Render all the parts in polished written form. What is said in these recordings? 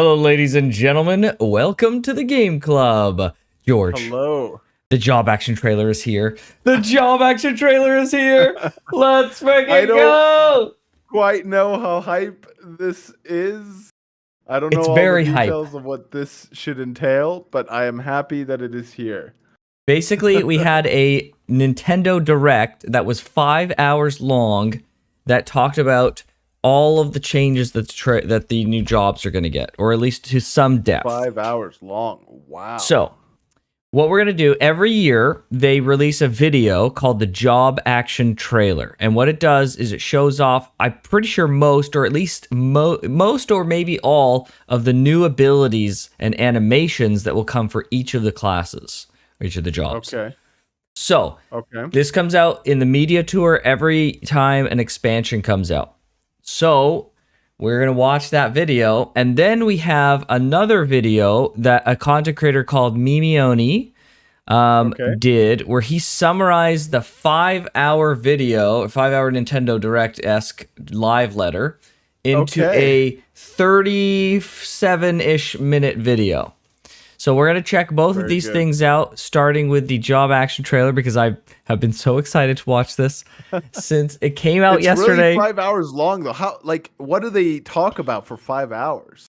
Hello, ladies and gentlemen. Welcome to the Game Club. George. Hello. The job action trailer is here. The job action trailer is here. Let's freaking go. I don't quite know how hype this is. I don't know It's all very the hype. details of what this should entail, but I am happy that it is here. Basically, we had a Nintendo Direct that was 5 hours long that talked about all of the changes that the new jobs are going to get, or at least to some depth. 5 hours long. Wow. So, what we're going to do, every year, they release a video called the Job Action Trailer. And what it does is it shows off, I'm pretty sure most, or at least most or maybe all of the new abilities and animations that will come for each of the classes, or each of the jobs. Okay. So, this comes out in the media tour every time an expansion comes out. So, we're going to watch that video, and then we have another video that a content creator called Mimioni did, where he summarized the 5-hour video, 5-hour Nintendo Direct-esque live letter into a 37-ish minute video. So we're going to check both of these things out, starting with the job action trailer, because I have been so excited to watch this since it came out yesterday. It's really 5 hours long, though. How, what do they talk about for 5 hours?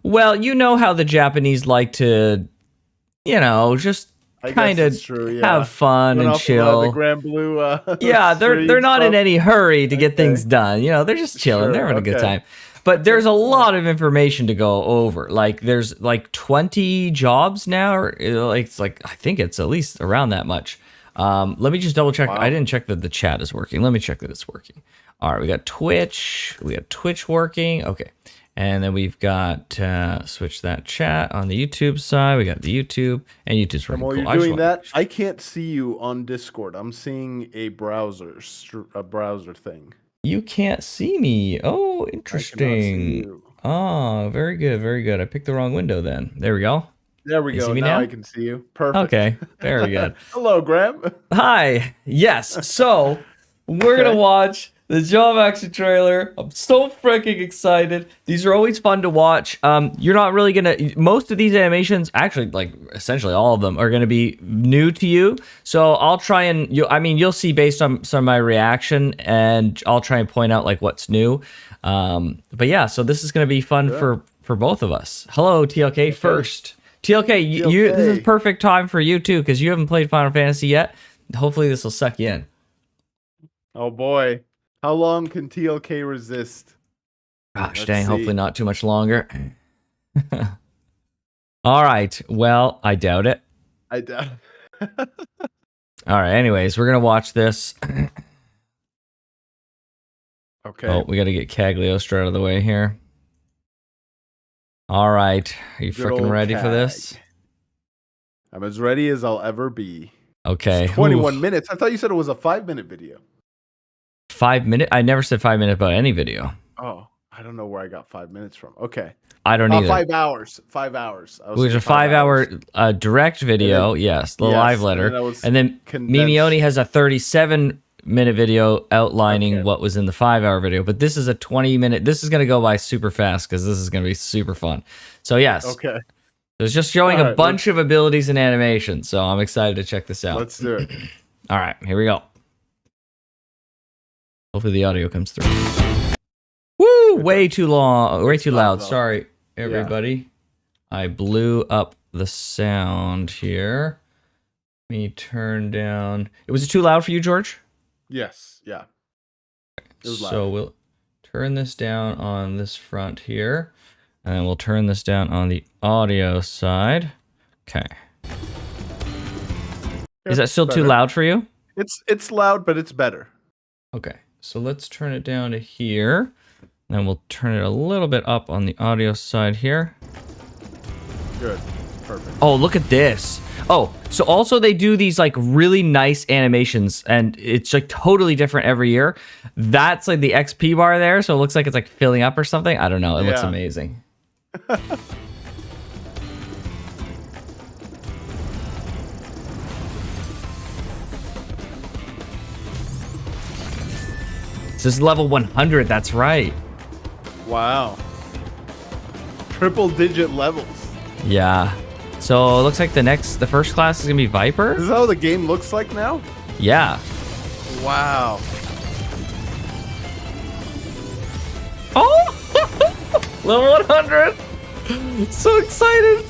Well, you know how the Japanese like to, just kind of have fun and chill. The Grand Blue. Yeah, they're not in any hurry to get things done. They're just chilling. They're having a good time. But there's a lot of information to go over. There's 20 jobs now, or I think it's at least around that much. Let me just double check. Wow. I didn't check that the chat is working. Let me check that it's working. All right, we got Twitch. We got Twitch working. Okay. And then we've got switch that chat on the YouTube side. We got the YouTube, and YouTube's working. While you're doing that, I can't see you on Discord. I'm seeing a browser thing. You can't see me. Oh, interesting. Oh, very good, very good. I picked the wrong window then. There we go. There we go. Now I can see you. Perfect. Okay, very good. Hello, Graham. Hi. Yes. So we're gonna watch the job action trailer. I'm so freaking excited. These are always fun to watch. You're not really gonna. Most of these animations, actually, essentially all of them, are gonna be new to you. So I'll try and you'll see based on some of my reaction, and I'll try and point out what's new. But yeah, so this is gonna be fun for both of us. Hello, TLK first. TLK, you this is perfect time for you too, because you haven't played Final Fantasy yet. Hopefully this will suck you in. Oh boy. How long can TLK resist? Gosh dang, hopefully not too much longer. All right. Well, I doubt it. I doubt it. All right. Anyways, we're going to watch this. Okay. Oh, we got to get Cagliostro out of the way here. All right. Are you freaking ready for this? I'm as ready as I'll ever be. Okay. It's 21 minutes. I thought you said it was a 5-minute video. 5 minutes? I never said 5 minutes about any video. Oh, I don't know where I got 5 minutes from. Okay. I don't either. 5 hours. 5 hours. It was a 5-hour direct video. Yes, the live letter. And then Mimioni has a 37-minute video outlining what was in the 5-hour video. But this is a 20-minute. This is going to go by super fast because this is going to be super fun. So, yes. Okay. It's just showing a bunch of abilities and animations. So, I'm excited to check this out. Let's do it. All right. Here we go. Hopefully the audio comes through. Woo! Way too long. Way too loud. Sorry, everybody. Yeah. I blew up the sound here. Let me turn down. Was it too loud for you, George? Yes. Yeah. It was loud. So we'll turn this down on this front here. And we'll turn this down on the audio side. Okay. Is that still too loud for you? It's loud, but it's better. Okay. So let's turn it down to here. Then we'll turn it a little bit up on the audio side here. Good. Perfect. Oh, look at this. Oh, so also they do these really nice animations, and it's totally different every year. That's the XP bar there, so it looks like it's filling up or something. I don't know. It looks amazing. This is level 100, that's right. Wow. triple-digit levels. Yeah. So it looks like the first class is gonna be Viper. Is this how the game looks like now? Yeah. Wow. Oh! Level 100! So excited!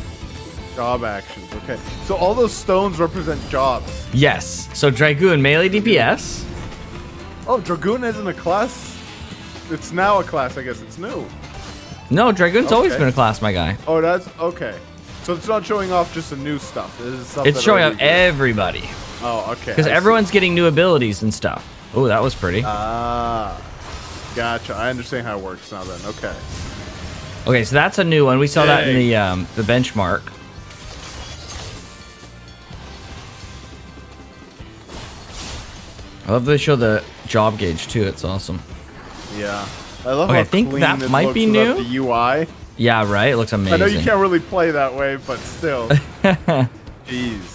Job actions. Okay. So all those stones represent jobs. Yes. So Dragoon, melee DPS. Oh, Dragoon isn't a class. It's now a class. I guess it's new. No, Dragoon's always Okay. been a class, my guy. Oh, that's okay. So it's not showing off just the new stuff. This is stuff It's that showing already up exists. everybody. Oh, okay. Because I see. everyone's getting new abilities and stuff. Oh, that was pretty. Ah, gotcha. I understand how it works now. Then, okay. Okay, so that's a new one. We saw that in Dang. the benchmark. I love that they show the job gauge too. It's awesome. Yeah. I love Okay, how I think clean that it might looks be without new. the UI. Yeah, right. It looks amazing. I know you can't really play that way, but still. Jeez.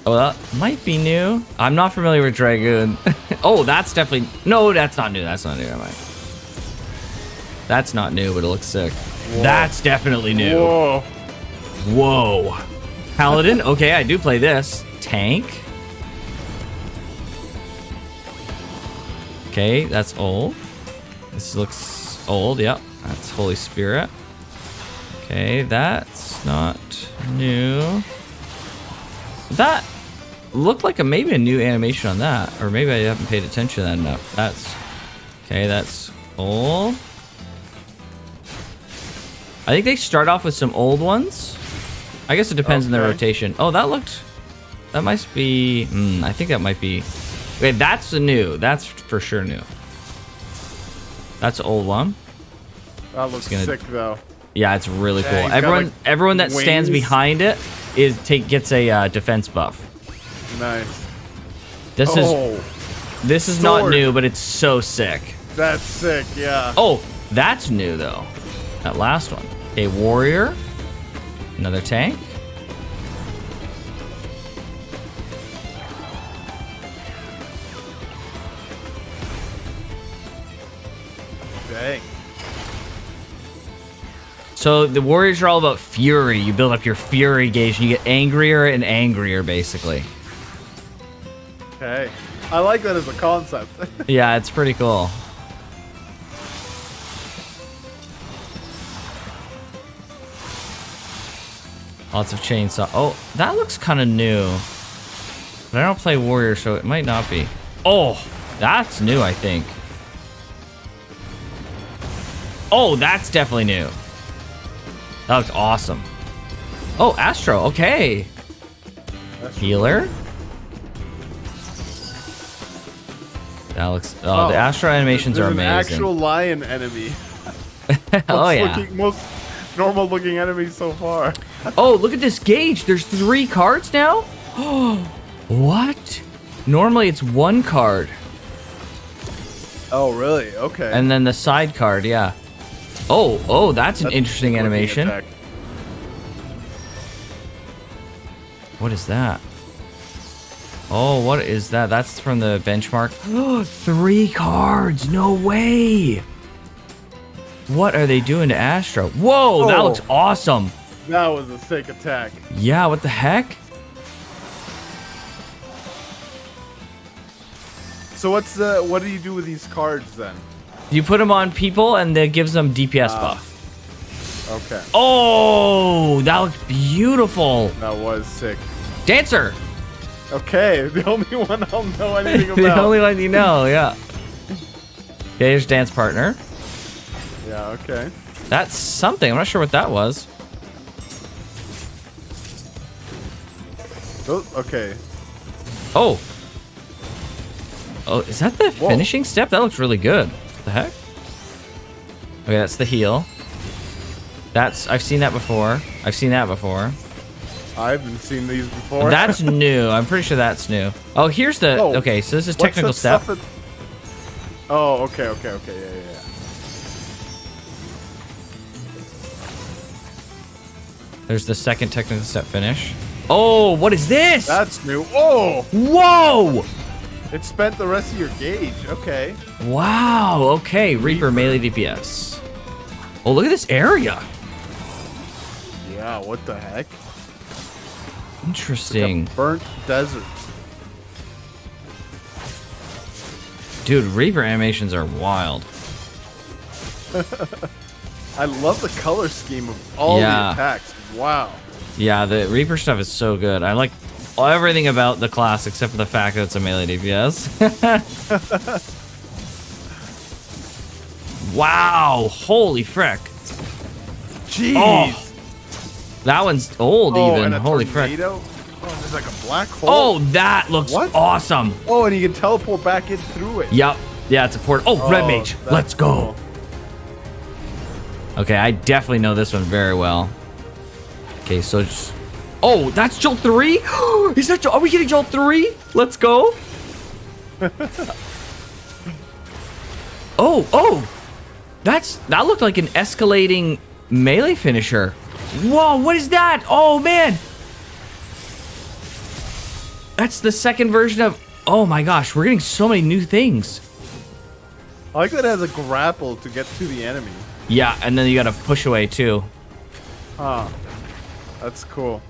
Oh, that might be new. I'm not familiar with Dragoon. Oh, that's definitely... No, that's not new. That's not new. Am I? That's not new, but it looks sick. Whoa. That's definitely new. Whoa. Whoa. Paladin? Okay, I do play this. Tank. Okay, that's old. This looks old. Yep, that's Holy Spirit. Okay, that's not new. That looked like maybe a new animation on that, or maybe I haven't paid attention to that enough. That's okay. That's old. I think they start off with some old ones. I guess it depends on their Okay. rotation. Oh, that looked. That might be. I think that might be. Wait, that's the new. That's for sure new. That's an old one. That looks gonna- sick, though. Yeah, it's really Yeah, cool. he's got, Everyone, like, everyone that stands wings. behind it gets a defense buff. Nice. This is not sword. new, but it's so sick. That's sick, yeah. Oh, that's new though. That last one. A warrior. Another tank. Dang. So the warriors are all about fury. You build up your fury gauge and you get angrier and angrier, basically. Okay. I like that as a concept. Yeah, it's pretty cool. Lots of chainsaw. Oh, that looks kind of new. But I don't play warrior, so it might not be. Oh, that's new, I think. Oh, that's definitely new. That looks awesome. Oh, Astro. Okay. That's Healer. That looks. Oh, the Astro animations There's are an amazing. actual lion enemy. Oh yeah. Most normal looking enemy so far. Oh, look at this gauge. There's 3 cards now. Oh, what? Normally it's 1 card, Oh, really? Okay. and then the side card. Yeah. Oh, that's an interesting Looking animation. attack. What is that? Oh, what is that? That's from the benchmark. Oh, 3 cards. No way. What are they doing to Astro? Whoa, that Oh. looks awesome. That was a sick attack. Yeah, what the heck? So what do you do with these cards then? You put them on people and that gives them DPS buff. Okay. Oh, that looks beautiful. That was sick. Dancer. Okay, the only one I'll know anything The about. only one you know, yeah. Okay, here's dance partner. Yeah, okay. That's something. I'm not sure what that was. Okay. Oh. Oh, is that the Whoa. finishing step? That looks really good. What the heck? Okay, that's the heal. I've seen that before. I've seen that before. I haven't seen these before. That's new. I'm pretty sure that's new. Oh, here's the... Oh, okay, so this is what's technical that step. stuff Oh, okay, yeah. There's the second technical step finish. Oh, what is this? That's new. Oh! Whoa! It spent the rest of your gauge. Okay. Wow. Okay, Reaper melee DPS. Oh, look at this area. Yeah, what the heck? Interesting. Like a burnt desert. Dude, Reaper animations are wild. I love the color scheme of all the attacks. Wow. Yeah, the Reaper stuff is so good. I like everything about the class except for the fact that it's a melee DPS. Wow, holy frick. Jeez. Oh, that one's old even. And Holy frick. Oh, there's like a black hole. Oh, that looks awesome. Oh, and you can teleport back in through it. Yep. Yeah, it's a port. Oh, Red Mage. Let's go. Cool. Okay, I definitely know this one very well. Okay, so just... Oh, that's Jolt 3? Is that Are we getting Jolt 3? Let's go. Oh. That looked like an escalating melee finisher. Whoa, what is that? Oh, man. That's the second version of... Oh, my gosh. We're getting so many new things. I like that it has a grapple to get to the enemy. Yeah, and then you gotta push away, too. Huh. That's cool.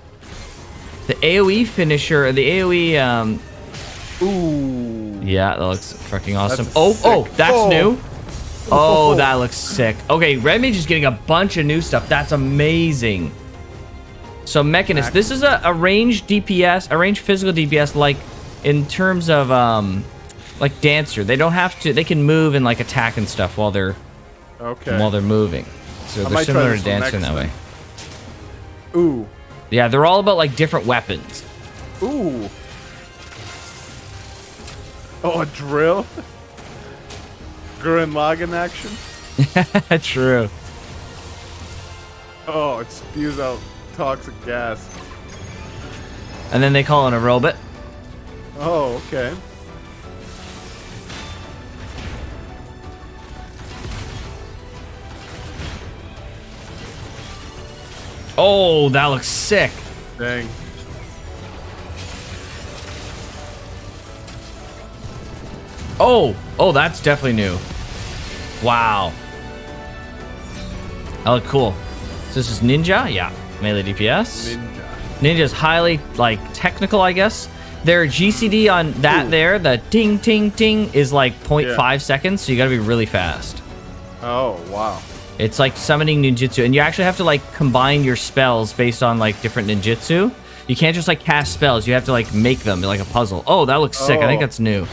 The AoE finisher, the AoE, Ooh. yeah, that looks freaking awesome. That's That's new. Oh. That looks sick. Okay, Red Mage is getting a bunch of new stuff. That's amazing. So Mechanist, this is a ranged DPS, a ranged physical DPS, like in terms of like Dancer. They don't have to. They can move and like attack and stuff while they're moving. So they're similar to Dancer in that way. Ooh. Yeah, they're all about like different weapons. Ooh. Oh, a drill. Gurren Lagann action. True. Oh, it spews out toxic gas. And then they call in a robot. Oh, okay. Oh, that looks sick. Dang. Oh, that's definitely new. Wow. That look cool. So this is Ninja? Yeah. Melee DPS. Ninja's highly, like, technical, I guess. Their GCD on that there, the ting, ting, ting, is like 0.5 seconds, so you gotta be really fast. Oh, wow. It's like summoning ninjutsu, and you actually have to like combine your spells based on like different ninjutsu. You can't just like cast spells, you have to like make them like a puzzle. Oh, that looks sick. I think that's new.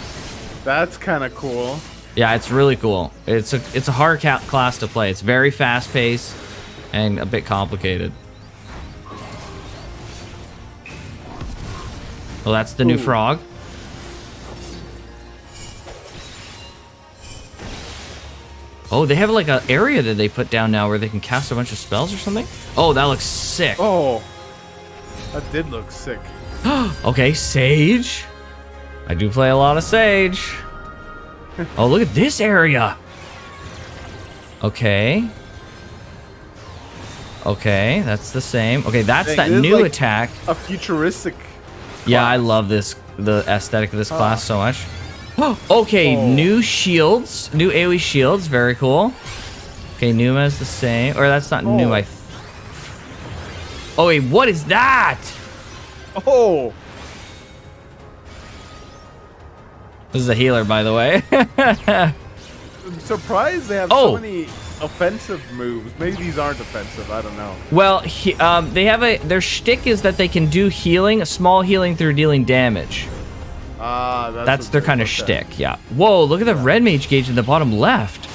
That's kind of cool. Yeah, it's really cool. It's a hard class to play. It's very fast paced and a bit complicated. Well, that's the new frog. Oh, they have like an area that they put down now where they can cast a bunch of spells or something. Oh, that looks sick. Oh, that did look sick. Okay, Sage. I do play a lot of Sage. Oh, look at this area. Okay. Okay, that's the same. Okay, that's that new like attack. A futuristic class. Yeah, I love the aesthetic of this class so much. Okay, new shields. New AoE shields. Very cool. Okay, Numa is the same. Or that's not new. Oh, wait, what is that? Oh. This is a healer, by the way. I'm surprised they have so many offensive moves. Maybe these aren't offensive. I don't know. Well, they have their shtick is that they can do healing, small healing through dealing damage. That's their kind of shtick. Yeah. Whoa, look at the red mage gauge in the bottom left.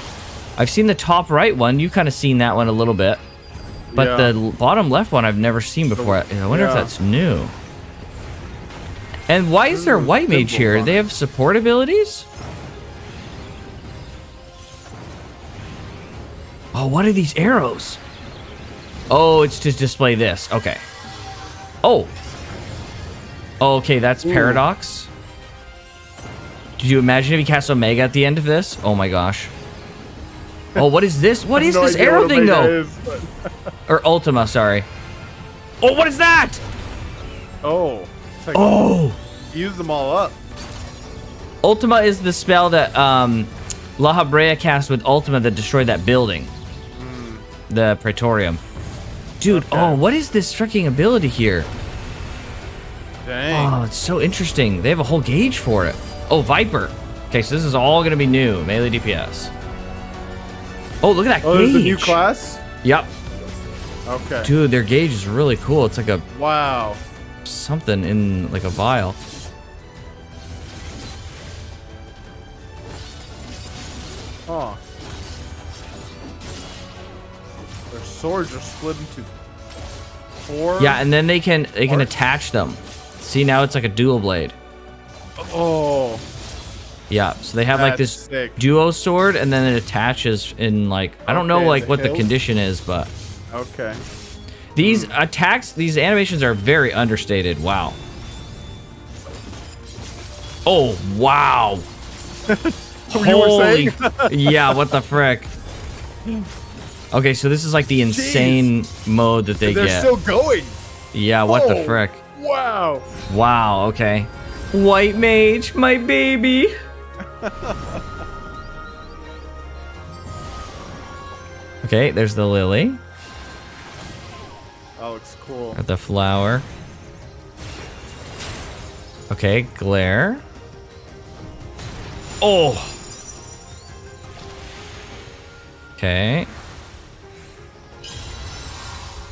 I've seen the top right one. You kind of seen that one a little bit, but the bottom left one I've never seen before. I wonder if that's new. And why is there a white mage here? They have support abilities? Oh, what are these arrows? Oh, it's to display this. Okay. Oh. Okay, that's Paradox. Did you imagine if he cast Omega at the end of this? Oh my gosh. Oh, what is this? What is this arrow thing, though? Or Ultima, sorry. Oh, what is that? Oh. Like use them all up. Ultima is the spell that La Habrea cast with Ultima that destroyed that building. the Praetorium. Dude, Okay. oh, what is this freaking ability here? Dang. Oh, it's so interesting. They have a whole gauge for it. Oh, Viper. Okay, so this is all going to be new. Melee DPS. Oh, look at that Oh, gauge. there's a new class? Yep. Okay. Dude, their gauge is really cool. It's like a Wow. something in like a vial. Huh. Their swords are split into 4. Yeah, and then they can Parts? attach them. See, now it's like a dual blade. Oh. Yeah, so they have like That's this sick. duo sword, and then it attaches in like I don't know Okay, like the what the hilt? condition is, but Okay. these attacks, these animations are very understated. Wow. Oh wow. You were saying? Yeah, what the frick? Okay, so this is like the insane mode that they They're get. still going. Yeah, what the Oh, frick? Wow. Wow, okay. White mage, my baby. Okay, there's the lily. That looks cool. Got the flower. Okay, glare. Oh. Okay.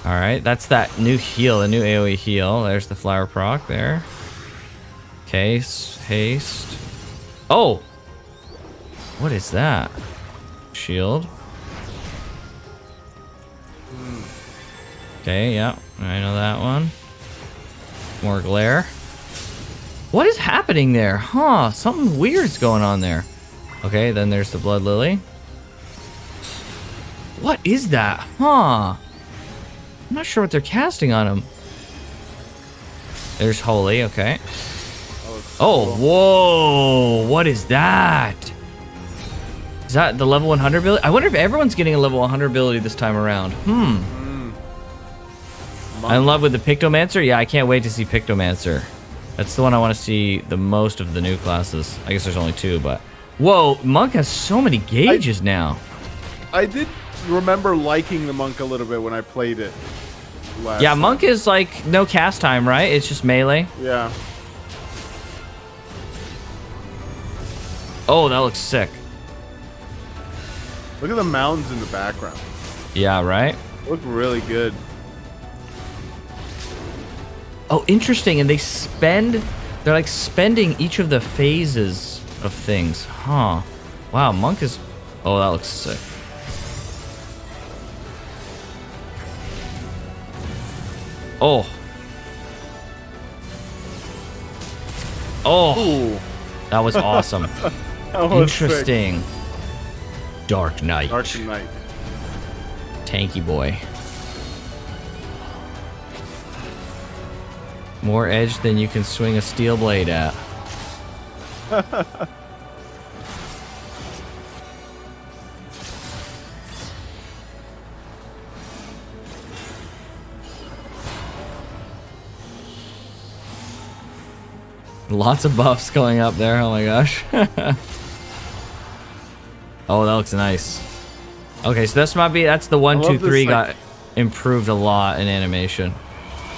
All right, that's that new heal, the new AoE heal. There's the flower proc there. Okay, haste. Oh. What is that? Shield. Okay, yeah, I know that one. More glare. What is happening there? Huh, something weird's going on there. Okay, then there's the blood lily. What is that? Huh. I'm not sure what they're casting on him. There's holy, okay. Oh, whoa, what is that? Is that the level 100 ability? I wonder if everyone's getting a level 100 ability this time around. I'm in love with the Pictomancer. Yeah, I can't wait to see Pictomancer. That's the one I want to see the most of the new classes. I guess there's only 2, but... Whoa, Monk has so many gauges now. I did remember liking the monk a little bit when I played it last Yeah, time. Monk is like no cast time, right? It's just melee. Yeah. Oh, that looks sick. Look at the mountains in the background. Yeah, right? Look really good. Oh, interesting. And they're like spending each of the phases of things. Huh. Wow, Monk is... Oh, that looks sick. Oh. Oh, Ooh. that was awesome. That was sick. Interesting. Dark Knight. Dark Knight. Tanky boy. More edge than you can swing a steel blade at. Lots of buffs going up there. Oh my gosh. Oh, that looks nice. Okay, so that's the 1, I love 2, 3 this, like- got improved a lot in animation.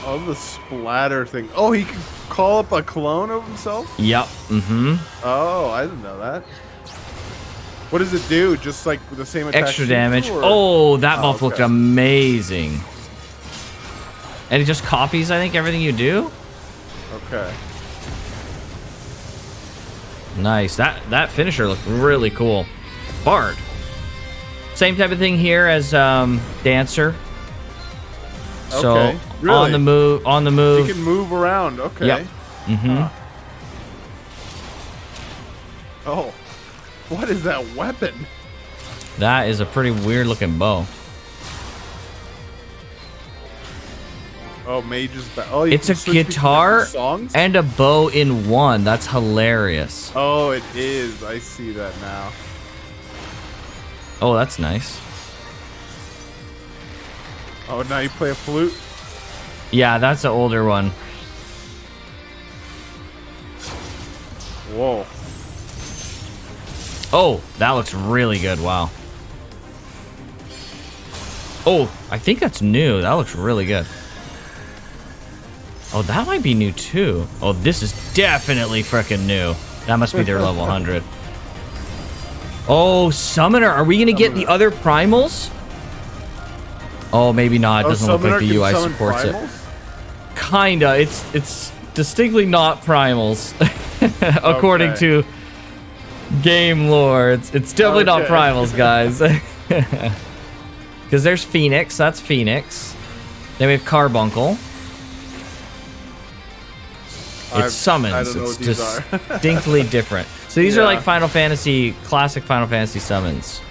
Oh, the splatter thing. Oh, he can call up a clone of himself? Yep. Mm-hmm. Oh, I didn't know that. What does it do? Just like the same attack? Extra you do, damage. or- Oh, that buff okay. looked amazing. And it just copies, I think, everything you do. Okay. Nice. That finisher looked really cool. Bard. Same type of thing here as Dancer. So Okay, really? on the move. You can move around. Okay. Yep. Mm-hmm. Huh. Oh, what is that weapon? That is a pretty weird looking bow. Oh, mage's back. Oh, you It's can a switch between guitar different songs? and a bow in one. That's hilarious. Oh, it is. I see that now. Oh, that's nice. Oh, now you play a flute? Yeah, that's an older one. Whoa. Oh, that looks really good. Wow. Oh, I think that's new. That looks really good. Oh, that might be new too. Oh, this is definitely freaking new. That must be their level 100. Oh, Summoner. Are we going to get the other primals? Oh, maybe not. It doesn't look like the UI supports it. Kinda. It's distinctly not primals. According to game lore. It's definitely not primals, guys. Because there's Phoenix. That's Phoenix. Then we have Carbuncle. It's summons. It's distinctly different. So these are like classic Final Fantasy summons.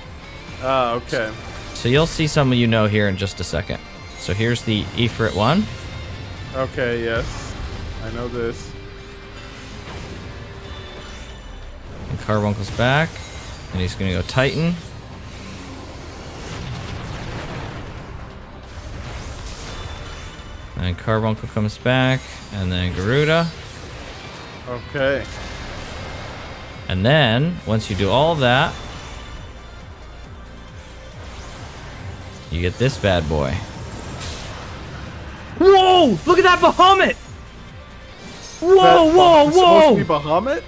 Oh, okay. So you'll see some of here in just a second. So here's the Ifrit one. Okay, yes. I know this. And Carbuncle's back. And he's going to go Titan. And Carbuncle comes back. And then Garuda. Okay. And then, once you do all of that, you get this bad boy. Whoa! Look at that Bahamut! Whoa! Supposed to be Bahamut?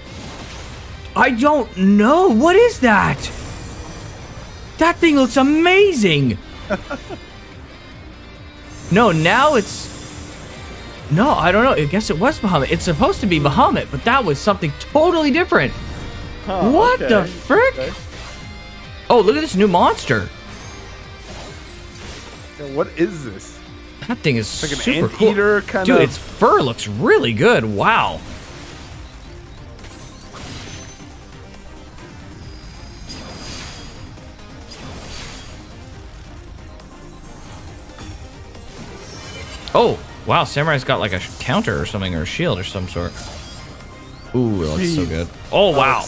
I don't know. What is that? That thing looks amazing. No, now it's... No, I don't know. I guess it was Bahamut. It's supposed to be Bahamut, but that was something totally different. Huh, what the frick? Okay. Oh, look at this new monster. Yeah, what is this? That thing is like an super cool. Kind Dude, of... its fur looks really good. Wow. Oh, wow. Samurai's got like a counter or something, or a shield or some sort. Ooh, it looks so good. Oh, wow.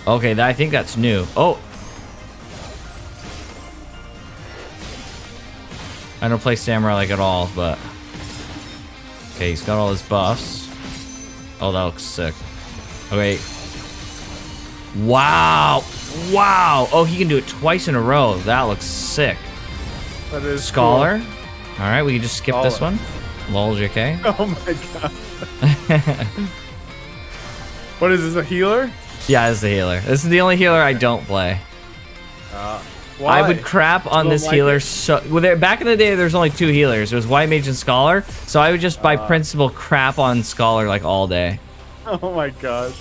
Okay, I think that's new. Oh. I don't play Samurai like at all, but... Okay, he's got all his buffs. Oh, that looks sick. Okay. Wow. Wow. Oh, he can do it twice in a row. That looks sick. That is Scholar. Cool. All right, we can just skip this one. Lol, JK. Oh my god. What is this, a healer? Yeah, it's a healer. This is the only healer I don't play. Why? I would crap on this healer so... Well, back in the day, there's only 2 healers. It was White Mage and Scholar. So I would just, by principle, crap on Scholar like all day. Oh my gosh.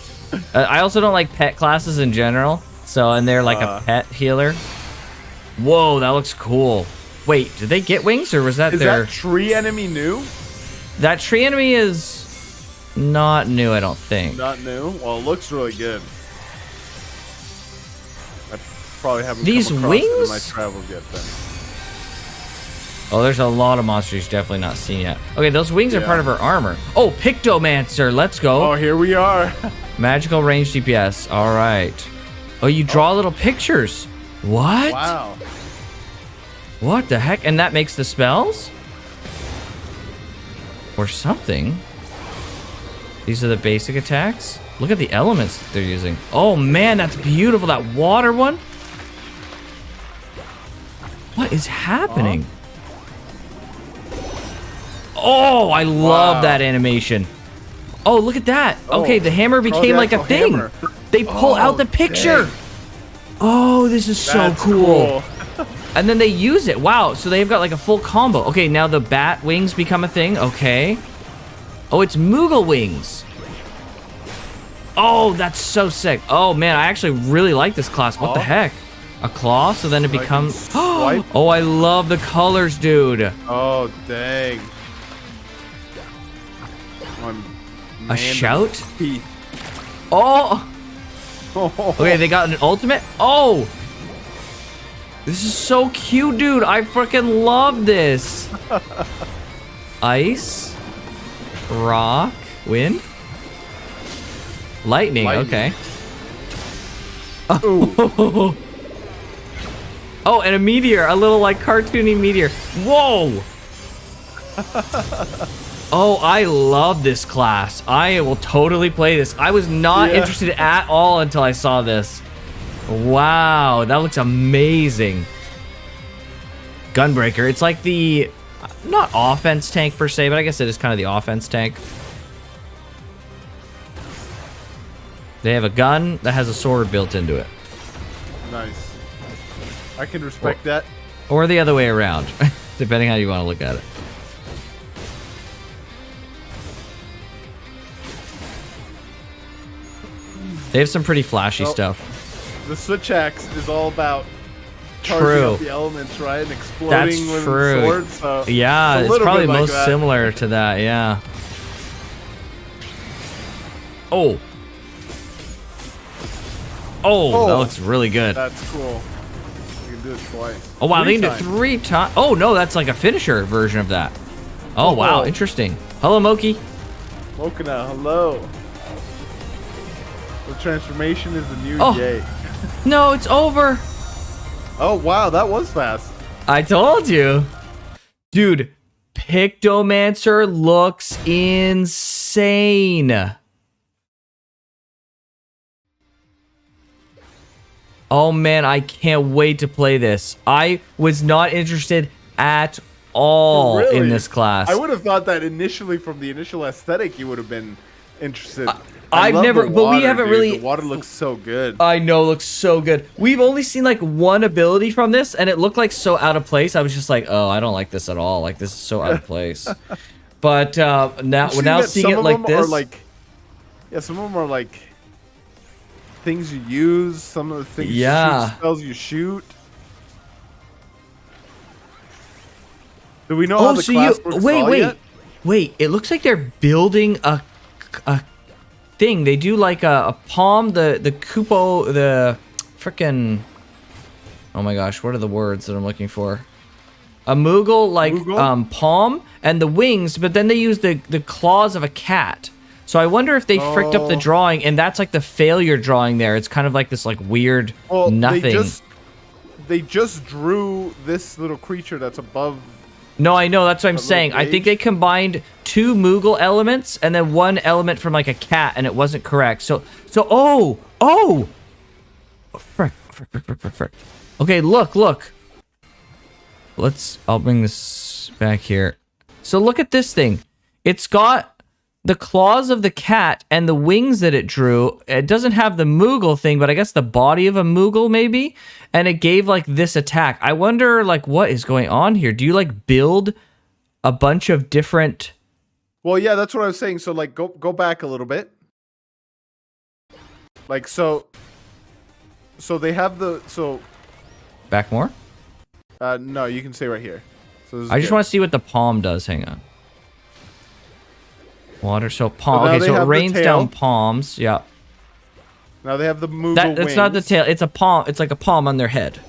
I also don't like pet classes in general. So, and they're like a pet healer. Whoa, that looks cool. Wait, did they get wings, or was that their... Is that tree enemy new? That tree enemy is not new, I don't think. Not new? Well, it looks really good. I probably haven't These come across wings? it in my travels yet then. Oh, there's a lot of monsters definitely not seen yet. Okay, those wings are part of her armor. Oh, Pictomancer, let's go. Oh, here we are. Magical range DPS, all right. Oh, you draw little pictures. What? Wow. What the heck? And that makes the spells? Or something. These are the basic attacks. Look at the elements that they're using. Oh man, that's beautiful. That water one. What is happening? Oh, I love that animation. Oh, look at that. Okay, the hammer became like a thing. Hammer. They pull out the picture. Dang. Oh, this is so cool. And then they use it. Wow, so they've got like a full combo. Okay, now the bat wings become a thing. Okay. Oh, it's Moogle wings. Oh, that's so sick. Oh, man, I actually really like this class. What the heck? A claw, so then it becomes... Oh, I love the colors, dude. Oh, dang. A shout? Oh! Okay, they got an ultimate? Oh! This is so cute, dude. I freaking love this. Ice. Rock. Wind. Lightning. Okay. Oh. Oh, and a meteor. A little, like, cartoony meteor. Whoa! Oh, I love this class. I will totally play this. I was not interested at all until I saw this. Wow, that looks amazing. Gunbreaker. It's like the not offense tank per se, but I guess it is kind of the offense tank. They have a gun that has a sword built into it. Nice. I can respect that. Or the other way around, depending how you want to look at it. They have some pretty flashy stuff. The switch axe is all about charging up the elements, right? And exploding with swords. So yeah, it's probably most similar to that, yeah. Oh. Oh, that looks really good. That's cool. You can do it twice. Oh, wow, they can do it 3 times. Oh, no, that's like a finisher version of that. Oh, wow, interesting. Hello, Moki. Mokina, hello. The transformation is the new yay. No, it's over. Oh, wow, that was fast. I told you. Dude, Pictomancer looks insane. Oh man, I can't wait to play this. I was not interested at all in this class. I would have thought that initially from the initial aesthetic you would have been interested. I've never, but we haven't really. The water looks so good. I know, it looks so good. We've only seen like one ability from this, and it looked like so out of place. I was just like, oh, I don't like this at all. Like this is so out of place. But now seeing it like this, yeah, some of them are like things you use. Some of the things you shoot, spells you shoot. Do we know how the class works? Wait. It looks like they're building a thing. They do like a palm, the Kupo, the frickin', oh my gosh, what are the words that I'm looking for? A Moogle, like palm and the wings, but then they use the claws of a cat. So I wonder if they fricked up the drawing, and that's like the failure drawing there. It's kind of like this like weird nothing. They just drew this little creature that's above. No, I know, that's what I'm saying. I think they combined 2 Moogle elements and then 1 element from like a cat, and it wasn't correct. So frick. Okay, look. I'll bring this back here. So look at this thing. It's got the claws of the cat and the wings that it drew. It doesn't have the Moogle thing, but I guess the body of a Moogle maybe. And it gave like this attack. I wonder like what is going on here. Do you like build a bunch of different? Well, yeah, that's what I was saying. So like go back a little bit. Like so they have back more? No, you can stay right here. So I just want to see what the palm does. Hang on. Water, so palm. Okay, so it rains down palms. Yeah. Now they have the Moogle that's not the tail. It's a palm. It's like a palm on their head.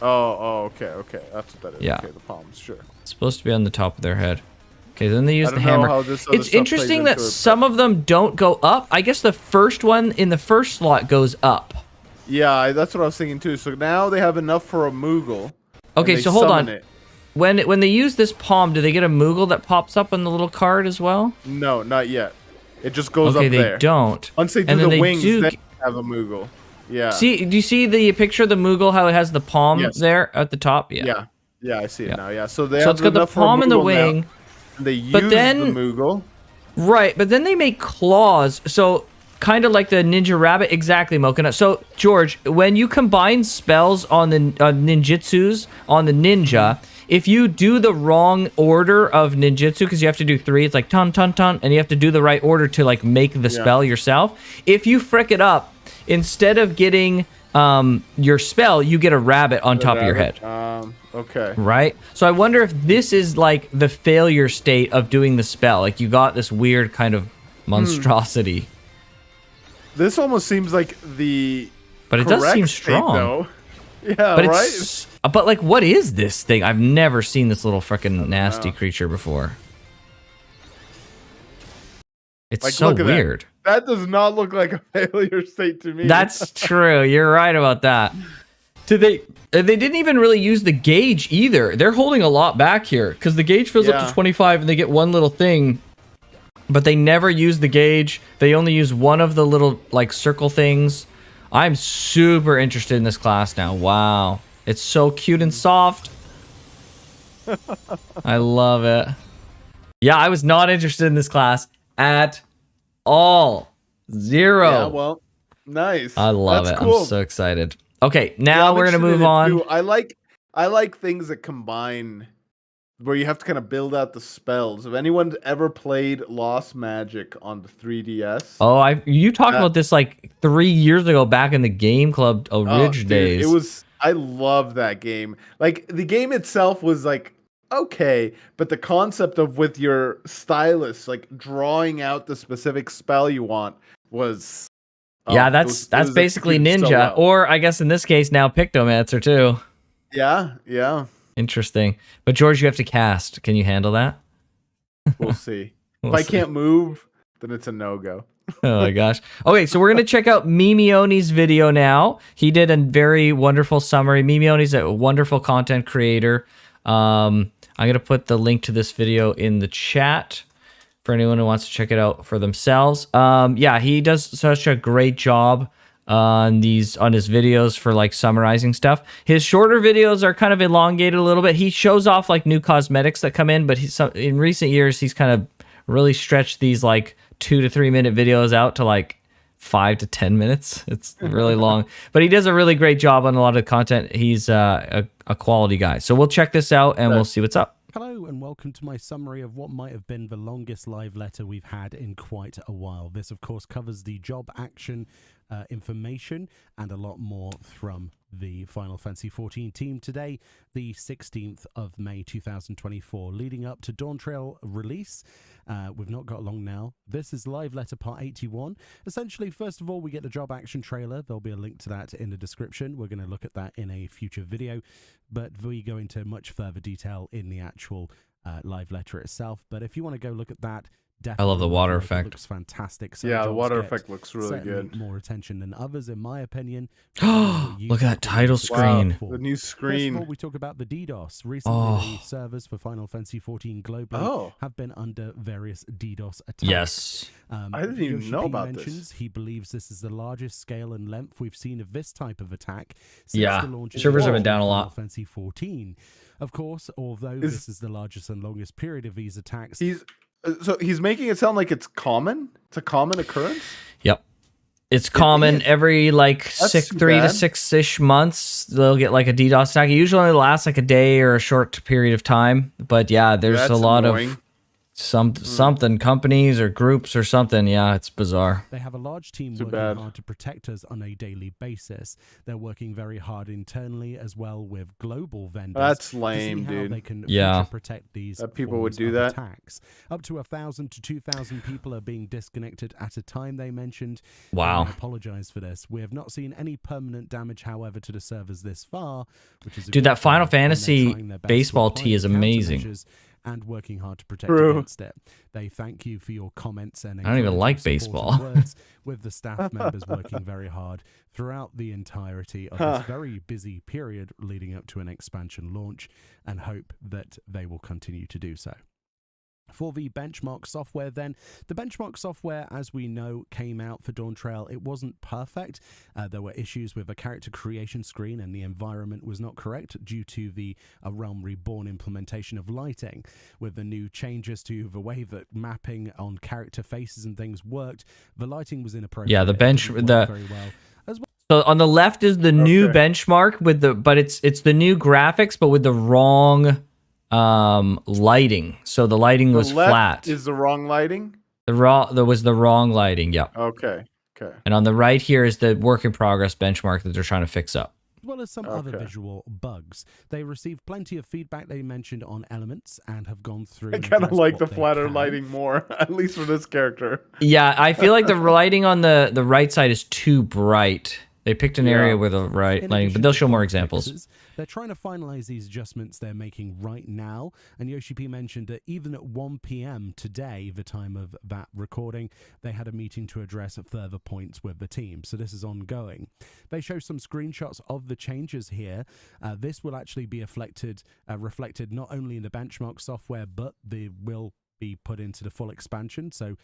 Okay. That's what that is. Yeah. Okay, the palms, sure. It's supposed to be on the top of their head. Okay, then they use the hammer. It's interesting that some of them don't go up. I guess the first one in the first slot goes up. Yeah, that's what I was thinking too. So now they have enough for a Moogle. Okay, so hold on. When they use this palm, do they get a Moogle that pops up on the little card as well? No, not yet. It just goes up there. Okay, they don't. Once they do the wings, they have a Moogle. Yeah. See, do you see the picture of the Moogle, how it has the palm there at the top? Yeah. Yeah, I see it now. Yeah, so they have it's got the palm and the wing. They use the Moogle. Right, but then they make claws, so kind of like the Ninja Rabbit. Exactly, Mokina. So, George, when you combine spells on the ninjutsus, on the ninja, if you do the wrong order of ninjutsu, because you have to do 3, it's like ton, and you have to do the right order to like make the spell yourself. If you frick it up, instead of getting your spell, you get a rabbit on top of your head. Okay. Right? So I wonder if this is like the failure state of doing the spell. Like you got this weird kind of monstrosity. This almost seems like the But it does seem strong. Though. Yeah, but right? But like, what is this thing? I've never seen this little freaking nasty creature before. It's like, so weird. That does not look like a failure state to me. That's true. You're right about that. They didn't even really use the gauge either. They're holding a lot back here because the gauge fills up to 25 and they get one little thing. But they never use the gauge. They only use one of the little like circle things. I'm super interested in this class now. Wow. It's so cute and soft. I love it. Yeah, I was not interested in this class at all. Zero. Yeah, well, nice. I love That's it. cool. I'm so excited. Okay, now we're gonna move on. I like things that combine where you have to kind of build out the spells. If anyone's ever played Lost Magic on the 3DS, Oh, you talked about this like 3 years ago, back in the Game Club days. It was. I love that game. Like the game itself was like okay, but the concept of with your stylus like drawing out the specific spell you want was. Yeah, that's basically Ninja, so well. or I guess in this case now Pictomancer too. Yeah. Interesting. But George, you have to cast. Can you handle that? We'll see. If I can't move, then it's a no-go. Oh my gosh. Okay, so we're going to check out Mimioni's video now. He did a very wonderful summary. Mimioni's a wonderful content creator. I'm going to put the link to this video in the chat for anyone who wants to check it out for themselves. Yeah, he does such a great job on his videos for like summarizing stuff. His shorter videos are kind of elongated a little bit. He shows off like new cosmetics that come in, but in recent years he's kind of really stretched these like 2 to 3 minute videos out to like 5 to 10 minutes. It's really long, but he does a really great job on a lot of content. He's a quality guy. So we'll check this out and we'll see what's up. Hello and welcome to my summary of what might have been the longest live letter we've had in quite a while. This of course covers the job action information and a lot more from the Final Fantasy XIV team today, the 16th of May 2024, leading up to Dawn Trail release. We've not got long now. This is live letter part 81. Essentially, first of all, we get the job action trailer. There'll be a link to that in the description. We're going to look at that in a future video, but we go into much further detail in the actual live letter itself. But if you want to go look at that, definitely. I love the water effect. It looks fantastic. Yeah, the water effect looks really good. More attention than others, in my opinion. Look at that title screen. Wow, the new screen. First of all, we talk about the DDoS. Recently, the servers for Final Fantasy XIV globally have been under various DDoS attacks. Yes. I didn't even know about this. He believes this is the largest scale and length we've seen of this type of attack since Yeah, the launch of servers have been down a lot. Final Fantasy XIV. Of course, although this is the largest and longest period of these attacks, So he's making it sound like it's common. It's a common occurrence. Yep. It's common every like 3 to 6-ish months. They'll get like a DDoS attack. It usually only lasts like a day or a short period of time. But yeah, there's a lot of something companies or groups or something. Yeah, it's bizarre. They have a large team working hard to protect us on a daily basis. They're working very hard internally as well with global vendors. That's lame, dude. They can protect these people would do that. Attacks. Up to 1,000 to 2,000 people are being disconnected at a time, they mentioned. Wow. I apologize for this. We have not seen any permanent damage, however, to the servers this far, which is dude, that Final Fantasy baseball tee is amazing. And working hard to protect against it. They thank you for your comments and I don't even like baseball. Words, with the staff members working very hard throughout the entirety of this very busy period leading up to an expansion launch, and hope that they will continue to do so. For the benchmark software then, the benchmark software, as we know, came out for Dawn Trail. It wasn't perfect. There were issues with a character creation screen and the environment was not correct due to the Realm Reborn implementation of lighting. With the new changes to the way that mapping on character faces and things worked, the lighting was inappropriate. Yeah, very well. So on the left is the new benchmark with it's the new graphics but with the wrong lighting. So the lighting was flat. Is the wrong lighting? There was the wrong lighting. Yeah. Okay. And on the right here is the work in progress benchmark that they're trying to fix up. As well as some other visual bugs. They received plenty of feedback they mentioned on elements and have gone through. I kind of like the flatter lighting more, at least for this character. Yeah, I feel like the lighting on the right side is too bright. They picked an area with the right lighting, but they'll show more examples. They're trying to finalize these adjustments they're making right now, and Yoshi P mentioned that even at 1 p.m. today, the time of that recording, they had a meeting to address further points with the team, so this is ongoing. They show some screenshots of the changes here. This will actually be reflected not only in the benchmark software, but they will be put into the full expansion, so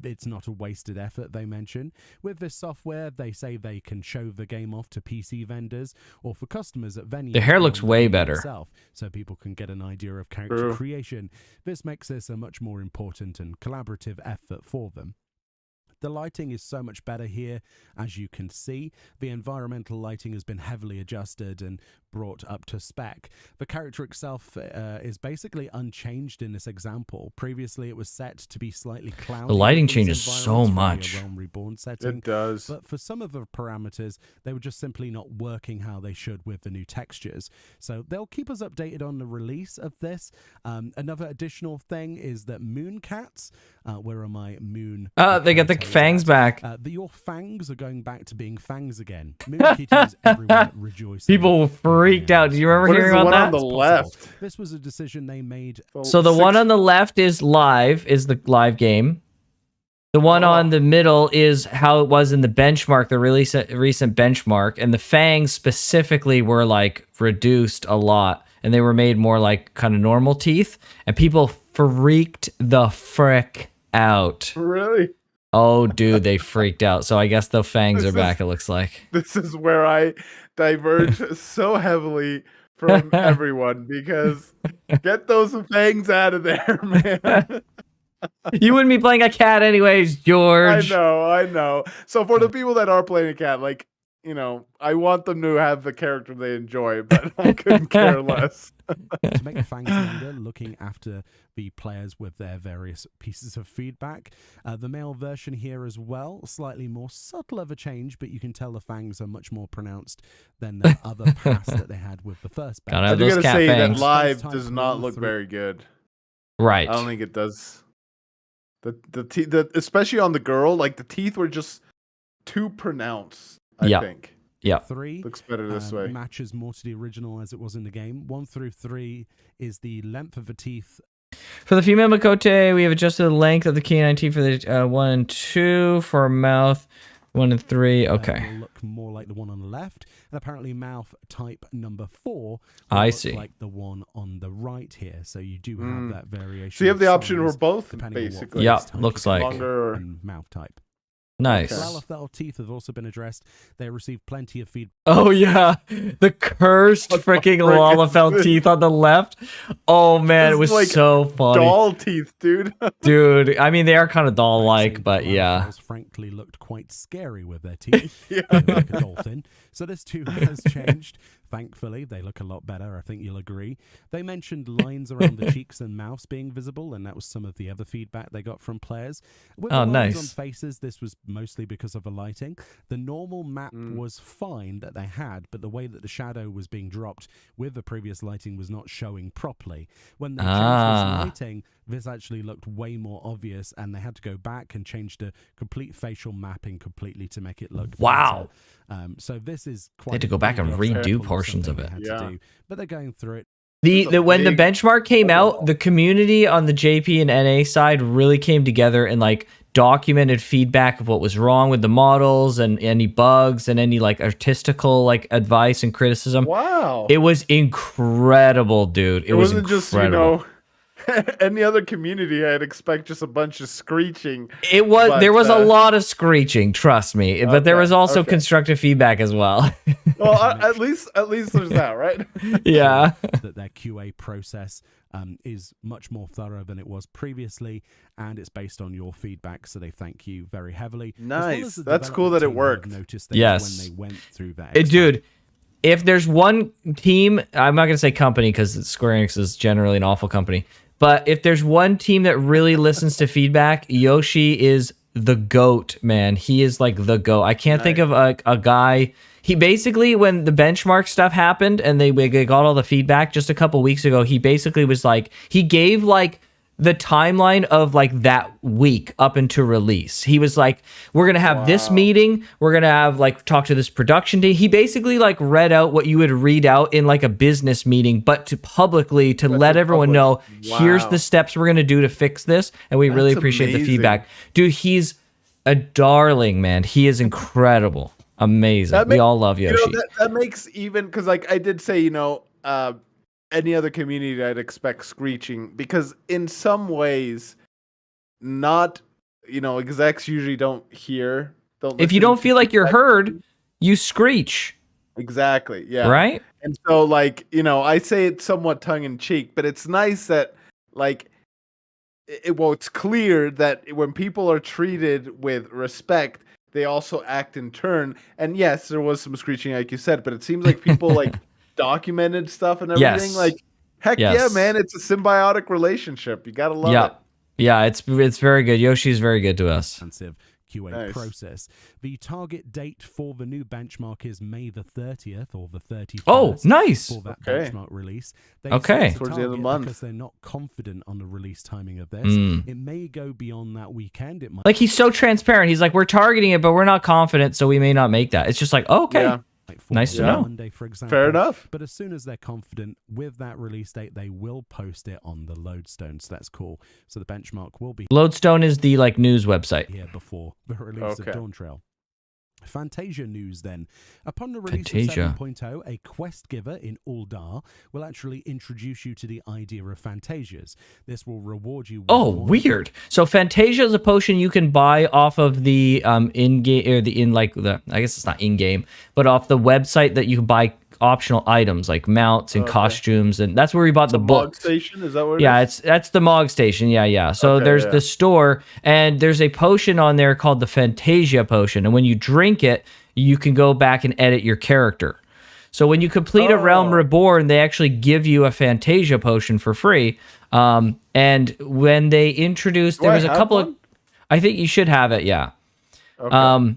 it's not a wasted effort, they mention. With this software, they say they can show the game off to PC vendors or for customers at venues. The hair looks beyond way the game better. itself, so people can get an idea of character True. creation. This makes this a much more important and collaborative effort for them. The lighting is so much better here, as you can see. The environmental lighting has been heavily adjusted and brought up to spec. The character itself is basically unchanged in this example. Previously, it was set to be slightly cloudy. The lighting in these changes so environments for much. the Realm Reborn setting. It does. But for some of the parameters, they were just simply not working how they should with the new textures. So they'll keep us updated on the release of this. Another additional thing is that moon cats, where are my moon? They got the toes fangs at? back. Your fangs are going back to being fangs again. Moon kitties, everyone rejoicing. People freaked out. Do you remember What is hearing the about one that? on the It's possible. left? This was a decision they made. So the one on the left is live, is the live game. The one on the middle is how it was in the benchmark, the recent benchmark, and the fangs specifically were like reduced a lot, and they were made more like kind of normal teeth, and people freaked the frick out. Really? Oh, dude, they freaked out. So I guess the fangs This are back, is- it looks like. This is where I diverge so heavily from everyone because get those fangs out of there, man. You wouldn't be playing a cat anyways, George. I know. So for the people that are playing a cat, like, you know, I want them to have the character they enjoy, but I couldn't care less. To make the fangs longer, looking after the players with their various pieces of feedback. The male version here as well, slightly more subtle of a change, but you can tell the fangs are much more pronounced than the other pass that they had with the first Gotta I have do those gotta cat say fangs. that live First does time not roll look through. very good. Right. I don't think it does. The teeth, especially on the girl, like the teeth were just too pronounced. I Yeah. think Yeah. 3 looks better this way. matches more to the original as it was in the game. 1 through 3 is the length of the teeth. For the female Makote, we have adjusted the length of the canine teeth for the 1 and 2. For our mouth, 1 and 3. Okay. Will look more like the one on the left, and apparently mouth type number 4 will I look see. like the one on the right here. So you do have that variation. So you have of the option size, for both, depending on what basically. Yeah, face type looks you like. get Longer or- and mouth type. Nice. Lalafell teeth have also been addressed. They received plenty of feedback. Oh yeah, the cursed What the freaking frick is Lalafell this? teeth on the left. Oh man, This it was is like so funny, Doll teeth, dude. dude. I mean, they are kind of doll-like, Saying but that yeah. Lalafells frankly looked quite scary with their teeth. Yeah. They look like a dolphin. So this too has changed. Thankfully, they look a lot better. I think you'll agree. They mentioned lines around the cheeks and mouths being visible, and that was some of the other feedback they got from players. With Oh, the lines nice. on faces, this was mostly because of the lighting. The normal map was fine that they had, but the way that the shadow was being dropped with the previous lighting was not showing properly. When they changed Ah. this lighting, this actually looked way more obvious, and they had to go back and change the complete facial mapping completely to make it look Wow. better. So this is quite. They had to go back and rigorous redo example portions of something it. they had to Yeah. do, but they're going through it. When the big benchmark came out, overhaul. the community on the JP and NA side really came together and like documented feedback of what was wrong with the models and any bugs and any like artistical like advice and criticism. Wow. It was incredible, dude. It was wasn't just, incredible. any other community. I'd expect just a bunch of screeching. It was But, there was a uh, lot of screeching, trust me, but there Okay, was also okay. constructive feedback as well. Well, at least there's that, right? Yeah. That their QA process is much more thorough than it was previously, and it's based on your feedback. So they thank you very heavily. As well Nice. as the That's cool that it development team have worked. Noticed things Yes. when they went through that. Dude, if there's one team, I'm not going to say company because Square Enix is generally an awful company, but if there's one team that really listens to feedback, Yoshi is the GOAT, man. He is like the GOAT. I can't think of a guy. He basically, when the benchmark stuff happened and they got all the feedback just a couple weeks ago, he basically was like, he gave like the timeline of like that week up into release. He was like, we're going to have this meeting. We're going to have like talk to this production team. He basically like read out what you would read out in like a business meeting, but to publicly to let to everyone public. know, here's Wow. the steps we're going to do to fix this. And we really That's appreciate the amazing. feedback. Dude, he's a darling, man. He is incredible. Amazing. That We make- all love You Yoshi. know, that makes even because like I did say, any other community I'd expect screeching because in some ways not, execs usually don't hear. If you listen don't to feel like you're feedback. heard, you screech, Exactly. Yeah. right? And so, like, I say it somewhat tongue in cheek, but it's nice that, like, it's clear that when people are treated with respect, they also act in turn. And yes, there was some screeching, like you said, but it seems like people like documented stuff and everything. Yes. Like, heck yeah, Yes. man, it's a symbiotic relationship. You gotta love it. Yeah, it's very good. Yoshi's very good to us. Extensive QA Nice. process. The target date for the new benchmark is May the 30th or the 31st. Oh, nice. For that Okay. benchmark release. They Okay. say it's a Towards the end of the target month. because they're not confident on the release timing of this. It may go beyond that weekend. It might. Like, he's so transparent. He's like, we're targeting it, but we're not confident, so we may not make that. It's just like, oh, okay. Yeah. Nice to Yeah. know. Monday, for example. Fair enough. But as soon as they're confident with that release date, they will post it on the Lodestone. So that's cool. So the benchmark will be Lodestone is the like news website. here before the release Okay. of Dawn Trail. Fantasia news then. Upon the release Fantasia. of 7.0, a quest giver in Uldar will actually introduce you to the idea of Fantasias. This will reward you with Oh, more- weird. So Fantasia is a potion you can buy off of the in-game, or I guess it's not in-game, but off the website that you can buy optional items like mounts and Okay. costumes, and that's where we bought the Mog book. station, is that what it Yeah, is? that's the Mog station. Yeah. So Okay, there's yeah. the store, and there's a potion on there called the Fantasia potion, and when you drink it, you can go back and edit your character. So when you complete a Realm Oh. Reborn, they actually give you a Fantasia potion for free. And when they introduced, there Do I was a have couple one? of, I think you should have it. Yeah. Okay.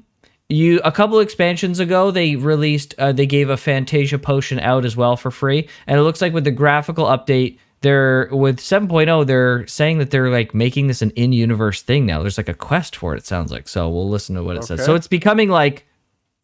A couple expansions ago, they released, they gave a Fantasia potion out as well for free, and it looks like with the graphical update, with 7.0, they're saying that they're like making this an in-universe thing now. There's like a quest for it. It sounds like. So we'll listen to what it says. Okay. So it's becoming like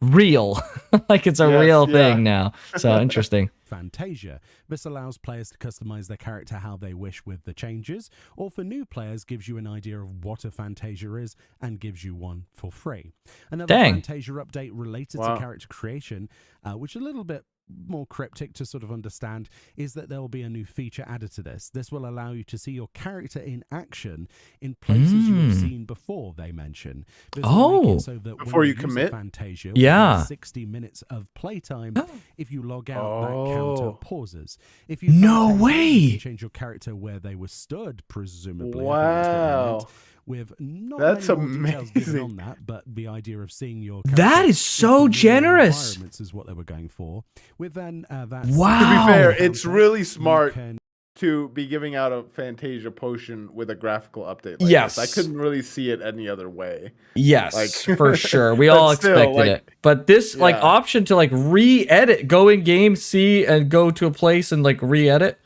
real, like it's a Yes, real yeah. thing now. So interesting. Fantasia. This allows players to customize their character how they wish with the changes, or for new players gives you an idea of what a Fantasia is and gives you one for free. Another Dang. Fantasia update related Wow. to character creation, which is a little bit more cryptic to sort of understand, is that there will be a new feature added to this. This will allow you to see your character in action in places you have seen before, they mention. This will make it so that Before when you use a commit? Fantasia, Yeah. within 60 minutes of playtime, if you log out, that Oh. counter pauses. If you No Fantasia, way! you can change your character where they were stood, presumably. I think that's what they meant, Wow. with not That's many more details given amazing. on that, but the idea of seeing your That character is so in familiar generous. environments is what they were going for. With then that Wow. To be fair, counter, it's really you smart can- to be giving out a Fantasia potion with a graphical update like Yes. this. I couldn't really see it any other way. Yes, Like- for sure. We But all still, expected like, it. But this like yeah. option to like re-edit, go in game, see, and go to a place and like re-edit,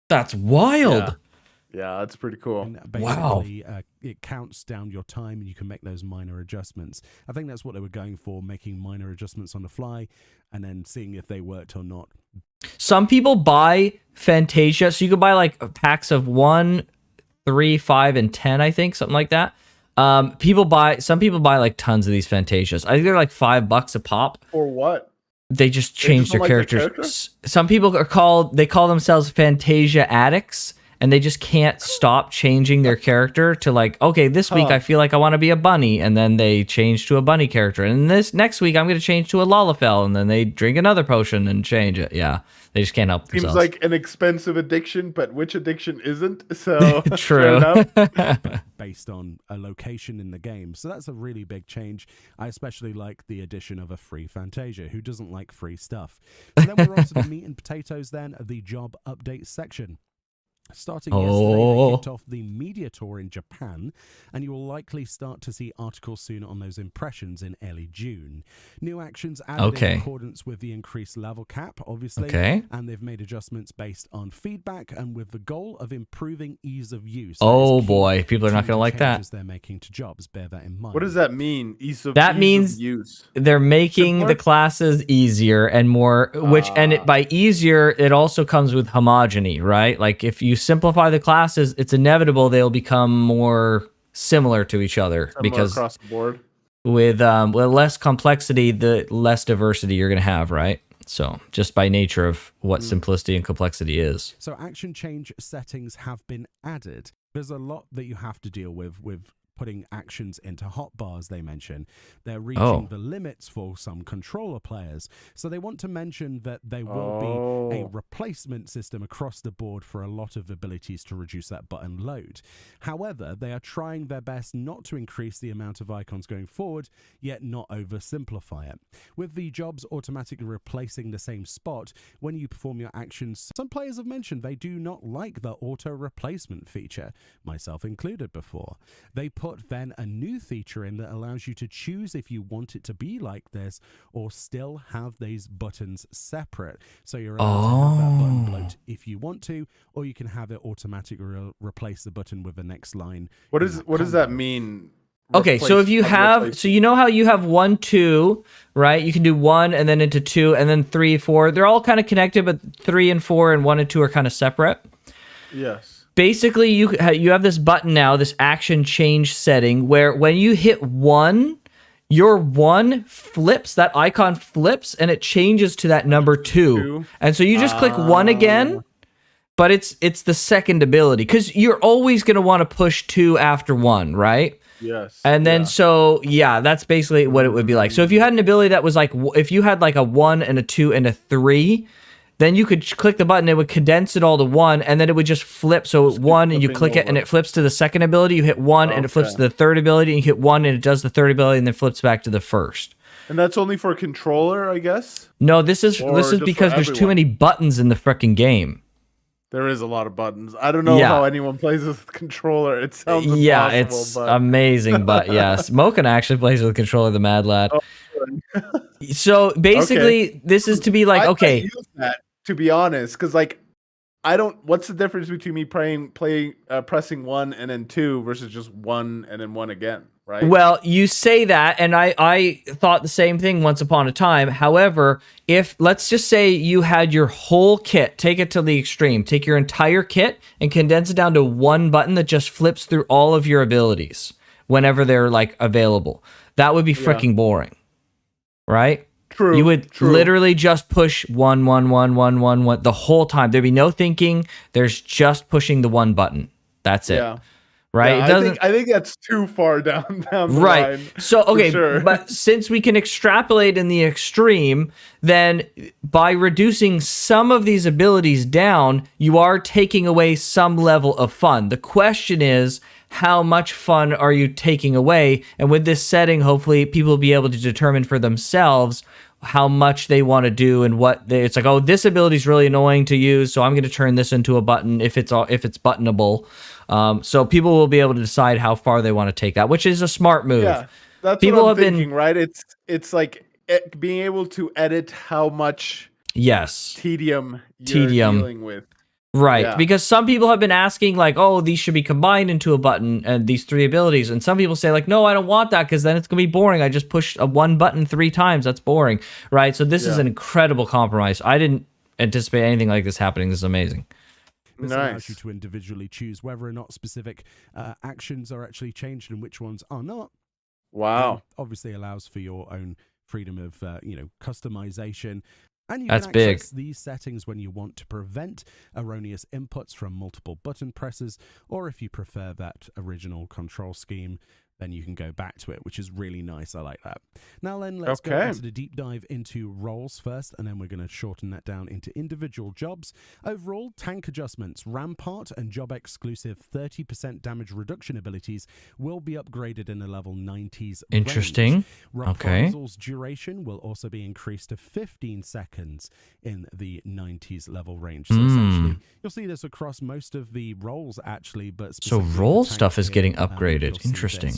that's wild. Yeah, that's pretty cool. And Wow. basically, it counts down your time and you can make those minor adjustments. I think that's what they were going for, making minor adjustments on the fly and then seeing if they worked or not. Some people buy Fantasia, so you could buy like packs of 1, 3, 5, and 10, I think, something like that. Some people buy like tons of these Fantasias. I think they're like $5 a pop. For what? They just change just their don't like their characters. character? Some people they call themselves Fantasia addicts, and they just can't stop changing their character to like, okay, this week Huh. I feel like I want to be a bunny, and then they change to a bunny character. And this next week I'm going to change to a Lalafell, and then they drink another potion and change it. Yeah, they just can't help Seems themselves. like an expensive addiction, but which addiction isn't? So True. fair enough. Based on a location in the game. So that's a really big change. I especially like the addition of a free Fantasia. Who doesn't like free stuff? So then we're on to the meat and potatoes then of the job update section. Starting yesterday, they kicked off the media tour in Japan, and you will likely start to see articles soon on those impressions in early June. New actions added in accordance with the increased level cap, obviously, and they've made adjustments based on feedback and with the goal of improving ease of use. Oh boy, people are not going to like that. Changes they're making to jobs, bear that in mind. What does that mean? Ease of use. They're making Simpler? the classes easier and more, by easier, it also comes with homogeny, right? Like if you simplify the classes, it's inevitable they'll become more similar to each other, Similar because across the board. with less complexity, the less diversity you're going to have, right? So just by nature of what simplicity and complexity is. So action change settings have been added. There's a lot that you have to deal with putting actions into hotbars, they mention. They're reaching the limits for some controller players. So they want to mention that there will be a replacement system across the board for a lot of abilities to reduce that button load. However, they are trying their best not to increase the amount of icons going forward, yet not oversimplify it. With the jobs automatically replacing the same spot when you perform your actions, some players have mentioned they do not like the auto replacement feature, myself included before. They put then a new feature in that allows you to choose if you want it to be like this or still have these buttons separate. So you're allowed to have that button bloat if you want to, or you can have it automatically replace the button with the next line. What does that mean? Okay, so if you have, so you know how you have 1, 2, right? You can do 1 and then into 2 and then 3, 4. They're all kind of connected, but 3 and 4 and 1 and 2 are kind of separate. Yes. Basically, you have this button now, this action change setting, where when you hit 1, your 1 flips, that icon flips, and it changes to that number 2. And so you just click 1 again, but it's the second ability, because you're always going to want to push 2 after 1, right? Yes. And then that's basically what it would be like. So if you had an ability that was like, if you had like a 1 and a 2 and a 3, then you could click the button, it would condense it all to 1, and then it would just flip. So 1, and you click it, and it flips to the second ability. You hit 1, and it flips to the third ability, and you hit 1, and it does the third ability, and then flips back to the first. And that's only for controller, I guess? No, this is because there's too many buttons in the frickin' game. There is a lot of buttons. I don't know how anyone plays with a controller. It sounds impossible. Yeah, it's amazing, but yes. Moken actually plays with a controller, the mad lad. So basically, this is to be like, okay. I use that, to be honest, because like, what's the difference between me pressing 1 and then 2 versus just 1 and then 1 again, right? Well, you say that, and I thought the same thing once upon a time. However, if, let's just say you had your whole kit, take it to the extreme, take your entire kit and condense it down to one button that just flips through all of your abilities whenever they're like available. That would be freaking boring, right? True. You would literally just push 1, 1, 1, 1, 1, 1 the whole time. There'd be no thinking. There's just pushing the one button. That's it. Yeah. Right? Yeah, It doesn't. I think that's too far down the Right. line. So, okay, sure. But since we can extrapolate in the extreme, then by reducing some of these abilities down, you are taking away some level of fun. The question is, how much fun are you taking away? And with this setting, hopefully people will be able to determine for themselves how much they want to do and it's like, oh, this ability is really annoying to use, so I'm going to turn this into a button if it's buttonable. So people will be able to decide how far they want to take that, which is a smart move. Yeah, that's people what I'm thinking, right? It's like being able to edit how much tedium you're dealing with. Right, yeah. Because some people have been asking like, oh, these should be combined into a button and these 3 abilities. And some people say like, no, I don't want that because then it's going to be boring. I just pushed a 1 button 3 times. That's boring, right? So this is an incredible compromise. I didn't anticipate anything like this happening. This is amazing. This allows you to individually choose whether or not specific actions are actually changed and which ones are not. Wow. Obviously allows for your own freedom of, customization. And you That's can big. access these settings when you want to prevent erroneous inputs from multiple button presses, or if you prefer that original control scheme, then you can go back to it, which is really nice. I like that. Now then, let's go into the deep dive into roles first, and then we're going to shorten that down into individual jobs. Overall, tank adjustments, Rampart and job-exclusive 30% damage reduction abilities will be upgraded in a level 90s Interesting. range. Reprisal's duration will also be increased to 15 seconds in the 90s level range. So essentially, you'll see this across most of the roles, actually, but so role stuff is getting upgraded. Interesting.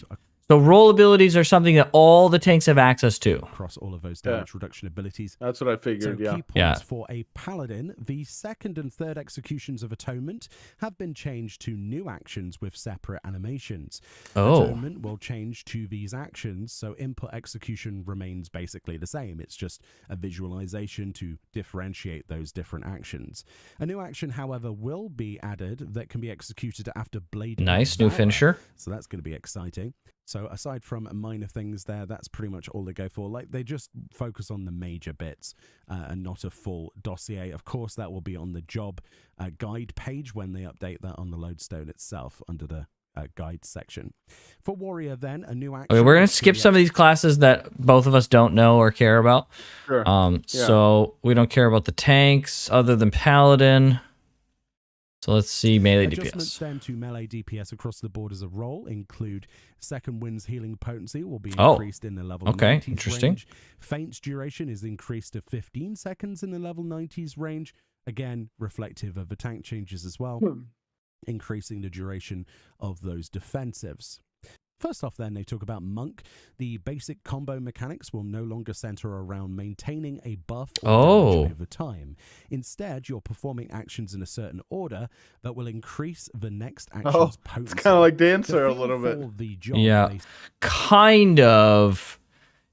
So role abilities are something that all the tanks have access to. Across all of those damage reduction abilities. That's what I figured, so key points for a paladin, the second and third executions of Atonement have been changed to new actions with separate animations. Atonement will change to these actions, so input execution remains basically the same. It's just a visualization to differentiate those different actions. A new action, however, will be added that can be executed after Blade. Nice, new finisher. So that's going to be exciting. So aside from minor things there, that's pretty much all they go for. Like, they just focus on the major bits and not a full dossier. Of course, that will be on the job guide page when they update that on the lodestone itself under the guide section. For Warrior, then, a new action. Okay, we're going to skip some of these classes that both of us don't know or care about. Sure. So we don't care about the tanks other than Paladin. So let's see melee Adjustments DPS. then to melee DPS across the board as a role include second wind's healing potency will be Oh, increased in the level okay, 90s interesting. range. Feint's duration is increased to 15 seconds in the level 90s range. Again, reflective of the tank changes as well, increasing the duration of those defensives. First off, then, they talk about Monk. The basic combo mechanics will no longer center around maintaining a buff or damage over time. Instead, you're performing actions in a certain order that will increase the next action's potency. It's kind of like The Dancer a feel little bit. for the job Yeah, based- kind of.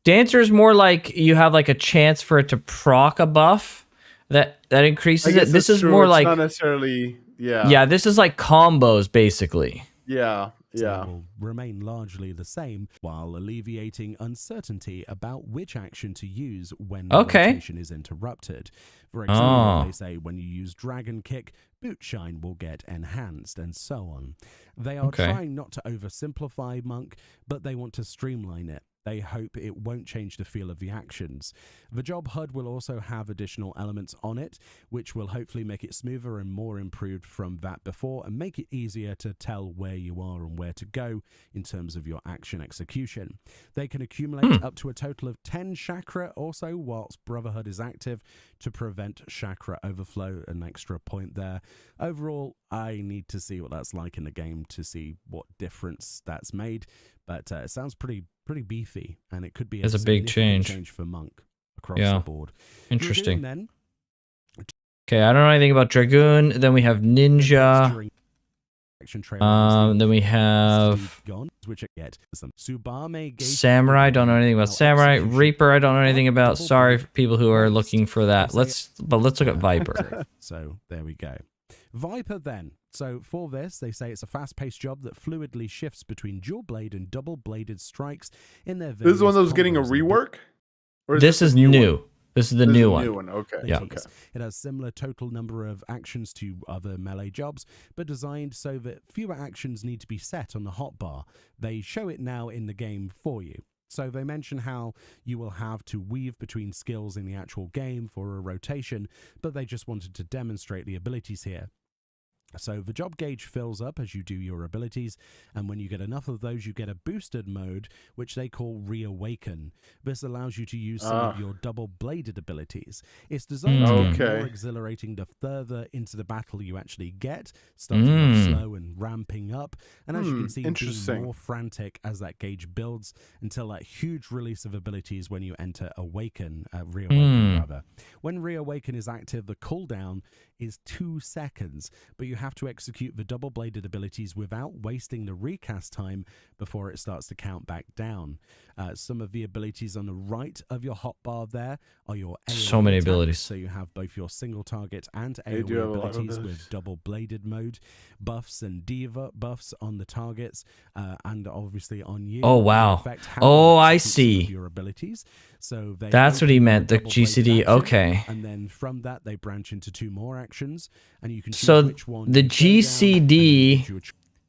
Dancer is more like you have like a chance for it to proc a buff that increases it. This is more like not necessarily. Yeah. yeah, this is like combos basically. Yeah. Yeah. will remain largely the same, while alleviating uncertainty about which action to use when the rotation is interrupted. For example, they say when you use Dragon Kick, Boot Shine will get enhanced, and so on. They are trying not to oversimplify Monk, but they want to streamline it. They hope it won't change the feel of the actions. The job HUD will also have additional elements on it, which will hopefully make it smoother and more improved from that before, and make it easier to tell where you are and where to go in terms of your action execution. They can accumulate up to a total of 10 chakra also whilst Brotherhood is active to prevent chakra overflow, an extra point there. Overall, I need to see what that's like in the game to see what difference that's made, but it sounds pretty beefy, and it could be a big significant change for Monk across the board. Interesting. Dragoon, then, Okay, I don't know anything about Dragoon. Then we have Ninja. Then we have which I get some Subame Samurai. Don't know anything about Samurai. Reaper. I don't know anything about. Sorry for people who are looking for that. Let's look at Viper. So there we go. Viper, then. So for this, they say it's a fast-paced job that fluidly shifts between dual blade and double-bladed strikes in their. This is one that was getting a rework. Or this is new. This is the new one. Okay. Yeah. Okay. It has similar total number of actions to other melee jobs, but designed so that fewer actions need to be set on the hotbar. They show it now in the game for you. So they mention how you will have to weave between skills in the actual game for a rotation, but they just wanted to demonstrate the abilities here. So the job gauge fills up as you do your abilities, and when you get enough of those, you get a boosted mode, which they call Reawaken. This allows you to use some of your double-bladed abilities. It's designed to get more exhilarating the further into the battle you actually get, starting off slow and ramping up, and as you can see, being more frantic as that gauge builds until that huge release of abilities when you enter Reawaken rather. When Reawaken is active, the cooldown is 2 seconds, but you have to execute the double-bladed abilities without wasting the recast time before it starts to count back down. Some of the abilities on the right of your hotbar there are your AoE so many abilities. So you have both your single target and AoE abilities with double-bladed mode, buffs and diva buffs on the targets, and obviously on you. Oh wow! Oh, I see. Your abilities. So that's what he meant. The GCD. Okay. And then from that they branch into 2 more actions, and you can choose so which one. The GCD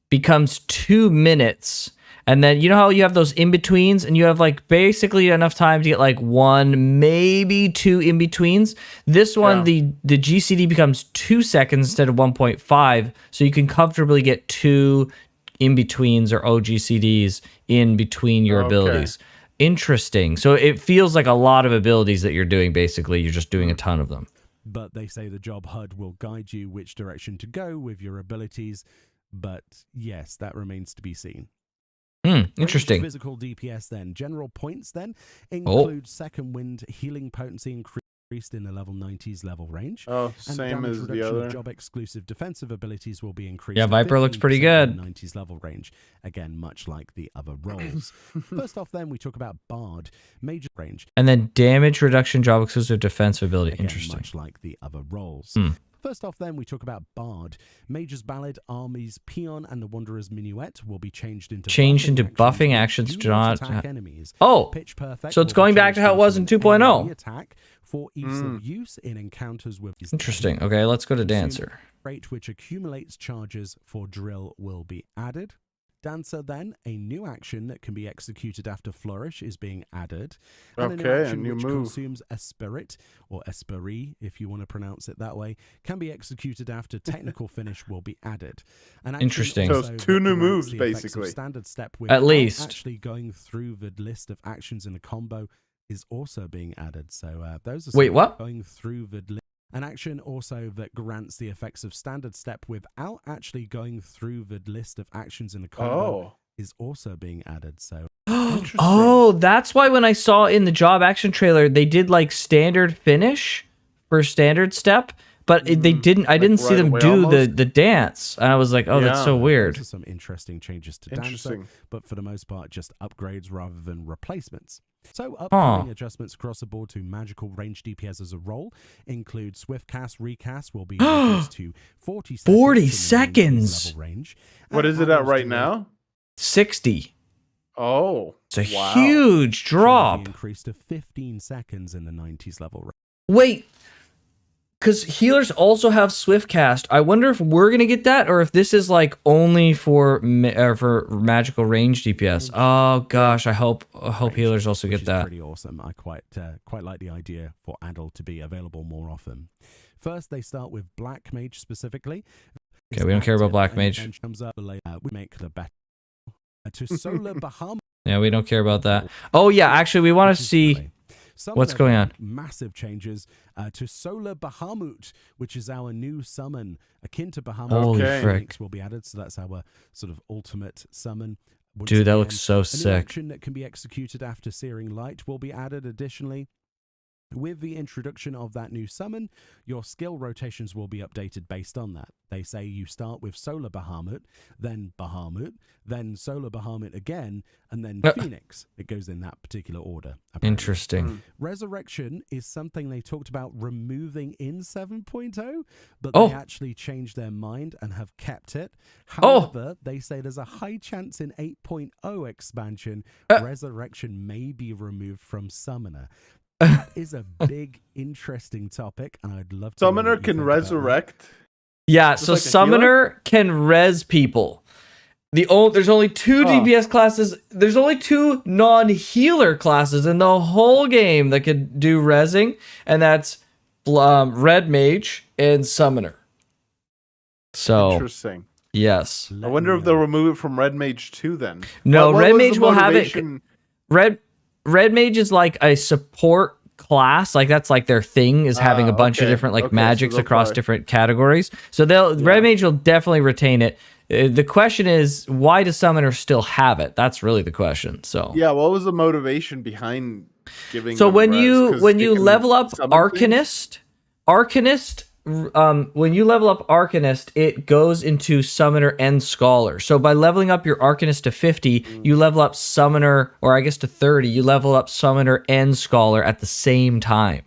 becomes 2 minutes, and then you know how you have those in betweens, and you have like basically enough time to get like 1, maybe 2 in betweens. This one, the GCD becomes 2 seconds instead of 1.5, so you can comfortably get 2 in betweens or OGCDs in between your abilities. Interesting. So it feels like a lot of abilities that you're doing. Basically, you're just doing a ton of them. But they say the job HUD will guide you which direction to go with your abilities. But yes, that remains to be seen. Interesting. Physical DPS then. General points then include second wind, healing potency increased in the level 90s level range. Oh, same as the other. Job exclusive defensive abilities will be increased. Yeah, Viper looks pretty good. 90s level range. Again, much like the other roles. First off then, we talk about Bard, major range. And then damage reduction, job exclusive defensive ability. Again, interesting. Much like the other roles. First off, then, we talk about Bard. Mage's Ballad, Army's Peon, and the Wanderer's Minuet will be changed into buffing actions. Do not attack enemies. Oh, Pitch Perfect. so it's going back to how it was in 2.0. Attack for ease of use in encounters with. Interesting. Okay, let's go to Dancer. Rate which accumulates charges for drill will be added. Dancer, then, a new action that can be executed after Flourish is being added. And a new action which consumes a spirit, or esprit, if you want to pronounce it that way, can be executed after Technical Finish will be added. Interesting. So it's 2 new moves, basically. Standard step at least. Actually going through the list of actions in a combo is also being added. So those are what? Going through the list. An action also that grants the effects of standard step without actually going through the list of actions in the combo is also being added. So oh, that's why when I saw in the job action trailer they did like standard finish for standard step, but they didn't. I didn't see them do the dance. And I was like, oh, that's so weird. Those are some interesting changes to Dancer, but for the most part, just upgrades rather than replacements. So upcoming adjustments across the board to magical range DPS as a role include swift cast, recast will be reduced to 40 seconds. 40 seconds. Level range. What is it at right now? 60. Oh, it's a huge drop. Increased to 15 seconds in the 90s level range. Wait, because healers also have swift cast. I wonder if we're gonna get that, or if this is like only for magical range DPS. Oh gosh, I hope healers also get that. Pretty awesome. I quite like the idea for Adel to be available more often. First, they start with Black Mage specifically. Okay, we don't care about Black Mage. And comes up, we make the better to Solar Bahamut. Yeah, we don't care about that. Oh yeah, actually, we want to see. What's going on? Massive changes to Solar Bahamut, which is our new summon, akin to Bahamut. Holy frick! Will be added, so that's our sort of ultimate summon. Dude, that looks so sick. An action that can be executed after Searing Light will be added. Additionally, with the introduction of that new summon, your skill rotations will be updated based on that. They say you start with Solar Bahamut, then Solar Bahamut again, and then Phoenix. It goes in that particular order. Apparently. Interesting. Resurrection is something they talked about removing in 7.0, but they actually changed their mind and have kept it. However, they say there's a high chance in 8.0 expansion, Resurrection may be removed from Summoner. That is a big, interesting topic, and I'd love to. Summoner can resurrect. Yeah, so like Summoner can res people. There's only 2 DPS classes. There's only 2 non-healer classes in the whole game that could do resing, and that's Red Mage and Summoner. So interesting. Yes. I wonder if they'll remove it from Red Mage 2 then. No, Red Mage will have it. Red Mage is like a support class, like that's like their thing is having a bunch of different like magics across different categories. So Red Mage will definitely retain it. The question is, why does Summoner still have it? That's really the question. So yeah, what was the motivation behind giving? So when you level up Arcanist, when you level up Arcanist, it goes into Summoner and Scholar. So by leveling up your Arcanist to 50, you level up Summoner, or I guess to 30, you level up Summoner and Scholar at the same time.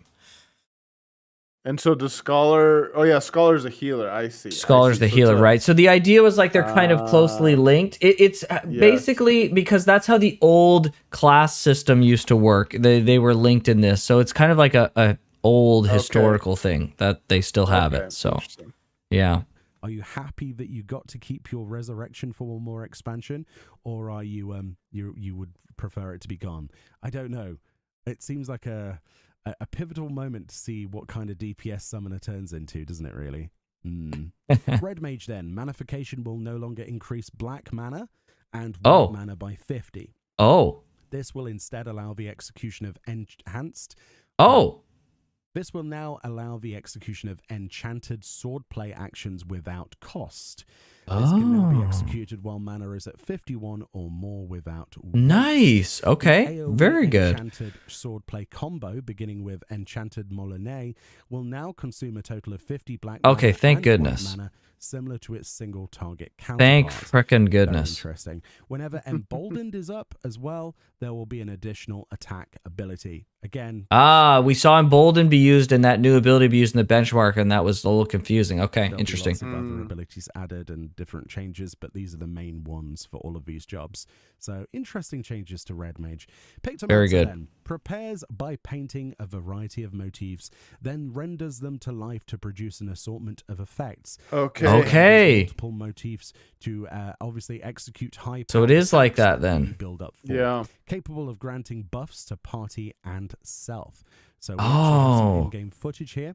And so the Scholar, Scholar's a healer, I see. Scholar's the healer, right? So the idea was like they're kind of closely linked. It's basically because that's how the old class system used to work. They were linked in this. So it's kind of like a old historical thing that they still have it. So yeah. Are you happy that you got to keep your resurrection for one more expansion, or are you you would prefer it to be gone? I don't know. It seems like a pivotal moment to see what kind of DPS Summoner turns into, doesn't it really? Red Mage then. Manification will no longer increase black mana and white mana by 50. This will instead allow the execution of enhanced This will now allow the execution of enchanted swordplay actions without cost. This can now be executed while mana is at 51 or more without waste. Nice. Okay. Very good. Enchanted swordplay combo, beginning with Enchanted Molinet, will now consume a total of 50 black mana. Okay, thank goodness. Mana, similar to its single target counterpart. Thank frickin' goodness. Very interesting. Whenever Emboldened is up as well, there will be an additional attack ability. Again. We saw Emboldened be used and that new ability be used in the benchmark, and that was a little confusing. Okay, There'll be interesting. lots of other abilities added and different changes, but these are the main ones for all of these jobs. So interesting changes to Red Mage. Pictomancer Very good. then prepares by painting a variety of motifs, then renders them to life to produce an assortment of effects. Okay. Okay. Multiple motifs to obviously execute high. So it is like that then. Build up for. Yeah. Capable of granting buffs to party and self. So we actually have some in-game footage here.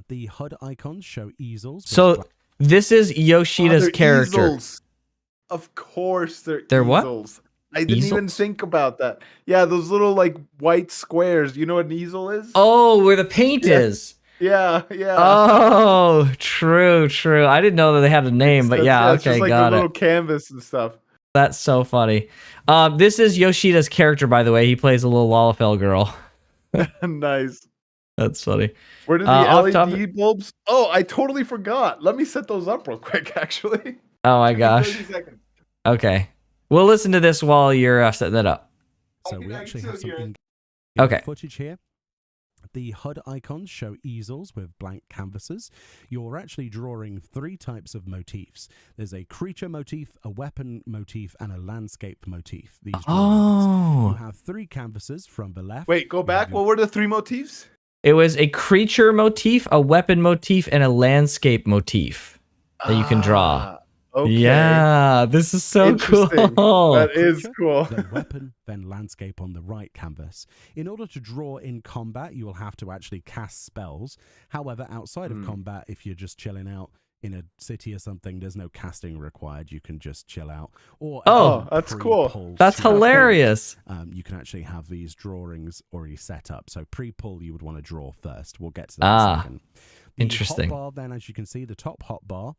The HUD icons show easels. So this is Yoshida's they're character. Easels. Of course, They're what? easels. I didn't even Easels? think about that. Yeah, those little like white squares. You know what an easel is? Oh, where the paint is. Yeah, yeah. Oh, true. I didn't know that they had a name, but yeah, it's okay, just like got a it. little canvas and stuff. That's so funny. This is Yoshida's character, by the way. He plays a little Lalafell girl. Nice. That's funny. Where did the off LED topic- bulbs? Oh, I totally forgot. Let me set those up real quick, actually. Oh my Give me gosh. 30 seconds. Okay. We'll listen to this while you're setting that up. So Okay, we I actually can have still some hear it. in-game Okay. footage here. The HUD icons show easels with blank canvases. You're actually drawing 3 types of motifs. There's a creature motif, a weapon motif, and a landscape motif. These drawings. You have 3 canvases from the left. Wait, go back. What were the 3 motifs? It was a creature motif, a weapon motif, and a landscape motif that you can draw. Ah, okay. Yeah, this is so Interesting. cool. That is Creature, cool. Then weapon, then landscape on the right canvas. In order to draw in combat, you will have to actually cast spells. However, outside of combat, if you're just chilling out in a city or something, there's no casting required. You can just chill out. Or that's cool. pre-pull That's to- hilarious. You can actually have these drawings already set up. So pre-pull, you would want to draw first. We'll get to that in a second. The Interesting. hotbar, then, as you can see, the top hotbar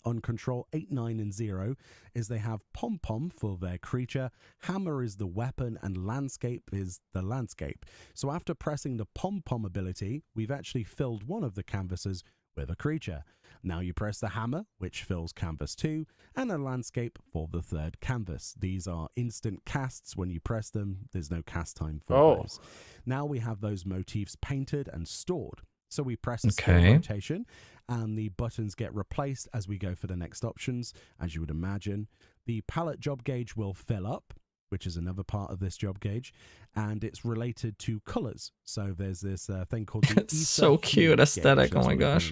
on control 8, 9, and 0 is they have pom-pom for their creature, hammer is the weapon, and landscape is the landscape. So after pressing the pom-pom ability, we've actually filled one of the canvases with a creature. Now you press the hammer, which fills canvas 2, and a landscape for the 3rd canvas. These are instant casts. When you press them, there's no cast time for those. Now we have those motifs painted and stored. So we press a skill rotation, and the buttons get replaced as we go for the next options, as you would imagine. The palette job gauge will fill up, which is another part of this job gauge, and it's related to colors. So there's this thing called the It's so cute aesthetic. Oh my gosh.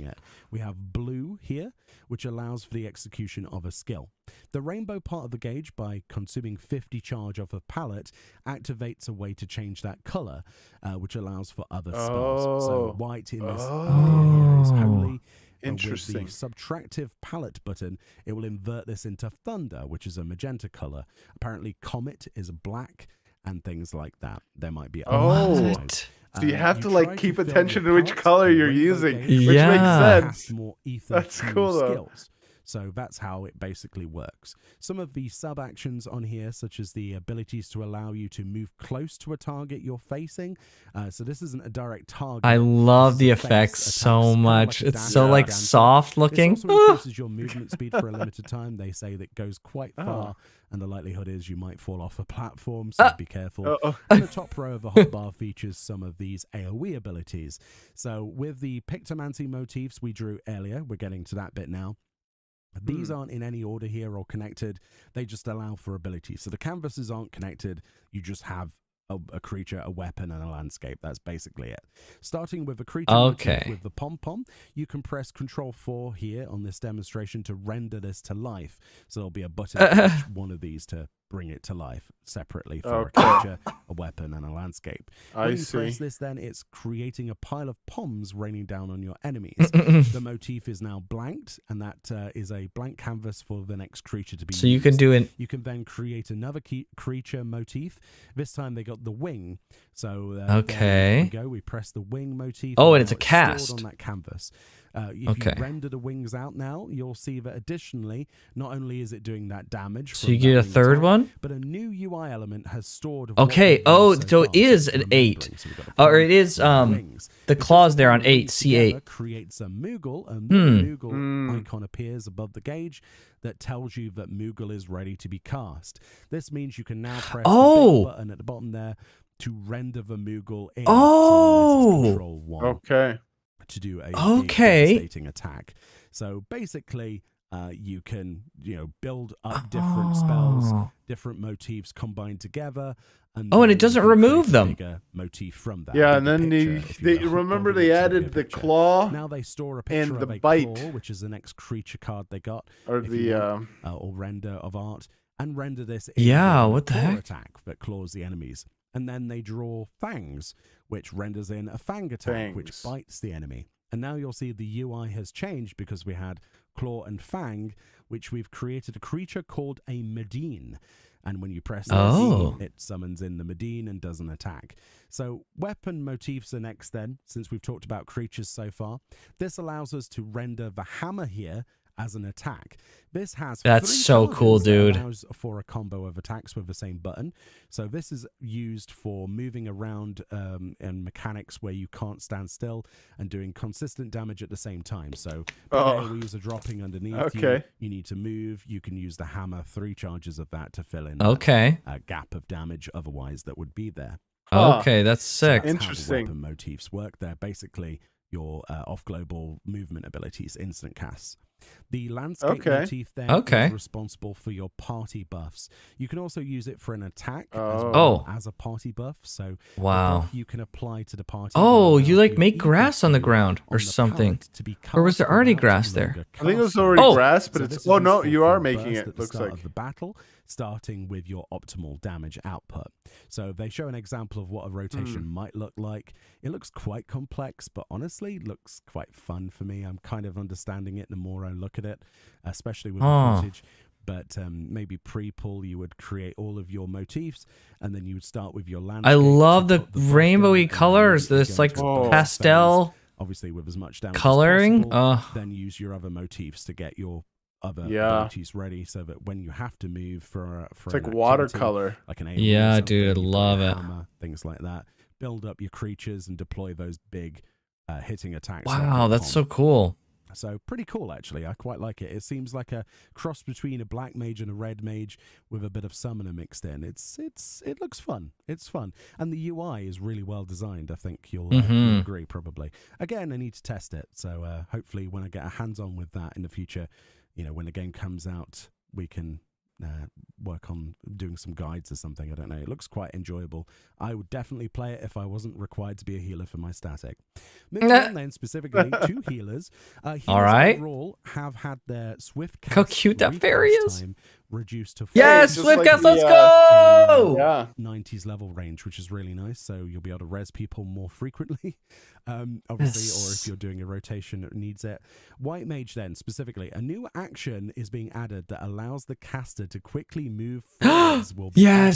We have blue here, which allows for the execution of a skill. The rainbow part of the gauge, by consuming 50 charge off a palette, activates a way to change that color, which allows for other spells. So white in this area is holy. Interesting. With the subtractive palette button, it will invert this into thunder, which is a magenta color. Apparently, comet is black, and things like that. There might be other ones. So you have to try like keep fill attention your to which palette color with you're rainbow using, gauge, which Yeah. makes cast sense. more ether That's to cool, though. skills. So that's how it basically works. Some of the sub-actions on here, such as the abilities to allow you to move close to a target you're facing. So this isn't a direct target. I love the This is a effects face, so attacks, kinda much. like a It's dance so like dancer. soft looking. This also increases your movement speed for a limited time. They say that goes quite far, and the likelihood is you might fall off a platform, so be careful. And the top row of the hotbar features some of these AoE abilities. So with the Pictomancy motifs we drew earlier, we're getting to that bit now. These aren't in any order here or connected. They just allow for abilities. So the canvases aren't connected. You just have a creature, a weapon, and a landscape. That's basically it. Starting with a creature motif with the pom-pom, you can press Control 4 here on this demonstration to render this to life. So there'll be a button for each one of these to bring it to life separately for a creature, a weapon, and a landscape. When you press this, then it's creating a pile of poms raining down on your enemies. The motif is now blanked, and that is a blank canvas for the next creature to be used. So you can do it. You can then create another creature motif. This time they got the wing. So Okay. there we go. We press the wing motif. Oh, and now it's a stored cast. on that canvas. If you render the wings out now, you'll see that additionally, not only is it doing that damage, So you get a third one? but a new UI element has stored. Okay. So it is an 8, or it is the clause there on 8, C8 creates a Moogle, and the Moogle icon appears above the gauge that tells you that Moogle is ready to be cast. This means you can now press the big button at the bottom there to render the Moogle in. Oh! So this is control 1 Okay. to do a Okay. big devastating attack. So basically, you can build up different spells, different motifs combined together. And Oh, and then it doesn't you can remove create a them. bigger motif from that. Yeah, a and bigger then picture, if you they will, remember building they up to a added bigger the picture. claw Now they store a picture and of the a bite. claw, which is the next creature card they got, or if you the or render of art, and render this Yeah, in what the claw heck? attack that claws the enemies. And then they draw fangs, which renders in a fang attack, which Fangs. bites the enemy. And now you'll see the UI has changed because we had claw and fang, which we've created a creature called a Medine. And when you press this, Oh. it summons in the Medine and does an attack. So weapon motifs are next then, since we've talked about creatures so far. This allows us to render the hammer here as an attack. This has That's 3 so charges cool, that dude. allows for a combo of attacks with the same button. So this is used for moving around and mechanics where you can't stand still and doing consistent damage at the same time. So the AoEs are dropping underneath you. You need to move. You can use the hammer, 3 charges of that to fill in Okay. a gap of damage otherwise that would be there. Okay, that's So sick. that's Interesting. how the weapon motifs work. They're basically your off-global movement abilities, instant casts. The landscape motif then is responsible for your party buffs. You can also use it for an attack as well as a party buff. So the buff you can apply to the party. Oh, you like make grass on the ground or something. Or was there already grass there? I think it was already grass, but it's no, you are making it. At the Looks start like of the battle, starting with your optimal damage output. So they show an example of what a rotation might look like. It looks quite complex, but honestly looks quite fun for me. I'm kind of understanding it the more I look at it, especially with the footage. But maybe pre-pull, you would create all of your motifs, and then you would start with your landscape. I love the rainbowy colors. This like pastel, obviously with as much damage coloring. as possible. Then use your other motifs to get your other abilities ready, so that when you have to move for it's like watercolor, like an yeah, dude, I love it. Hammer, things like that. Build up your creatures and deploy those big hitting attacks. Wow, that's so cool. So pretty cool, actually. I quite like it. It seems like a cross between a black mage and a red mage with a bit of summoner mixed in. It looks fun. It's fun, and the UI is really well designed. I think you'll agree, probably. Again, I need to test it, so hopefully when I get a hands-on with that in the future, when the game comes out, we can work on doing some guides or something. I don't know. It looks quite enjoyable. I would definitely play it if I wasn't required to be a healer for my static. Moving on then, specifically to healers. Healers overall have had their swift cast How cute that fairy is. time reduced to 4. Yes, swift cast, let's go! Yeah. 90s level range, which is really nice. So you'll be able to res people more frequently, obviously, or if you're doing a rotation that needs it. White mage then, specifically, a new action is being added that allows the caster to quickly move forwards. Will be added.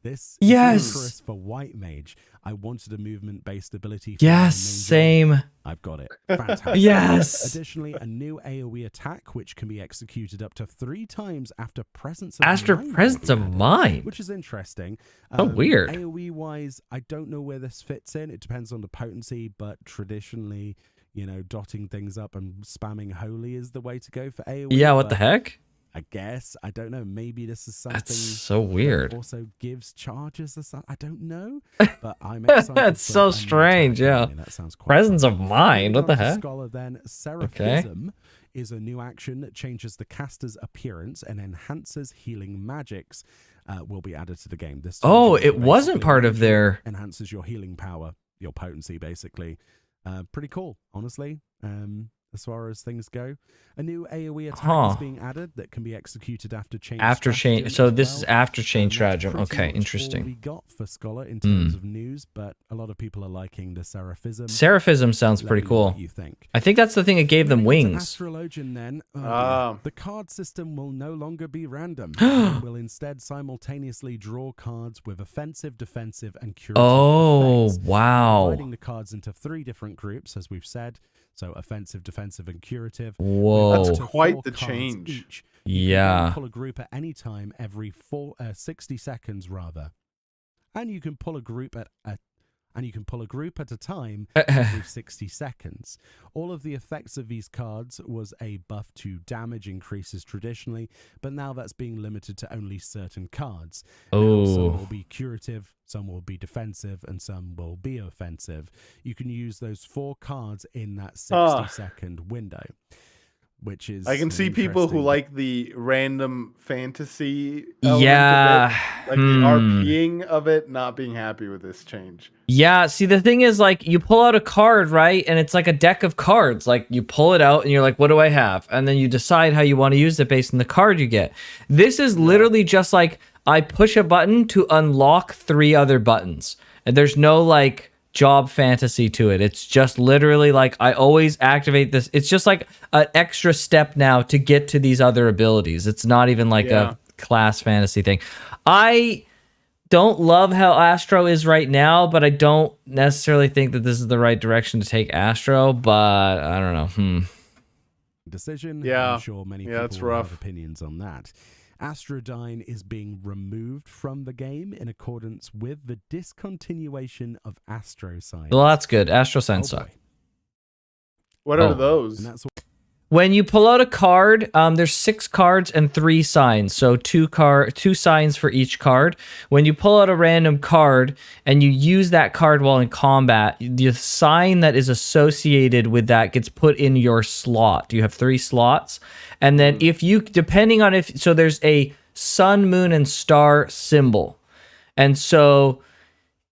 This is ludicrous for white mage. I wanted a movement-based ability. For same. I've got it. Fantastic. Additionally, a new AoE attack, which can be executed up to 3 times after presence of mind, which is interesting. Weird. AoE-wise, I don't know where this fits in. It depends on the potency, but traditionally, dotting things up and spamming holy is the way to go for AoE. Yeah, what the heck? I guess. I don't know. Maybe this is something that's so weird. That also gives charges or something. I don't know. But I'm excited. That's so strange. Yeah. That sounds quite presence of mind. What the heck? Scholar then. Seraphism is a new action that changes the caster's appearance and enhances healing magics. Will be added to the game. This it wasn't part of their enhances your healing power, your potency, basically. Pretty cool, honestly. As far as things go, a new AoE attack is being added that can be executed after chain. So this is after chain stratagem. Okay, interesting. All we got for Scholar in terms of news, but a lot of people are liking the Seraphism. Seraphism sounds pretty cool. What you think? I think that's the thing that gave them wings. Astrologian then. The card system will no longer be random. It will instead simultaneously draw cards with offensive, defensive, and curative effects. Wow. Dividing the cards into 3 different groups, as we've said. So offensive, defensive, and curative. Whoa. That's quite the change. Each. Yeah. You can pull a group at any time every 60 seconds, rather. And you can pull a group at and you can pull a group at a time every 60 seconds. All of the effects of these cards was a buff to damage increases traditionally, but now that's being limited to only certain cards. Now, some will be curative, some will be defensive, and some will be offensive. You can use those 4 cards in that 60-second window, which is I can see people who interesting. like the random fantasy element of it, like the RPing of it, not being happy with this change. Yeah, see, the thing is, like, you pull out a card, right? And it's like a deck of cards. Like, you pull it out and you're like, what do I have? And then you decide how you want to use it based on the card you get. This is literally just like, I push a button to unlock 3 other buttons. And there's no, like, job fantasy to it. It's just literally like, I always activate this. It's just like an extra step now to get to these other abilities. It's not even like a class fantasy thing. I don't love how Astro is right now, but I don't necessarily think that this is the right direction to take Astro, but I don't know. Decision. Yeah. I'm sure many Yeah, it's people will have rough. opinions on that. Astrodyne is being removed from the game in accordance with the discontinuation of Astro Signs. Well, that's good. Astro Signs suck. boy. What Oh. are those? And that's When you pull out a card, there's 6 cards and 3 signs. So 2 signs for each card. When you pull out a random card and you use that card while in combat, the sign that is associated with that gets put in your slot. You have 3 slots. And then if you, depending on if, so there's a sun, moon, and star symbol. And so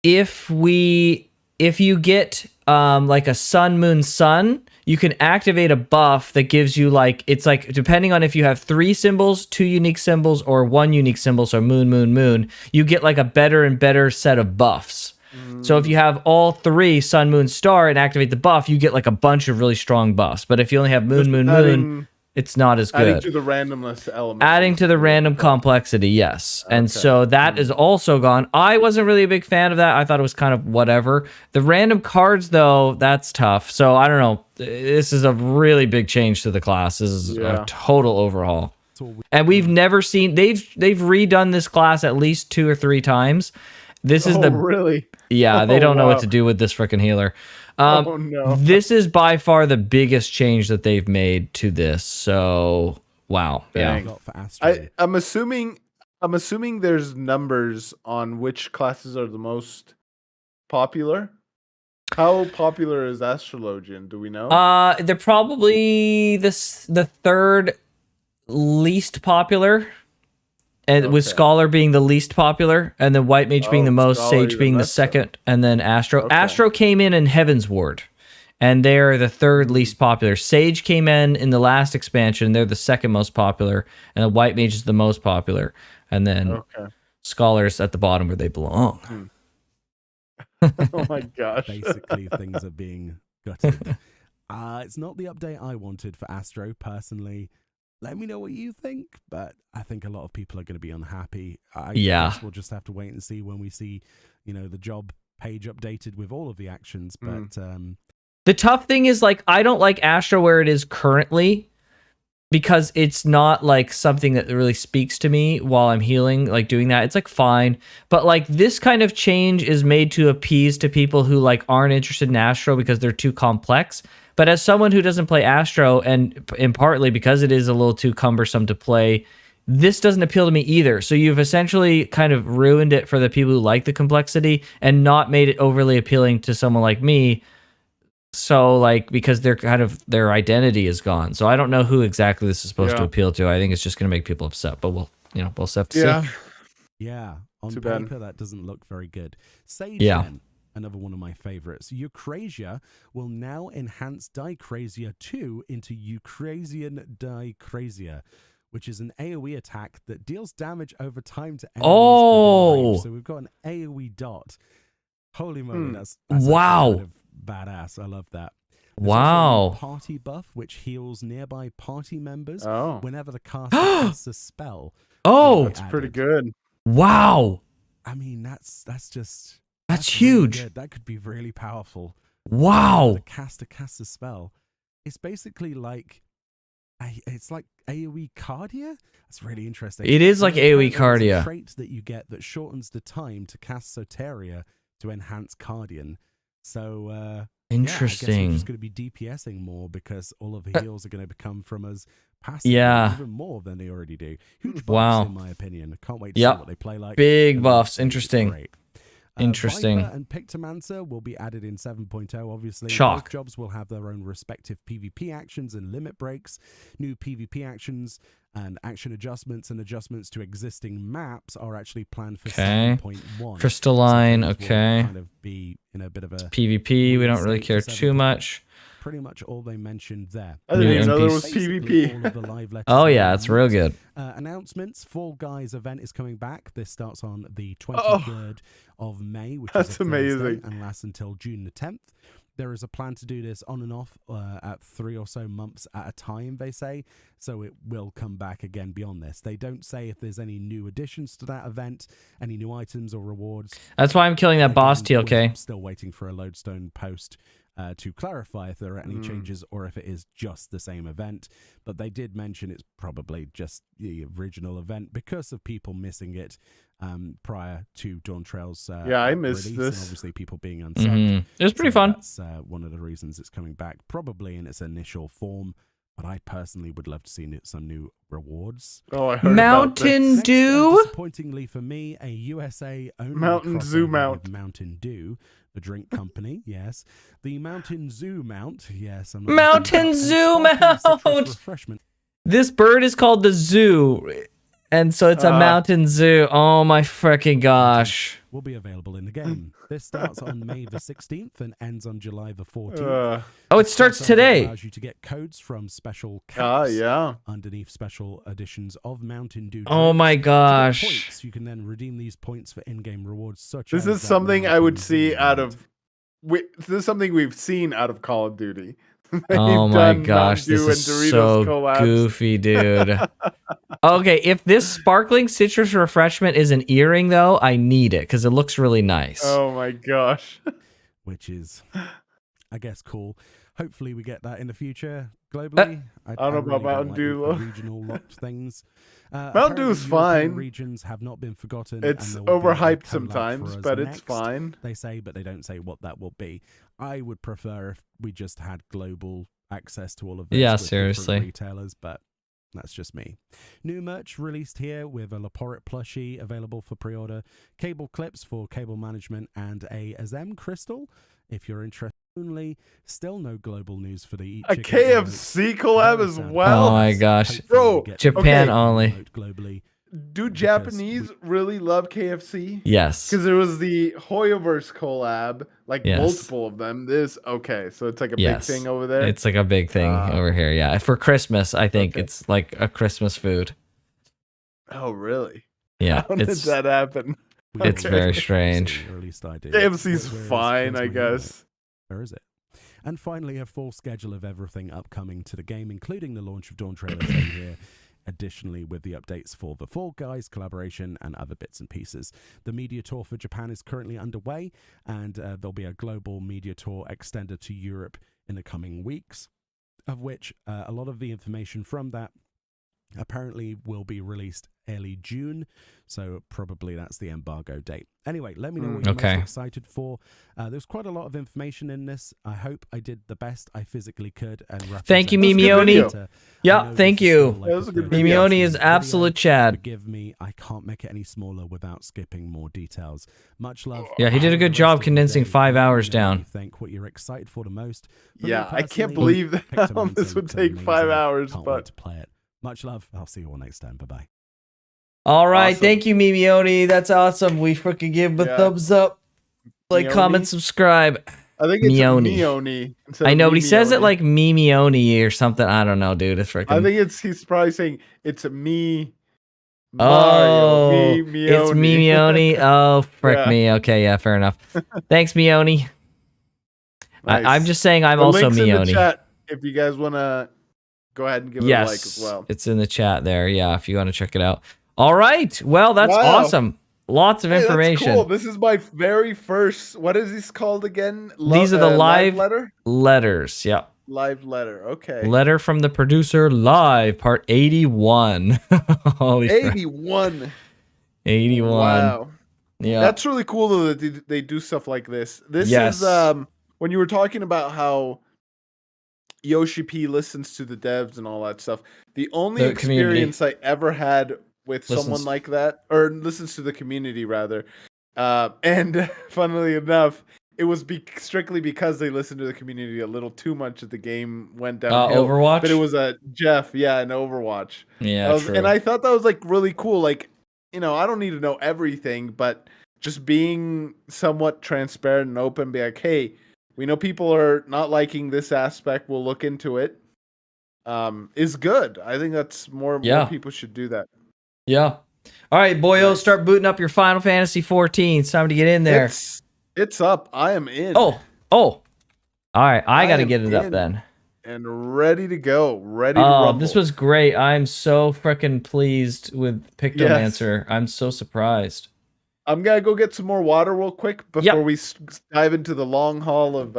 if you get like a sun, moon, sun, you can activate a buff that gives you like, it's like, depending on if you have 3 symbols, 2 unique symbols, or 1 unique symbol, so moon, moon, moon, you get like a better and better set of buffs. So if you have all 3 sun, moon, star and activate the buff, you get like a bunch of really strong buffs. But if you only have moon, moon, moon, it's not as good. Adding to the randomness element. Adding to the random complexity, yes. And so that is also gone. I wasn't really a big fan of that. I thought it was kind of whatever. The random cards, though, that's tough. So I don't know. This is a really big change to the class. This is a total overhaul. And we've never seen, they've redone this class at least 2 or 3 times. This is really? Yeah, they don't know what to do with this freaking healer. Oh no. This is by far the biggest change that they've made to this. So, wow. Dang. Yeah. got for Astro. I'm assuming there's numbers on which classes are the most popular. How popular is Astrologian? Do we know? They're probably the 3rd least popular. And with Scholar being the least popular, and then White Mage being the most, Scholar Sage even being the less so. second, and then Astro. Okay. Astro came in Heavensward, and they're the 3rd least popular. Sage came in the last expansion, they're the 2nd most popular, and the White Mage is the most popular, and then Scholar's at the bottom where they belong. Oh my gosh. Basically, things are being gutted. It's not the update I wanted for Astro, personally. Let me know what you think, but I think a lot of people are going to be unhappy. I guess we'll just have to wait and see when we see, the job page updated with all of the actions. But the tough thing is, like, I don't like Astro where it is currently because it's not like something that really speaks to me while I'm healing, like doing that. It's like fine, but like this kind of change is made to appease to people who like aren't interested in Astro because they're too complex. But as someone who doesn't play Astro, and partly because it is a little too cumbersome to play, this doesn't appeal to me either. So you've essentially kind of ruined it for the people who like the complexity and not made it overly appealing to someone like me. So like, because their identity is gone. So I don't know who exactly this is supposed to appeal to. I think it's just going to make people upset, but we'll have to see. yeah, on Too paper, bad. that doesn't look very good. Sage, then, another one of my favorites. Eucrasia will now enhance Dicrasia 2 into Eucrasian Dicrasia, which is an AoE attack that deals damage over time to enemies within range. So we've got an AoE dot. Holy moly, that's wow. kind of badass. I love that. There's Wow. also a party buff which heals nearby party members whenever the caster casts a spell. That's pretty good. Wow. I mean, that's just That's really huge. good. That could be really powerful. Wow. The caster casts a spell. It's basically like it's like AoE Cardia. That's really interesting. It is like And then AoE there's a Cardia. trait that you get that shortens the time to cast Soteria to enhance Cardian. So yeah, I guess Interesting. we're just going to be DPSing more because all of the heals are going to come from us passively, Yeah. even more than they already do. Huge buffs, Wow. in my opinion. I can't wait to Yep. see what they play like. Big and buffs. it's Interesting. great. Interesting. Viper and Pictomancer will be added in 7.0, obviously. Shock. Both jobs will have their own respective PvP actions and limit breaks. New PvP actions and action adjustments and adjustments to existing maps are actually planned for Okay. 7.1. Crystalline, So things will okay. kind of be in a bit of a PvP, we don't really state care for too 7.1. much. Pretty much all they mentioned there. I didn't New even know there was Basically, PvP. all of the live letters Oh are yeah, it's real removed. good. Announcements. Fall Guys event is coming back. This starts on the 23rd of May, which is That's a Thursday, amazing. and lasts until June the 10th. There is a plan to do this on and off at 3 or so months at a time, they say. So it will come back again beyond this. They don't say if there's any new additions to that event, any new items or rewards. That's why I'm killing that boss Again, TLK. we're still waiting for a Lodestone post to clarify if there are any changes or if it is just the same event. But they did mention it's probably just the original event because of people missing it prior to Dawn Trail's Yeah, I missed release, this. and obviously people being unsubbed. Mhm. It was pretty So fun. That's one of the reasons it's coming back, probably in its initial form. But I personally would love to see some new rewards. Oh, I heard Mountain about this. Dew? Disappointingly for me, a USA only Mountain Zoo crossover mount. with Mountain Dew, the drink company. Yes, the Mountain Zoo mount. Yes, I'm not Mountain making Zoo that up. And sparkling citrus mount! refreshment. This bird is called the zoo, and so it's a mountain zoo. Oh my freaking gosh. Will be available in the game. This starts on May the 16th and ends on July the 14th. Oh, it starts Crossover today. Allows you to get codes from special caps yeah. underneath special editions of Mountain Dew. Oh my To get gosh. points, you can then redeem these points for in-game rewards such This as is that something I would Mountain see Zoo out mount. of. This is something we've seen out of Call of Duty. Oh They've my done gosh, Mountain this Dew is and Doritos so collabs. goofy, dude. Okay, if this sparkling citrus refreshment is an earring, though, I need it because it looks really nice. Oh my gosh. Which is, I guess, cool. Hopefully, we get that in the future globally. I don't know about Mountain Dew, though. Regional locked things. Mountain Dew is apparently European fine. Regions have not been forgotten. It's and there will be a overhyped collab for sometimes, us but it's next, fine. They say, but they don't say what that will be. I would prefer if we just had global access to all of this. Yeah, with different seriously. Retailers, but that's just me. New merch released here with a Laporit plushie available for pre-order, cable clips for cable management, and a Azem crystal. If you're interested, only still no global news for the Eat A Chicken KFC collab Very as sad. well. Oh my gosh. Hopefully Bro, we get Japan a only. promote globally. Do Because Japanese really love KFC? Yes. Because there was the Hoyoverse collab, like Yes. multiple of them. So it's like a Yes. big thing over there. It's like a big thing over here. Yeah. For Christmas, I think Okay. it's like a Christmas food. Oh, really? Yeah. How did It's that happen? It's Okay. very strange. Or at least I do. KFC's Where's fine, I my email? guess. Where is it? And finally, a full schedule of everything upcoming to the game, including the launch of Dawn Trailer shown here. Additionally, with the updates for the Fall Guys collaboration and other bits and pieces. The media tour for Japan is currently underway, and there'll be a global media tour extended to Europe in the coming weeks, of which a lot of the information from that apparently will be released early June, so probably that's the embargo date. Anyway, let me know what you're Okay. most excited for. There's quite a lot of information in this. I hope I did the best I physically could. And Thank you, That's a good Mimioni. video. Yeah, thank you. That was a good video. Mimioni is absolute Chad. Forgive me, I can't make it any smaller without skipping more details. Much love. Yeah, he did a Have good rest job of your condensing day. 5 hours Let me know what down. you think what you're excited for the most. For me Yeah, I personally, can't believe that Pictomancer this would looks take 5 amazing. hours, Can't wait but to play it. Much love. I'll see you all next time. Bye bye. All right. Awesome. Thank you, Mimioni. That's awesome. We freaking give him a Yeah. thumbs up. Like, Mioni? comment, subscribe. I think it's Mioni. Mioni. instead I of know, but he says it Mimioni. like Mimioni or something. I don't know, dude. It's freaking. I think he's probably saying it's me. Oh, Mario, me, it's Mimioni. Oh, frick Yeah. me. Okay, yeah, fair enough. Thanks, Mioni. Nice. I'm just saying I'm The also link's in the Mioni. chat if you guys want to go ahead and give it a like as well. It's in the chat there. Yeah, if you want to check it out. All right. Well, that's Wow. awesome. Lots of Hey, that's information. cool. This is my very first. What is this called again? These are the live letter. letters. Yep. Live letter. Okay. Letter from the producer live, part 81. Holy crap. 81. 81. Wow. Yeah. That's really cool though that they do stuff like this. This Yes. is when you were talking about how Yoshi P listens to the devs and all that stuff. The only The community. experience I ever had with someone Listens. like that, or listens to the community rather, and funnily enough, it was strictly because they listened to the community a little too much that the game went downhill. Overwatch? But it was a Jeff, yeah, in Overwatch. Yeah, true. And I thought that was like really cool. Like, you know, I don't need to know everything, but just being somewhat transparent and open, be like, hey, we know people are not liking this aspect. We'll look into it. Is good. I think that's more people should do that. Yeah. All right, boyo, Nice. start booting up your Final Fantasy 14. It's time to get in there. It's up. I am in. Oh. All right, I got to get it up in then. And ready to go. Ready to rumble. This was great. I'm so freaking pleased with Pictomancer. I'm so surprised. I'm gonna go get some more water real quick before we dive into the long haul of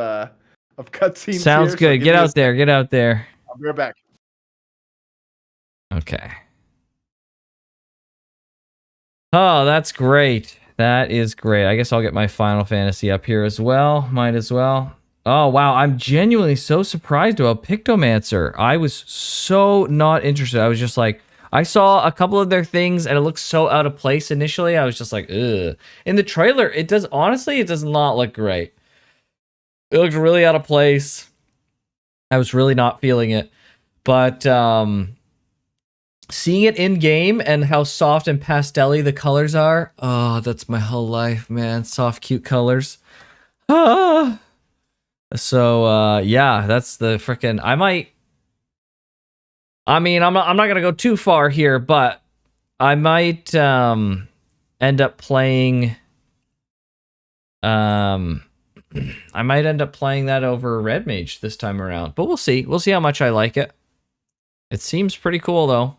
cutscenes. Sounds good. Get out there. Get out there. I'll be right back. Okay. Oh, that's great. That is great. I guess I'll get my Final Fantasy up here as well. Might as well. Oh, wow. I'm genuinely so surprised about Pictomancer. I was so not interested. I was just like, I saw a couple of their things and it looked so out of place initially. I was just like, ugh. In the trailer, it does not look great. It looked really out of place. I was really not feeling it. But seeing it in game and how soft and pastel-y the colors are, oh, that's my whole life, man. Soft, cute colors. Ah. So yeah, that's the freaking. I'm not gonna go too far here, but I might end up playing. I might end up playing that over Red Mage this time around, but we'll see. We'll see how much I like it. It seems pretty cool though.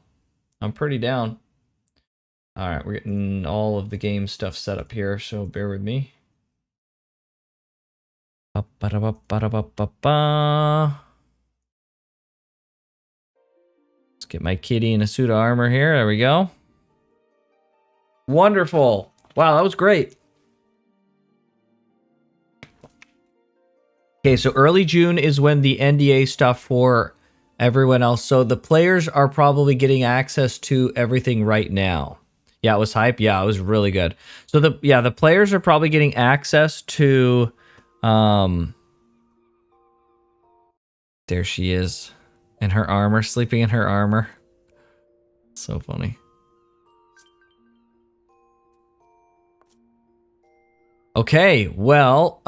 I'm pretty down. All right, we're getting all of the game stuff set up here, so bear with me. Ba-da-ba-ba-da-ba-ba-ba. Let's get my kitty in a suit of armor here. There we go. Wonderful. Wow, that was great. Okay, so early June is when the NDA stuff for everyone else. So the players are probably getting access to everything right now. Yeah, it was hype. Yeah, it was really good. So the players are probably getting access to there she is in her armor, sleeping in her armor. So funny. Okay, well,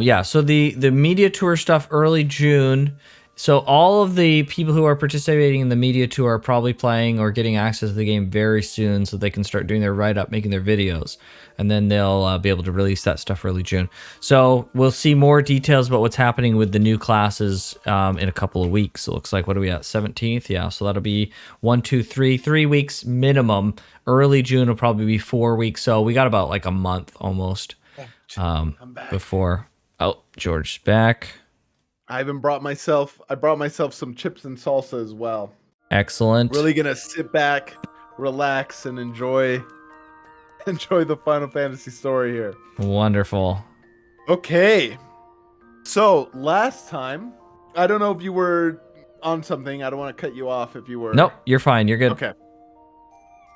yeah, so the media tour stuff early June. So all of the people who are participating in the media tour are probably playing or getting access to the game very soon so they can start doing their write-up, making their videos. And then they'll be able to release that stuff early June. So we'll see more details about what's happening with the new classes in a couple of weeks. It looks like, what are we at, 17th? Yeah, so that'll be 3 weeks minimum. Early June will probably be 4 weeks. So we got about like a month almost before. Oh, George's back. I brought myself some chips and salsa as well. Excellent. Really gonna sit back, relax, and enjoy the Final Fantasy story here. Wonderful. Okay. So last time, I don't know if you were on something. I don't want to cut you off if you were. Nope, you're fine. You're good. Okay.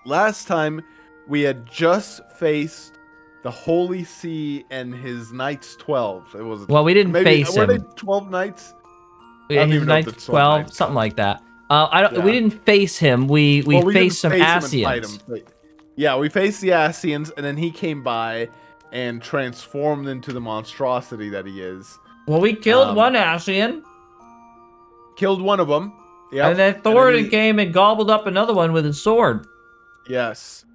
Last time, we had just faced the Holy See and his Knights 12. It was well, we didn't face him. Were they 12 knights? His Knights 12, something like that. We didn't face him. We faced some Asians. Yeah, we faced the Asians, and then he came by and transformed into the monstrosity that he is. Well, we killed one Asian. Killed one of them. Yeah. And then Thorin came and gobbled up another one with his sword. Yes.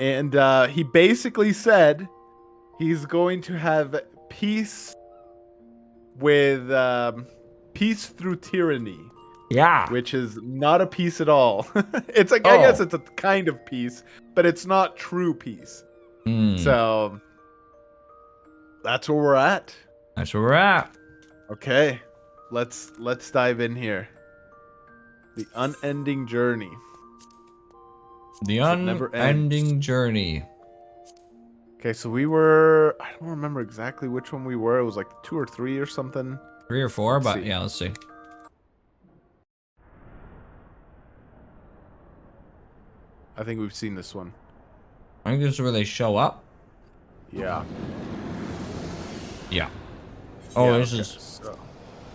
And he basically said he's going to have peace with peace through tyranny. Yeah. Which is not a peace at all. It's like, I guess it's a kind of peace, but it's not true peace. So that's where we're at. That's where we're at. Okay. Let's dive in here. The unending journey. The So it never unending journey. Okay, so we were. I don't remember exactly which one we were. It was like 2 or 3 or something. 3 or 4, Let's but see. yeah, let's see. I think we've seen this one. I think this is where they show up. Yeah. Yeah. Oh, Yeah, this okay, is. so-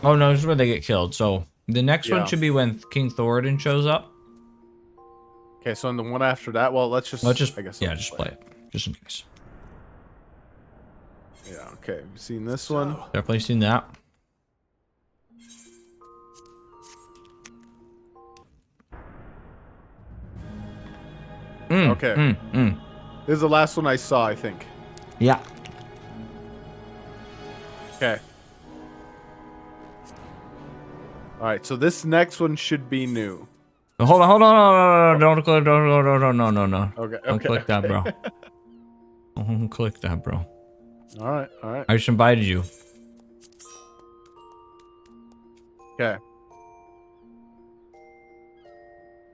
Oh no, this is where they get killed. So the next one Yeah. should be when King Thoradin shows up. Okay, so in the one after that, well, let's just. Let's just. I guess. Yeah, let's just play it, just in case. Yeah. Okay, we've seen this one. Definitely seen that. Okay. This is the last one I saw, I think. Yeah. Okay. All right, so this next one should be new. Hold on, don't click, no. Okay. Don't click that, bro. Don't click that, bro. All right. All right. I just invited you. Okay.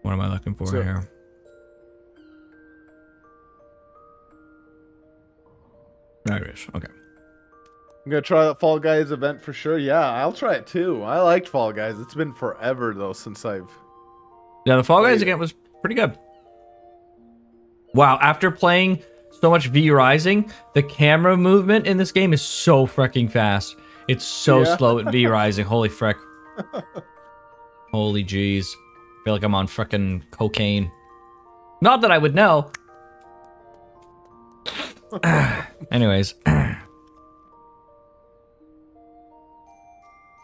What am I looking for So- here? There it is. Okay. I'm gonna try that Fall Guys event for sure. Yeah, I'll try it too. I liked Fall Guys. It's been forever though since I've. Yeah, the Fall Guys Played it. again was pretty good. Wow, after playing so much V Rising, the camera movement in this game is so freaking fast. It's so Yeah. slow at V Rising. Holy frick. Holy jeez. I feel like I'm on freaking cocaine. Not that I would know. Anyways.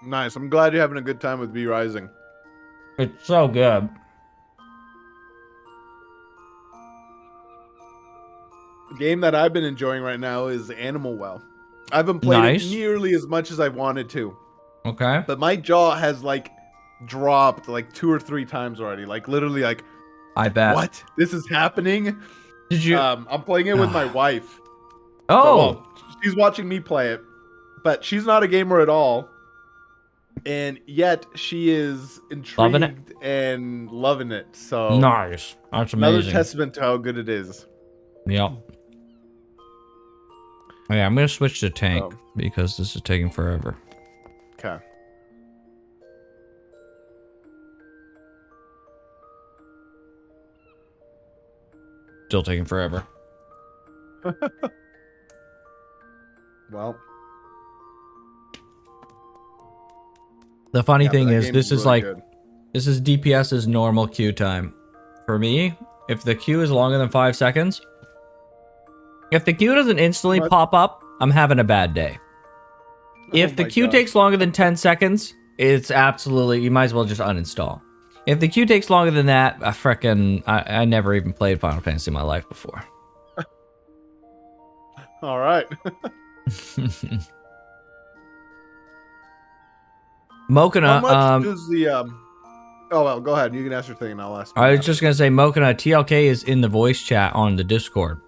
Nice. I'm glad you're having a good time with V Rising. It's so good. The game that I've been enjoying right now is Animal Well. I haven't played Nice. it nearly as much as I wanted to, Okay. but my jaw has like dropped like 2 or 3 times already. Like literally, like I bet. what? This is happening? Did you? I'm playing it with my wife. oh. Well, she's watching me play it, but she's not a gamer at all. And yet she is Loving it? intrigued and loving it. So Nice. That's another amazing. testament to how good it is. Yep. Okay, I'm gonna switch to tank Oh. because this is taking forever. Okay. Still taking forever. Well, The funny yeah, but thing that is, game this is really like good. this is DPS's normal queue time. For me, if the queue is longer than 5 seconds, if the queue doesn't instantly What? pop up, I'm having a bad day. If Oh the my queue God. takes longer than 10 seconds, it's absolutely, you might as well just uninstall. If the queue takes longer than that, I never even played Final Fantasy in my life before. All right. Mokana, How much does the Oh well, go ahead. You can ask your thing, and I'll ask. I was just gonna say, Mokana, TLK is in the voice chat on the Discord,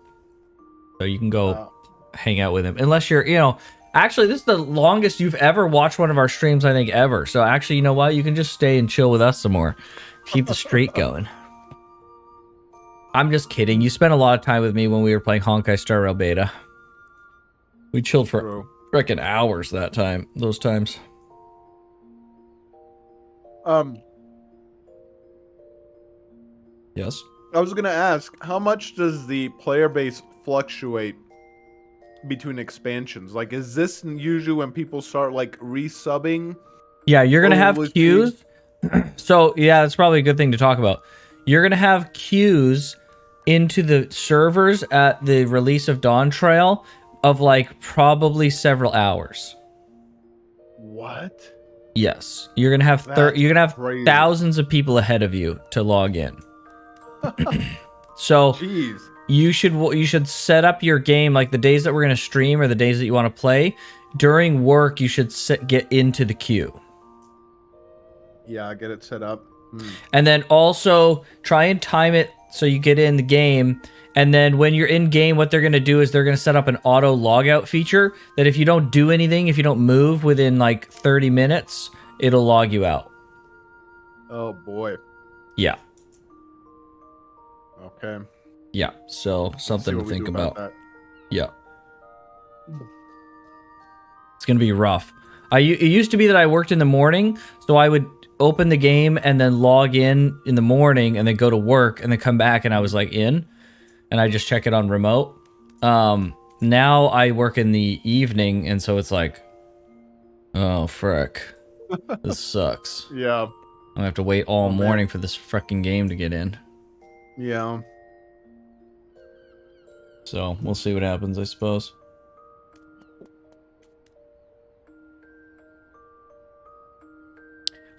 so you can go hang out with him. Unless you're, actually, this is the longest you've ever watched one of our streams, I think, ever. So actually, you know what? You can just stay and chill with us some more. Keep the streak going. I'm just kidding. You spent a lot of time with me when we were playing Honkai Star Rail Beta. We chilled for True. frickin' hours those times. Yes. I was gonna ask, how much does the player base fluctuate between expansions? Like, is this usually when people start like resubbing? Yeah, you're gonna Or have was queues. So yeah, that's probably a good thing to talk about. You're gonna have queues into the servers at the release of Dawn Trail of like probably several hours. What? Yes, you're gonna have That's you're gonna have crazy. thousands of people ahead of you to log in. So Jeez. you should set up your game like the days that we're gonna stream or the days that you want to play. During work, you should get into the queue. Yeah, I get it set up. And then also try and time it so you get in the game. And then when you're in game, what they're going to do is they're going to set up an auto logout feature that if you don't do anything, if you don't move within like 30 minutes, it'll log you out. Oh boy. Yeah. Okay. Yeah. So See something to what we think do about. that. Yeah. It's gonna be rough. It used to be that I worked in the morning, so I would open the game and then log in the morning and then go to work and then come back and I was like in, and I just check it on remote. Now I work in the evening, and so it's like, oh frick, this sucks. Yeah. I'm gonna have to wait all Oh, man. morning for this freaking game to get in. Yeah. So we'll see what happens, I suppose.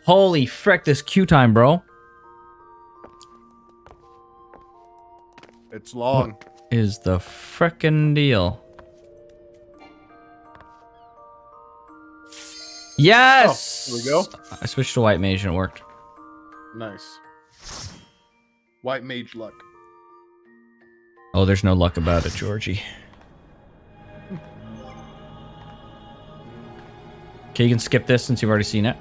Holy frick, this queue time, bro. It's long. What is the frickin' deal? Yes! Oh, here we go. I switched to white mage and it worked. Nice. White mage luck. Oh, there's no luck about it, Georgie. Okay, you can skip this since you've already seen it.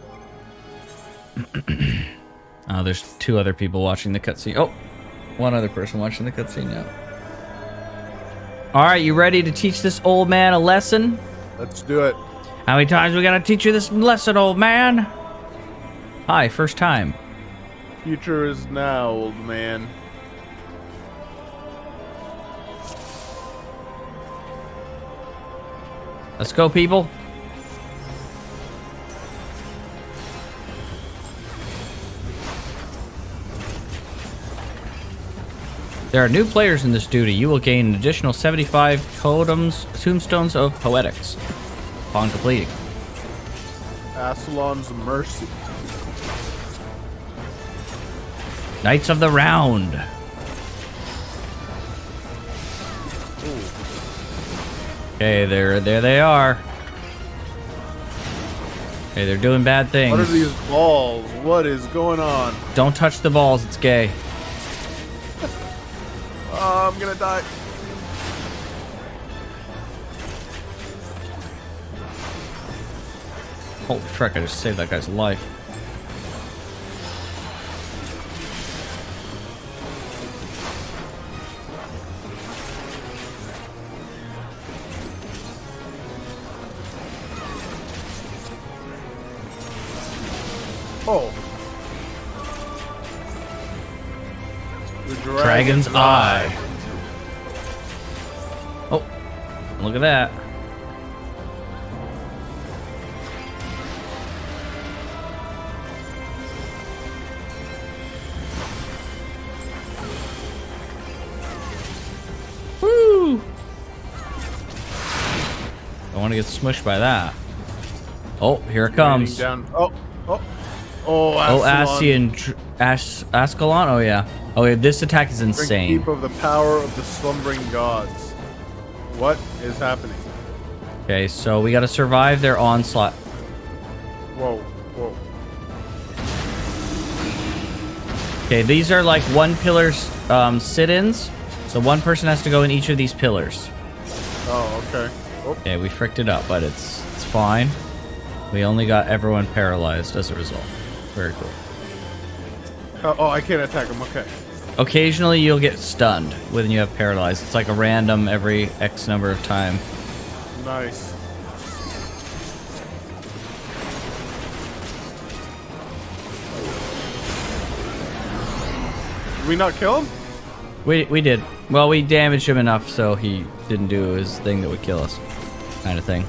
Oh, there's 2 other people watching the cutscene. Oh, 1 other person watching the cutscene now. All right, you ready to teach this old man a lesson? Let's do it. How many times we gotta teach you this lesson, old man? Hi, first time. Future is now, old man. Let's go, people. There are new players in this duty. You will gain an additional 75 tombstones of poetics upon completing. Ascalon's mercy. Knights of the Round. Okay, there they are. Okay, they're doing bad things. What are these balls? What is going on? Don't touch the balls, it's gay. Oh, I'm gonna die. Holy frick, I just saved that guy's life. Oh. The Dragon's Eye. Oh, look at that. Woo! I want to get smushed by that. Oh, here it comes. Down. Oh, Oh, Ascalon? Oh, yeah. Oh, yeah, this attack is insane. Keep of the power of the slumbering gods. What is happening? Okay, so we gotta survive their onslaught. Whoa, whoa. Okay, these are like 1 pillar sit-ins. So 1 person has to go in each of these pillars. Oh, okay. Oh. Okay, we fricked it up, but it's fine. We only got everyone paralyzed as a result. Very cool. Oh, I can't attack him. Okay. Occasionally, you'll get stunned when you have paralyzed. It's like a random every X number of time. Nice. Did we not kill him? We did. Well, we damaged him enough so he didn't do his thing that would kill us. Kind of thing.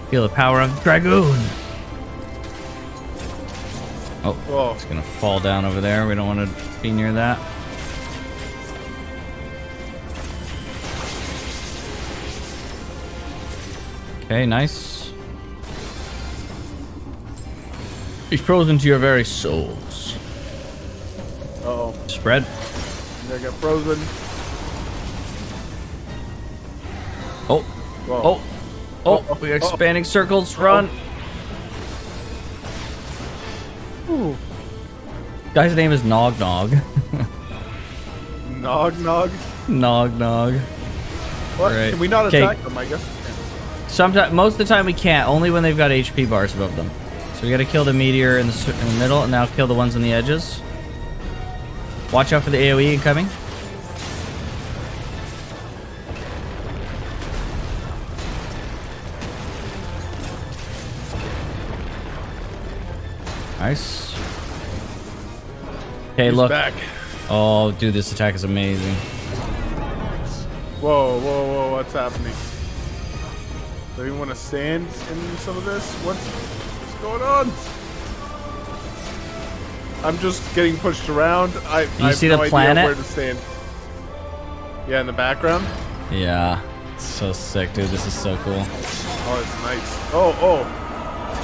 Feel the power of Dragoon. Oh, Whoa. it's gonna fall down over there. We don't want to be near that. Okay, nice. He's frozen to your very souls. Uh-oh. Spread. I got frozen. Oh, Whoa. oh, we're expanding circles. Run. Ooh. Guy's name is Nog Nog. Nog Nog? Nog Nog. What? Right. Can we not Okay. attack them? I guess we can. sometimes, most of the time we can't. Only when they've got HP bars above them. So we gotta kill the meteor in the middle, and now kill the ones on the edges. Watch out for the AoE incoming. Nice. Okay, look. Back. Oh, dude, this attack is amazing. Whoa, whoa, whoa, what's happening? Do you want to stand in some of this? What's going on? I'm just getting pushed around. I have see no the idea planet? where to stand. Yeah, in the background? Yeah. It's so sick, dude. This is so cool. Oh, it's nice. Oh.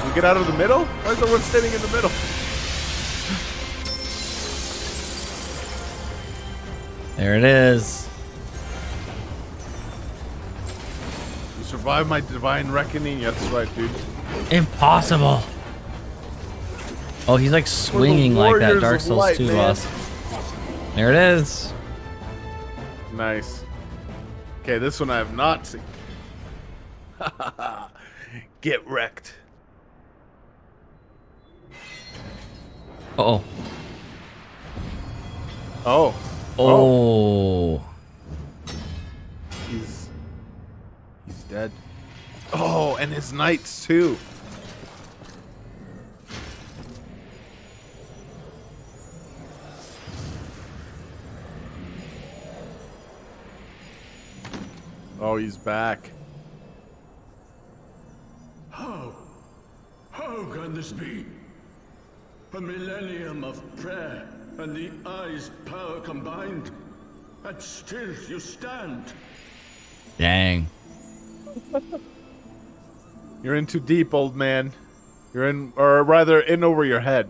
We get out of the middle? Why is everyone standing in the middle? There it is. You survived my divine reckoning? Yeah, that's right, dude. Impossible. Oh, he's like swinging like that warriors Dark of Souls light, 2 man. boss. There it is. Nice. Okay, this one I have not seen. Get wrecked. Uh-oh. Oh. Oh. He's dead. Oh, and his knights too. Oh, he's back. How? How can this be? A millennium of prayer and the eye's power combined, and still you stand. Dang. You're in too deep, old man. You're in, or rather, in over your head.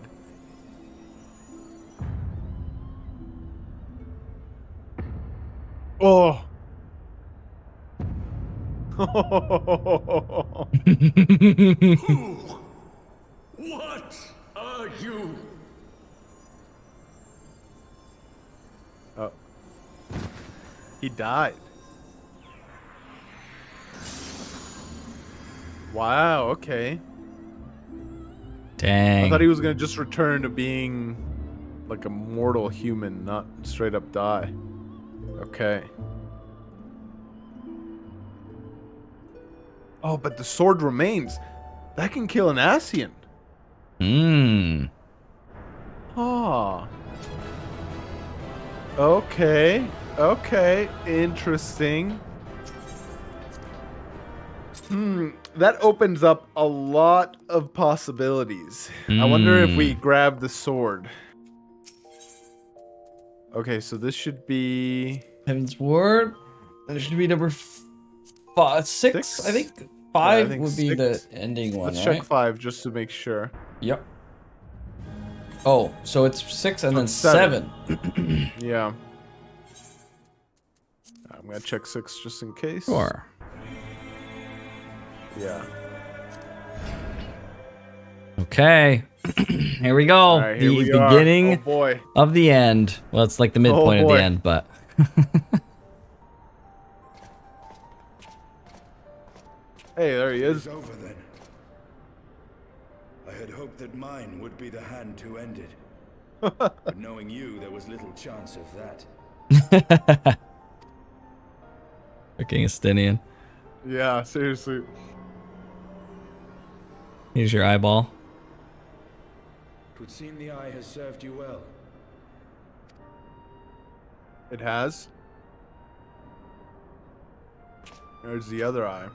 Oh. Who? What are you? Oh. He died. Wow, okay. Dang. I thought he was gonna just return to being like a mortal human, not straight up die. Okay. Oh, but the sword remains. That can kill an Ascian. Hmm. Ah. Okay. Okay. Interesting. That opens up a lot of possibilities. I wonder if we grab the sword. Okay, so this should be Heavensward. That should be number six. Six? I think five think would be the six. ending one. Let's right? check 5 just to make sure. Yep. Oh, so it's 6 and then seven. 7. Yeah. I'm gonna check 6 just in case. Sure. Yeah. Okay. Here we go. All right, here The we are. beginning Oh boy. of the end. Well, it's like the midpoint of boy. the end, but. Hey, there he is. It's over then. I had hoped that mine would be the hand to end it. But knowing you, there was little chance of that. Fucking Estinian. Yeah, seriously. Here's your eyeball. It would seem the eye has served you well. It has. There's the other eye.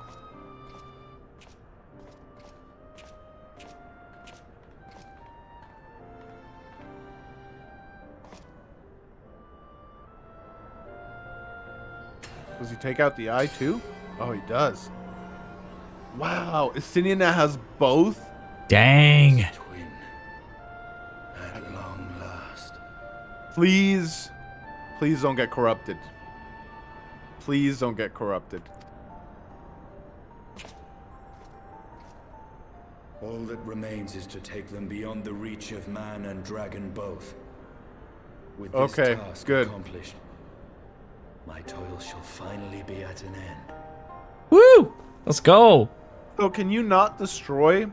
Does he take out the eye too? Oh, he does. Wow, Estinian now has both? Dang. Twin. At long last. Please, please don't get corrupted. Please don't get corrupted. All that remains is to take them beyond the reach of man and dragon both. With this Okay, task good. accomplished, my toil shall finally be at an end. Woo! Let's go. So can you not destroy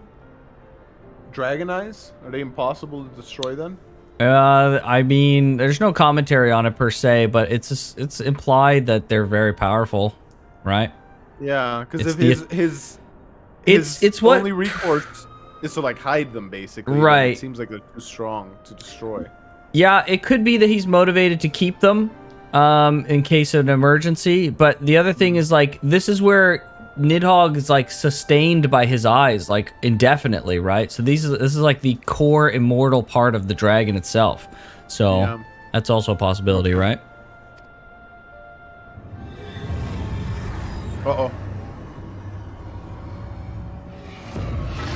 dragon eyes? Are they impossible to destroy then? I mean, there's no commentary on it per se, but it's implied that they're very powerful, right? Yeah, because It's if his it's what only recourse is to like hide them basically. then Right. It seems like they're too strong to destroy. Yeah, it could be that he's motivated to keep them in case of an emergency, but the other thing is like this is where Nidhogg is like sustained by his eyes like indefinitely, right? So this is like the core immortal part of the dragon itself. So Yeah. that's also a possibility, right? Uh-oh.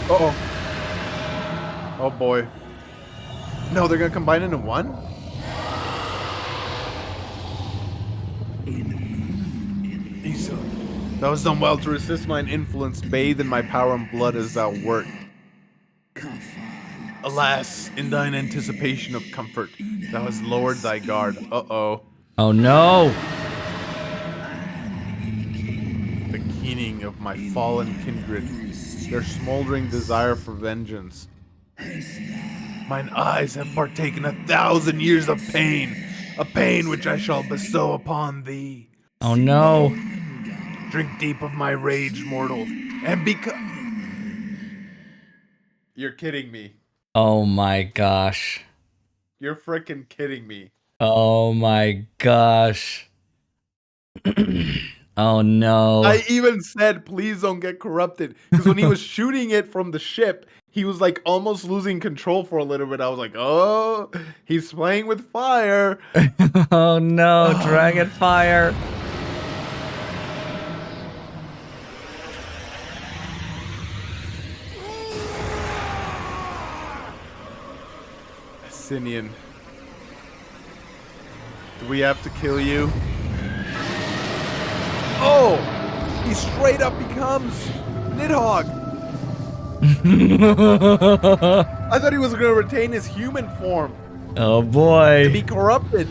Uh-oh. Oh boy. No, they're gonna combine into one? Isa, thou hast done well to resist mine influence, bathe in my power and blood as thou wert. Alas, in thine anticipation of comfort, thou hast lowered thy guard. Uh-oh. Oh no. The keening of my fallen kindred, their smoldering desire for vengeance. Mine eyes have partaken 1,000 years of pain, a pain which I shall bestow upon thee. Oh no. Drink deep of my rage, mortal, and become... You're kidding me. Oh my gosh. You're freaking kidding me. Oh my gosh. Oh no. I even said, please don't get corrupted. Because when he was shooting it from the ship, he was like almost losing control for a little bit. I was like, oh, he's playing with fire. Oh no, dragon fire. Sinian. Do we have to kill you? Oh! He straight up becomes Nidhogg! I thought he was gonna retain his human form Oh and boy. be corrupted.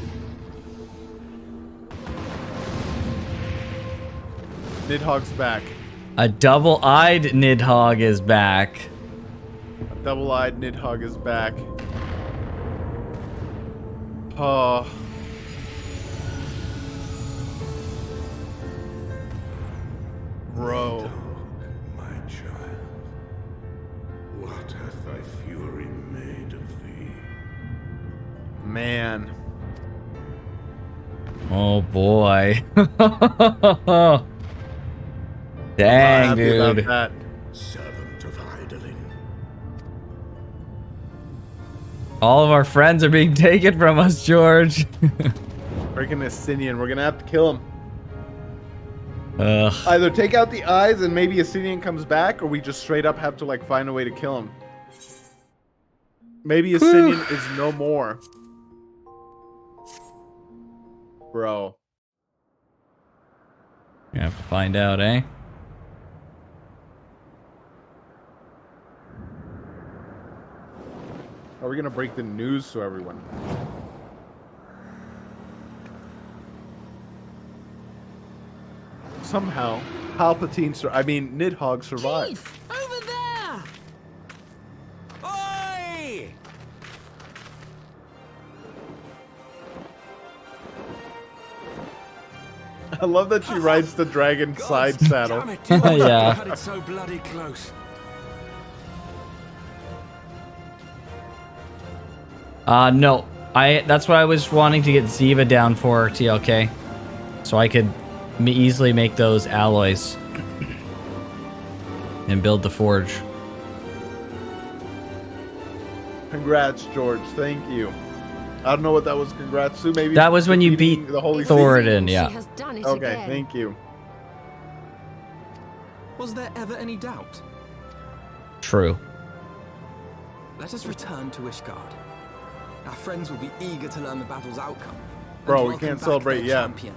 Nidhogg's back. A double-eyed Nidhogg is back. A double-eyed Nidhogg is back. Oh. Bro. My child, what hath thy fury made of thee? Man. Oh boy. Not Dang, happy about dude. that. Servant of Hydaelyn. All of our friends are being taken from us, George. Freaking Asinian. We're gonna have to kill him. Ugh. Either take out the eyes and maybe Asinian comes back, or we just straight up have to like find a way to kill him. Maybe Asinian is no more. Bro. You have to find out, eh? Are we gonna break the news to everyone? Somehow, Nidhogg survived. Over there! Oi! I love that she rides the dragon side saddle. Damn it, Yeah. cut it so bloody close. No. That's what I was wanting to get Ziva down for, TLK. So I could easily make those alloys. And build the forge. Congrats, George. Thank you. I don't know what that was. Congrats to. Maybe That was when you defeating beat the Holy Thoradin, yeah. She has done it Okay, again. thank you. Was there ever any doubt? True. Let us return to Ishgard. Our friends will be eager to learn the battle's outcome. and Bro, we welcome can't back celebrate their yet. champion.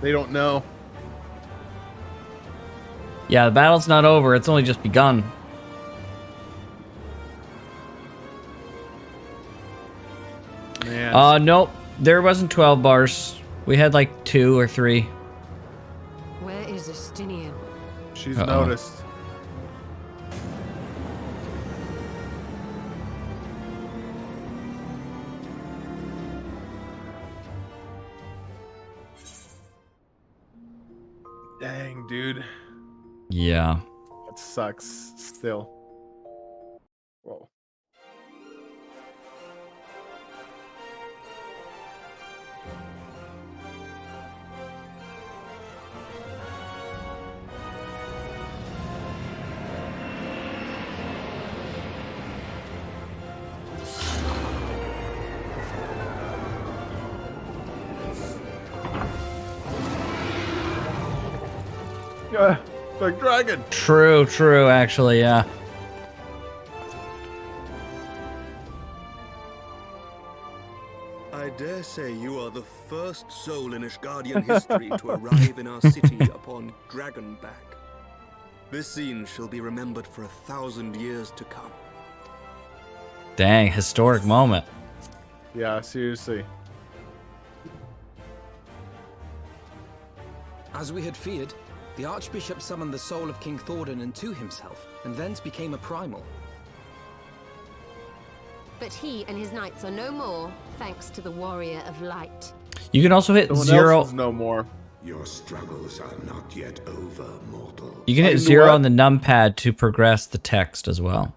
They don't know. Yeah, the battle's not over. It's only just begun. Man. Nope. There wasn't 12 bars. We had like 2 or 3. Where is Estinian. She's Uh-oh. noticed. Dang, dude. Yeah. That sucks still. Whoa. Yeah, like dragon. True, actually, yeah. I dare say you are the first soul in Ishgardian history to arrive in our city upon Dragonback. This scene shall be remembered for 1,000 years to come. Dang, historic moment. Yeah, seriously. As we had feared, the Archbishop summoned the soul of King Thordan unto himself, and thence became a primal. But he and his knights are no more, thanks to the Warrior of Light. You can also hit Someone 0. else is no more. Your struggles are not yet over, mortal. You can hit you know 0 what? on the numpad to progress the text as well.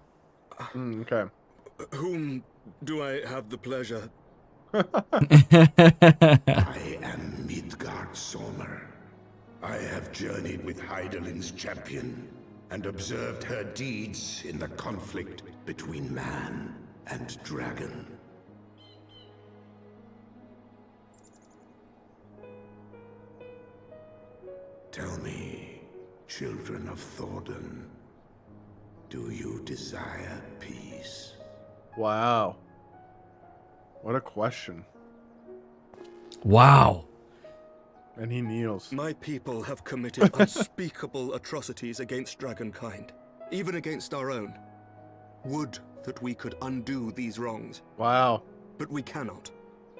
Okay. Whom do I have the pleasure? I am Midgard Sommer. I have journeyed with Heidelin's champion and observed her deeds in the conflict between man and dragon. Tell me, children of Thordan, do you desire peace? Wow. What a question. Wow. And he kneels. My people have committed unspeakable atrocities against dragonkind, even against our own. Would that we could undo these wrongs, Wow. but we cannot.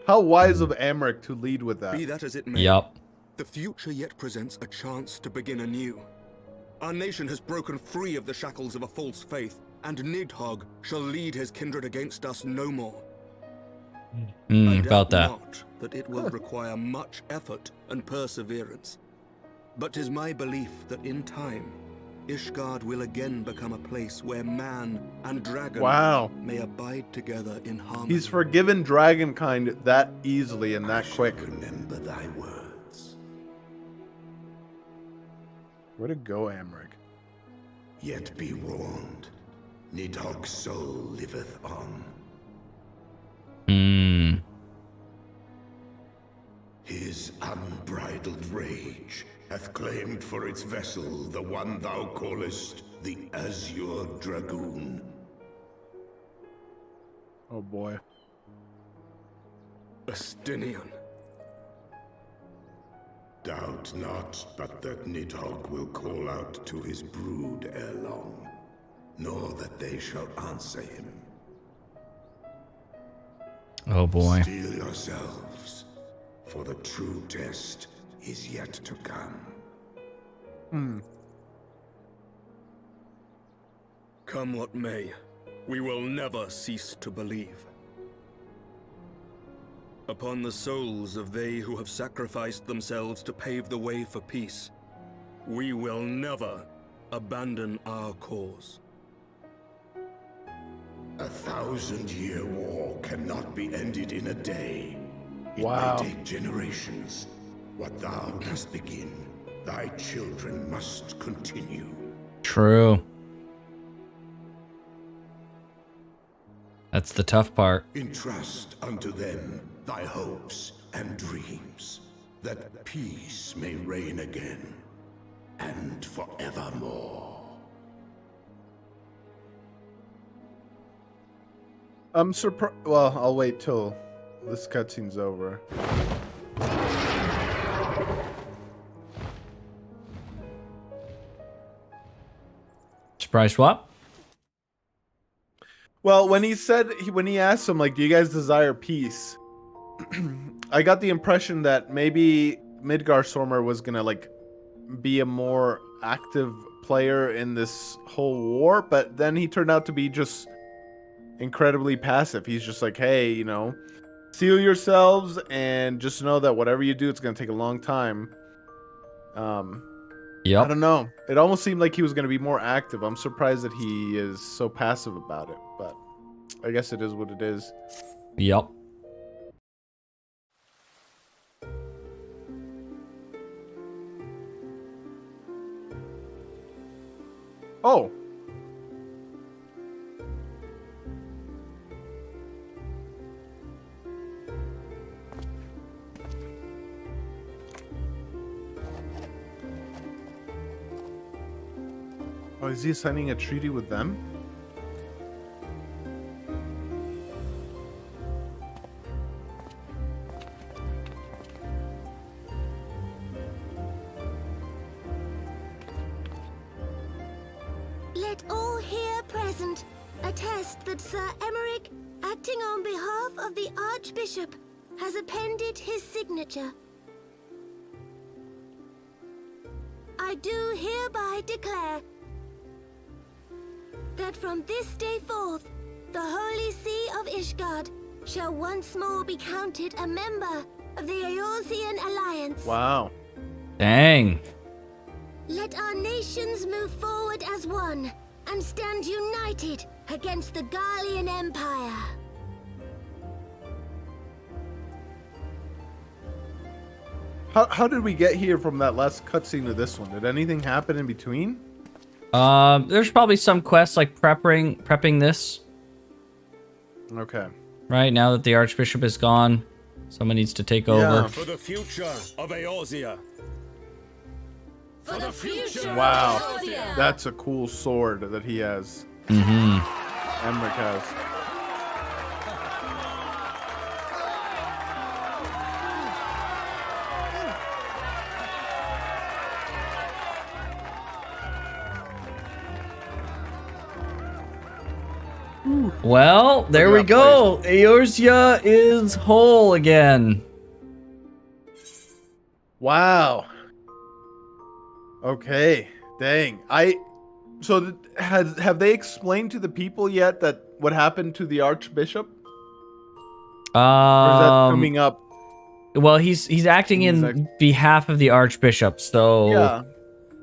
How wise of Amric to lead with that. Be that as it may, Yup. the future yet presents a chance to begin anew. Our nation has broken free of the shackles of a false faith, and Nidhogg shall lead his kindred against us no more. I About doubt that. not that it will require much effort and perseverance. But 'tis my belief that in time, Ishgard will again become a place where man and dragon Wow. may abide together in harmony. He's forgiven dragonkind that easily and that quick. Remember thy words. Way to go, Amric. Yet be warned, Nidhogg's soul liveth on. Hmm. His unbridled rage hath claimed for its vessel the one thou callest the Azure Dragoon. Oh boy. Estinian. Doubt not but that Nidhogg will call out to his brood ere long, nor that they shall answer him. Oh boy. Steel yourselves, for the true test is yet to come. Come what may, we will never cease to believe. Upon the souls of they who have sacrificed themselves to pave the way for peace, we will never abandon our cause. 1,000-year war cannot be ended in a day. It Wow. may take generations. What thou dost begin, thy children must continue. True. That's the tough part. Entrust unto them thy hopes and dreams, that peace may reign again, and forevermore. I'm surprised. Well, I'll wait till this cutscene's over. Surprised what? Well, when he said, when he asked him, like, do you guys desire peace? I got the impression that maybe Midgar Sormer was gonna, like, be a more active player in this whole war, but then he turned out to be just incredibly passive. He's just like, hey, you know, seal yourselves and just know that whatever you do, it's going to take a long time. I Yep. don't know. It almost seemed like he was going to be more active. I'm surprised that he is so passive about it, but I guess it is what it is. Yep. Oh. Oh, is he signing a treaty with them? Let all here present attest that Sir Emmerich, acting on behalf of the Archbishop, has appended his signature. I do hereby declare that from this day forth, the Holy See of Ishgard shall once more be counted a member of the Eorzean Alliance. Wow. Dang. Let our nations move forward as one and stand united against the Garlean Empire. How did we get here from that last cutscene to this one? Did anything happen in between? There's probably some quests like prepping this. Okay. Right now that the Archbishop is gone, someone needs to take over. For the future of Eorzea. For the future. Wow. That's a cool sword that he has. Mm-hmm. Emmerich has. Well, there we that go. Eorzea is whole again. Wow. Okay. Dang. Have they explained to the people yet that what happened to the Archbishop? Or is that coming up? Well, he's acting in behalf of the Archbishop, so Yeah.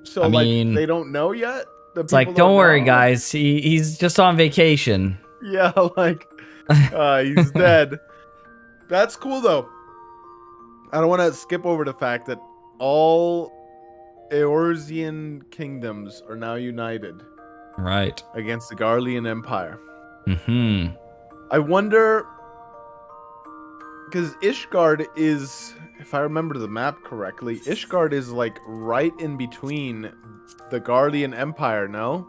So I like mean, they don't know yet? The it's like, people don't worry, know? guys. He's just on vacation. Yeah, like he's dead. That's cool though. I don't want to skip over the fact that all Eorzean kingdoms are now united Right. against the Garlean Empire. Mm-hmm. I wonder, because Ishgard is, if I remember the map correctly, Ishgard is like right in between the Garlean Empire, no?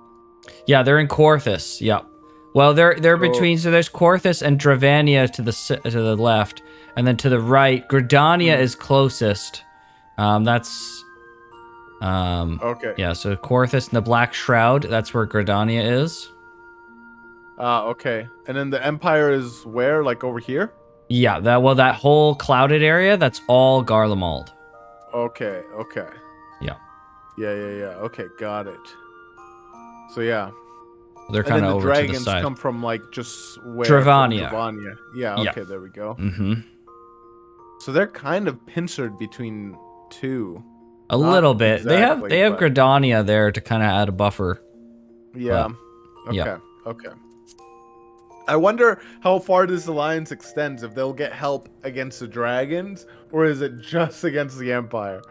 Yeah, they're in Korthus. Yep. Well, they're between. So there's Korthus and Dravania to the left, and then to the right, Gridania is closest. That's Okay. yeah. So Korthus and the Black Shroud. That's where Gridania is. Okay. And then the Empire is where? Like over here? Yeah. That whole clouded area. That's all Garlemald. Okay. Yeah. Yeah. Okay, got it. So yeah. They're And kind then of the over to the dragons side. come from like just where? Dravania. From Dravania. Yeah, Yeah. okay, there we go. Mm-hmm. So they're kind of pincered between two. A Not little bit. They have exactly, but- Gridania there to kind of add a buffer. Yeah. But, yeah. Okay. I wonder how far this alliance extends, if they'll get help against the dragons, or is it just against the Empire?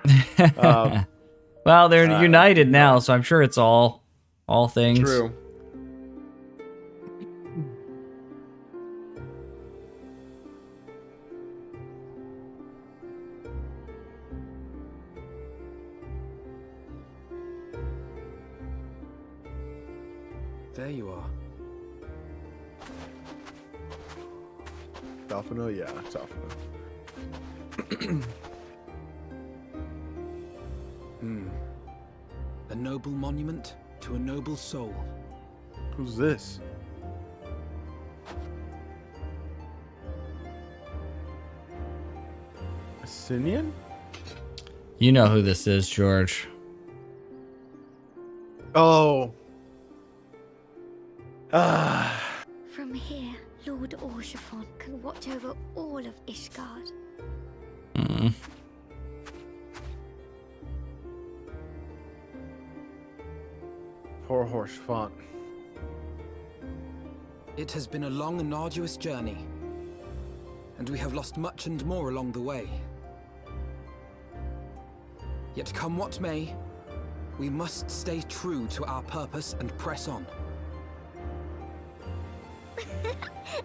Well, they're united now, so I'm sure it's all things. True. There you are. Dalfino, yeah, Dalfino. A noble monument to a noble soul. Who's this? A Sinian? You know who this is, George. Oh. Ah. From here, Lord Orshafon can watch over all of Ishgard. Mm. Poor horse font. It has been a long and arduous journey, and we have lost much and more along the way. Yet come what may, we must stay true to our purpose and press on.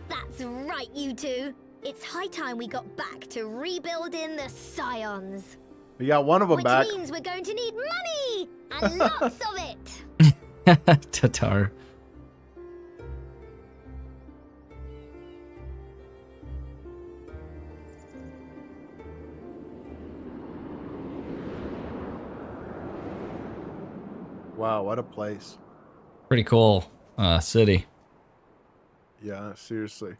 That's right, you two. It's high time we got back to rebuilding the Scions. We got one of them Which back. means we're going to need money! And lots of it! Tatar. Wow, what a place. Pretty cool city. Yeah, seriously.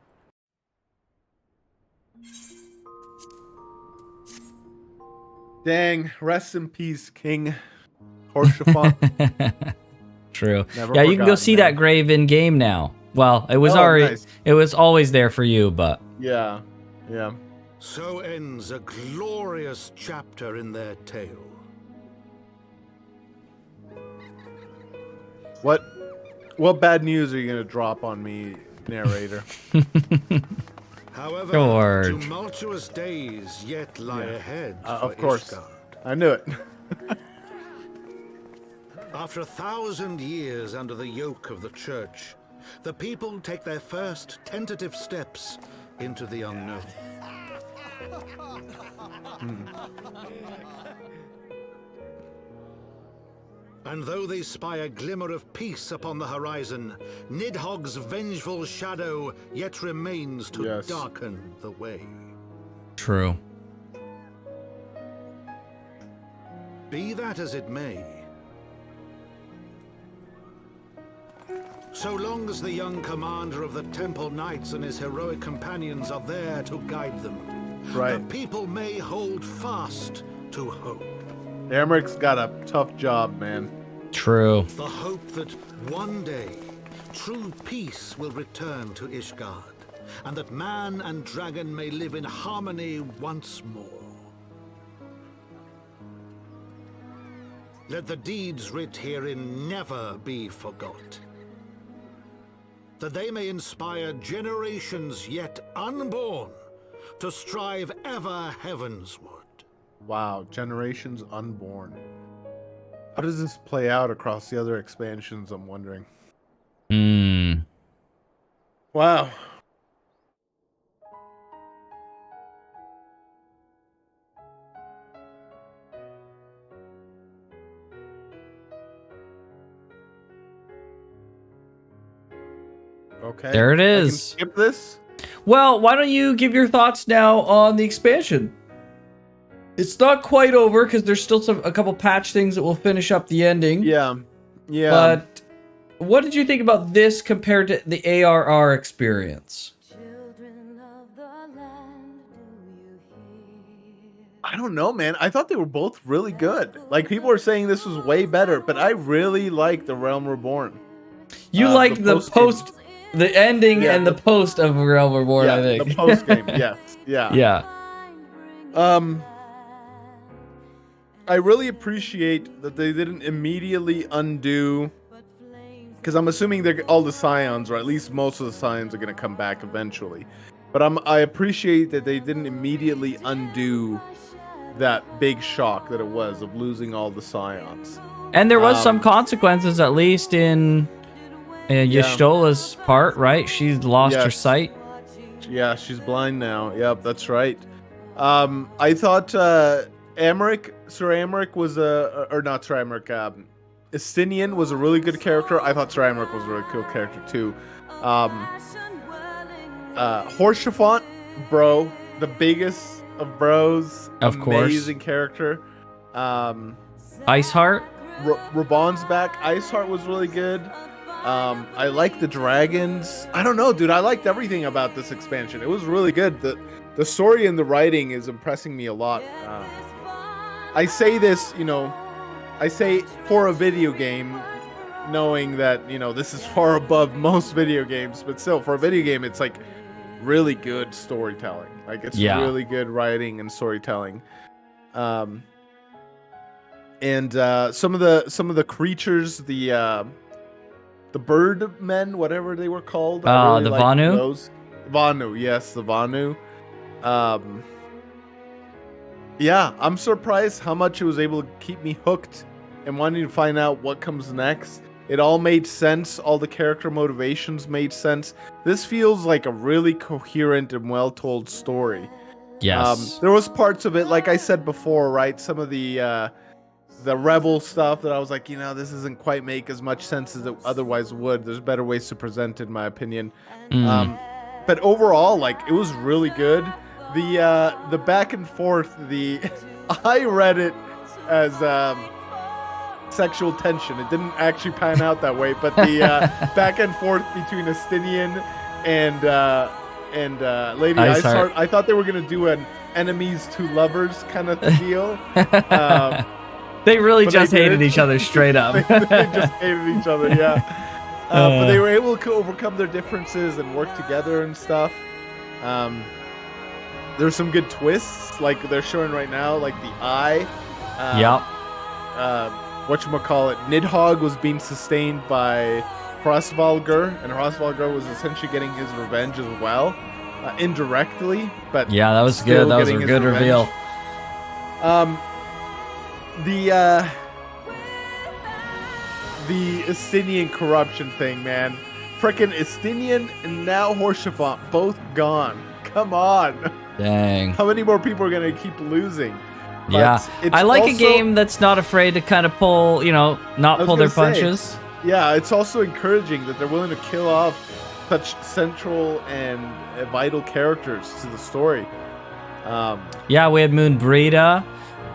Dang, rest in peace, King Horshaphant. True. Never Yeah, you can go forgotten, see man. that grave in game now. Well, it was Oh, already nice. it was always there for you, but Yeah, yeah. So ends a glorious chapter in their tale. What bad news are you gonna drop on me, narrator? However, George. tumultuous days yet lie ahead for Of course. Ishgard. I knew it. After 1,000 years under the yoke of the church, the people take their first tentative steps into the unknown. And though they spy a glimmer of peace upon the horizon, Nidhogg's vengeful shadow yet remains to Yes. darken the way. true. Be that as it may, so long as the young commander of the Temple Knights and his heroic companions are there to guide them, Right. the people may hold fast to hope. Amaric's got a tough job, man. True. The hope that one day true peace will return to Ishgard, and that man and dragon may live in harmony once more. Let the deeds writ herein never be forgot, that they may inspire generations yet unborn to strive ever heavensward. Wow, generations unborn. How does this play out across the other expansions, I'm wondering? Hmm. Wow. Okay. There it I can is. skip this? Well, why don't you give your thoughts now on the expansion? It's not quite over because there's still a couple patch things that will finish up the ending. Yeah. Yeah. But what did you think about this compared to the ARR experience? I don't know, man. I thought they were both really good. Like, people are saying this was way better, but I really like The Realm Reborn. You liked the post, the ending Yeah, and the post of Realm Reborn, Yeah, I think. the post game. Yes. Yeah. Yeah. I really appreciate that they didn't immediately undo, because I'm assuming they're all the Scions, or at least most of the Scions, are gonna come back eventually. But I appreciate that they didn't immediately undo that big shock that it was of losing all the Scions. And there was some consequences, at least in Y'shtola's part, right? She's lost her Yes. sight. Yeah, she's blind now. Yep, that's right. I thought Amaric, Sir Amaric was or not Sir Amaric, Estinian was a really good character. I thought Sir Amaric was a really cool character too. Horshaphant, bro, the biggest of bros. Of course. Amazing character. Iceheart. Raban's back. Iceheart was really good. I like the dragons. I don't know, dude. I liked everything about this expansion. It was really good. The story and the writing is impressing me a lot. I say this, I say for a video game, knowing that, you know, this is far above most video games, but still, for a video game, it's like really good storytelling. Like, it's really good writing and storytelling. And some of the creatures, the bird men, whatever they were called. The Vanu? Those. Vanu, yes, the Vanu. Yeah, I'm surprised how much it was able to keep me hooked and wanting to find out what comes next. It all made sense. All the character motivations made sense. This feels like a really coherent and well-told story. Yes. There was parts of it, like I said before, right? Some of the rebel stuff that I was like, you know, this doesn't quite make as much sense as it otherwise would. There's better ways to present it, in my opinion. But overall, like, it was really good. The back and forth, I read it as sexual tension. It didn't actually pan out that way, but the back and forth between Estinian and Lady Iceheart, I thought they were gonna do an enemies to lovers kind of deal. They really just hated each other straight up. they just hated each other, yeah. But they were able to overcome their differences and work together and stuff. There's some good twists, like they're showing right now, like the eye. Whatchamacallit, Nidhogg was being sustained by Hrosvalgur, and Hrosvalgur was essentially getting his revenge as well, indirectly. But yeah, that was good. That was a good reveal. The Estinian corruption thing, man. Frickin' Estinian and now Horsefant, both gone. Come on. Dang. How many more people are gonna keep losing? Yeah, I like a game that's not afraid to kind of pull, not pull their punches. Yeah, it's also encouraging that they're willing to kill off such central and vital characters to the story. Yeah, we had Moonbrita,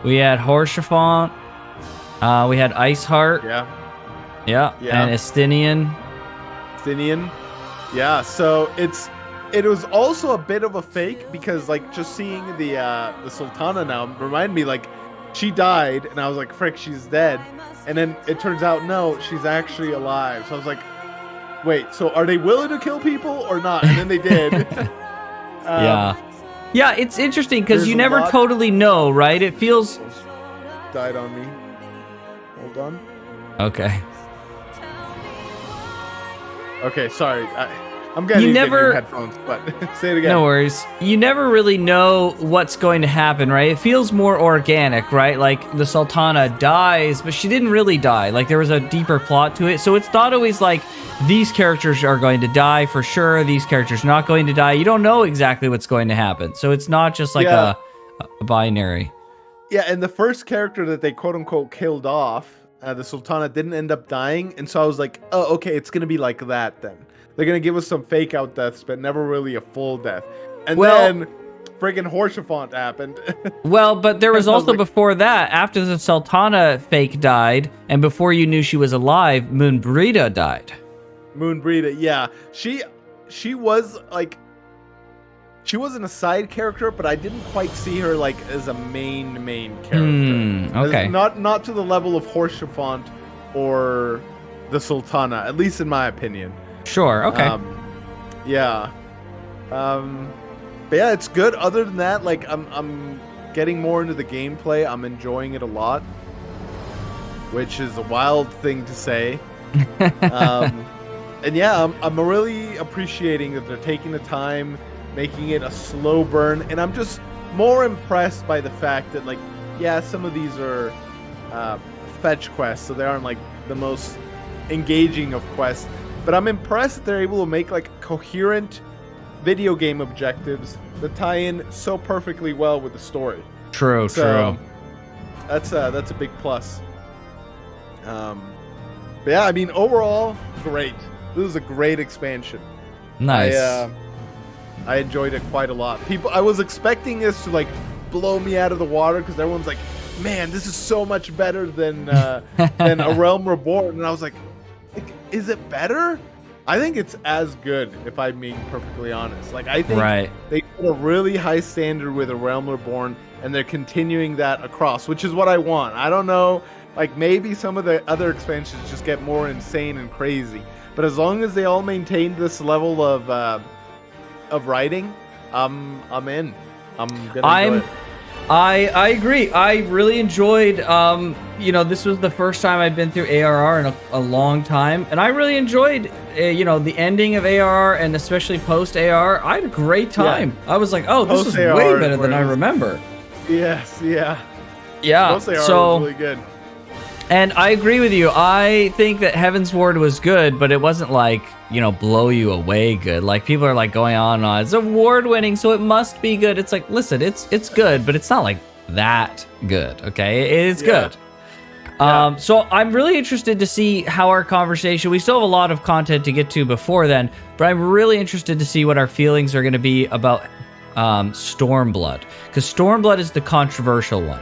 we had Horsefant, we had Iceheart. Yeah, and Estinian. Yeah, so it was also a bit of a fake because, like, just seeing the Sultana now reminded me, like, she died and I was like, frick, she's dead, and then it turns out no, she's actually alive. So I was like, wait, so are they willing to kill people or not? And then they did. Yeah, it's interesting because you never totally know, right? It feels died on me. Hold on. Okay, sorry. I'm getting new headphones, but say it again. No worries. You never really know what's going to happen, right? It feels more organic, right? Like the Sultana dies, but she didn't really die. Like there was a deeper plot to it. So it's not always like these characters are going to die for sure. These characters are not going to die. You don't know exactly what's going to happen. So it's not just like a binary. Yeah, and the first character that they quote unquote killed off, the Sultana, didn't end up dying. And so I was like, oh, okay, it's going to be like that then. They're going to give us some fake out deaths, but never really a full death. And then friggin' Horsefant happened. Well, but there was also before that, after the Sultana fake died, and before you knew she was alive, Moonbrita died. Moonbrita, yeah. She was like, she wasn't a side character, but I didn't quite see her like as a main character. Okay. Not to the level of Horsefant or the Sultana, at least in my opinion. Sure. Okay. But yeah, it's good. Other than that, like I'm getting more into the gameplay. I'm enjoying it a lot, which is a wild thing to say. And yeah, I'm really appreciating that they're taking the time, making it a slow burn, and I'm just more impressed by the fact that, like, yeah, some of these are fetch quests, so they aren't like the most engaging of quests. But I'm impressed that they're able to make like coherent video game objectives that tie in so perfectly well with the story. True. That's a big plus. But yeah, I mean, overall, great. This is a great expansion. Nice. I enjoyed it quite a lot. I was expecting this to like blow me out of the water because everyone's like, man, this is so much better than A Realm Reborn, and I was like, is it better? I think it's as good, if I'm being perfectly honest. Like, I think they put a really high standard with A Realm Reborn, and they're continuing that across, which is what I want. I don't know Like maybe some of the other expansions just get more insane and crazy, but as long as they all maintain this level of writing, I'm in. I'm gonna enjoy it. I agree. I really enjoyed, this was the first time I'd been through ARR in a long time, and I really enjoyed, the ending of ARR, and especially post ARR. I had a great time. Yeah. I was like, oh, this is way better than I remember. Yes, yeah. Yeah, post ARR was really good. And I agree with you. I think that Heavensward was good, but it wasn't like, blow you away good. Like, people are like going on and on. It's award-winning, so it must be good. It's like, listen, it's good, but it's not like that good, okay? It is good. So I'm really interested to see how our conversation, we still have a lot of content to get to before then, but I'm really interested to see what our feelings are going to be about Stormblood. Because Stormblood is the controversial one.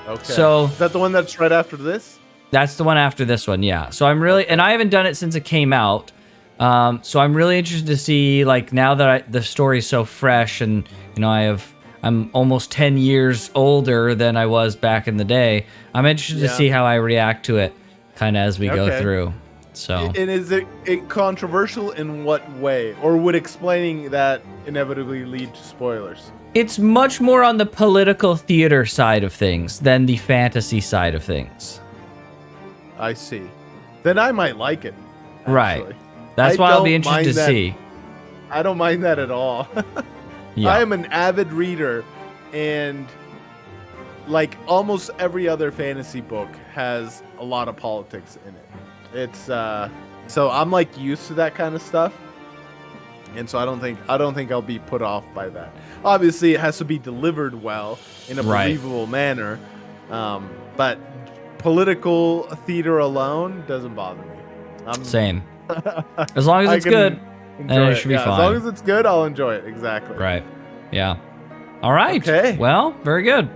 Okay. So is that the one that's right after this? That's the one after this one, yeah. So I'm really, and I haven't done it since it came out. So I'm really interested to see, like, now that the story is so fresh, and I'm almost 10 years older than I was back in the day. I'm interested to see how I react to it, kind of as we go through. So. And is it controversial in what way, or would explaining that inevitably lead to spoilers? It's much more on the political theater side of things than the fantasy side of things. I see. Then I might like it. Actually. Right. That's why I'll be interested to see. I don't mind that at all. I am an avid reader, and like almost every other fantasy book has a lot of politics in it. It's so I'm like used to that kind of stuff. And so I don't think I'll be put off by that. Obviously, it has to be delivered well in a believable manner. But political theater alone doesn't bother me. Same. As long as it's good, then it should be fine. As long as it's good, I'll enjoy it. Exactly. Right. Yeah. All right. Okay. Well, very good.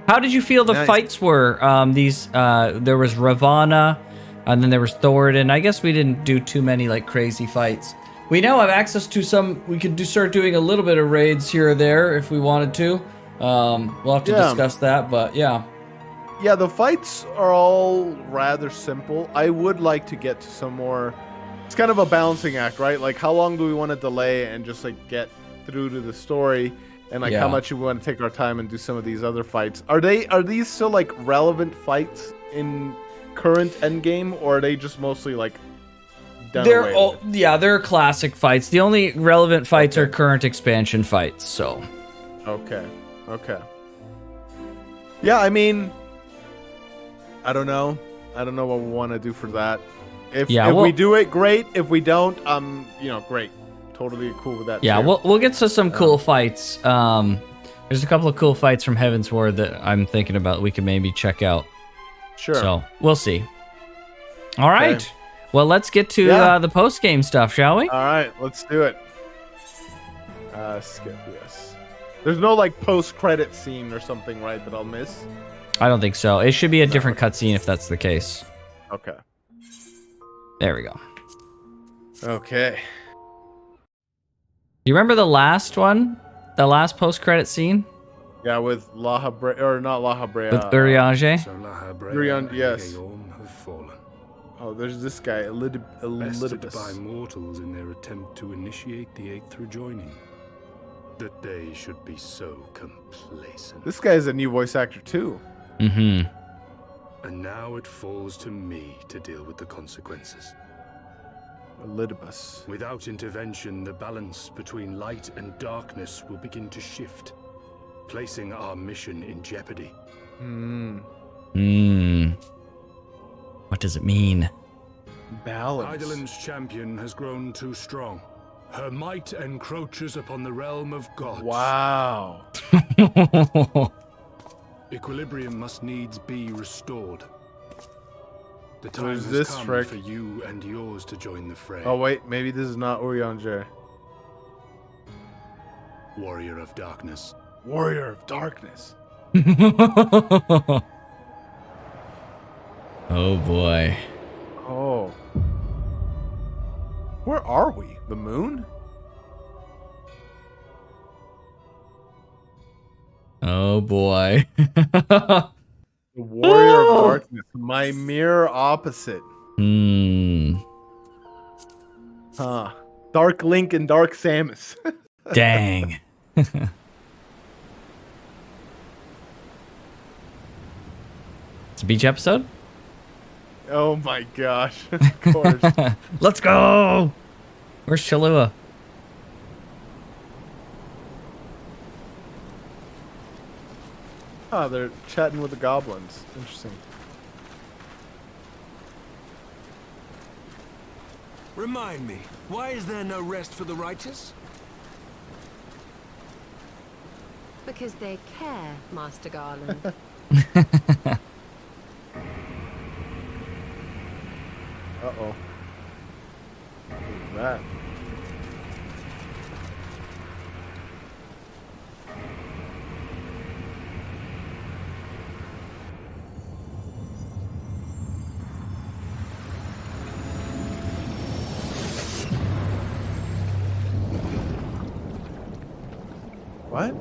How did you feel the fights were? There was Ravana, and then there was Thoradin. I guess we didn't do too many like crazy fights. We now have access to some. We could start doing a little bit of raids here or there if we wanted to. We'll have to discuss that, but yeah. Yeah, the fights are all rather simple. I would like to get to some more. It's kind of a balancing act, right? Like, how long do we want to delay and just like get through to the story, and like how much we want to take our time and do some of these other fights? Are these still like relevant fights in current endgame, or are they just mostly like? They're classic fights. The only relevant fights are current expansion fights. So. Okay. Yeah, I mean, I don't know what we want to do for that. If we do it, great. If we don't, great. Totally cool with that. Yeah, too. We'll get to some cool fights. There's a couple of cool fights from Heavensward that I'm thinking about we can maybe check out. Sure. So we'll see. All right. Okay. Well, let's get to the post-game stuff, shall we? All right, let's do it. Skip this. There's no like post-credit scene or something, right, that I'll miss? I don't think so. It should be a different cutscene if that's the case. Okay. There we go. Okay. You remember the last one? The last post-credit scene? Yeah, with La Habrea, or not La Habrea. With Urianger? So La Habrea Urianger, yes. and Aeon have fallen. Oh, there's this guy, Bested by mortals in their attempt to initiate the Eighth rejoining. That they should be so complacent. This guy's a new voice actor too. Mm-hmm. And now it falls to me to deal with the consequences. Elidibus. Without intervention, the balance between light and darkness will begin to shift, placing our mission in jeopardy. What does it mean? Balance. Hydaelyn's champion has grown too strong. Her might encroaches upon the realm of gods. Wow. Equilibrium must needs be restored. The time Who's has this come frick? for you and yours to join the fray. Oh wait, maybe this is not Urianger. Warrior of Darkness. Warrior of Darkness. Oh boy. Oh. Where are we? The moon? Oh boy. The Warrior of Oh! Darkness, my mirror opposite. Huh. Dark Link and Dark Samus. Dang. It's a beach episode? Oh my gosh. Of course. Let's go! Where's Chalua? Oh, they're chatting with the goblins. Interesting. Remind me, why is there no rest for the righteous? Because they care, Master Garland. Uh-oh. Who's that? What?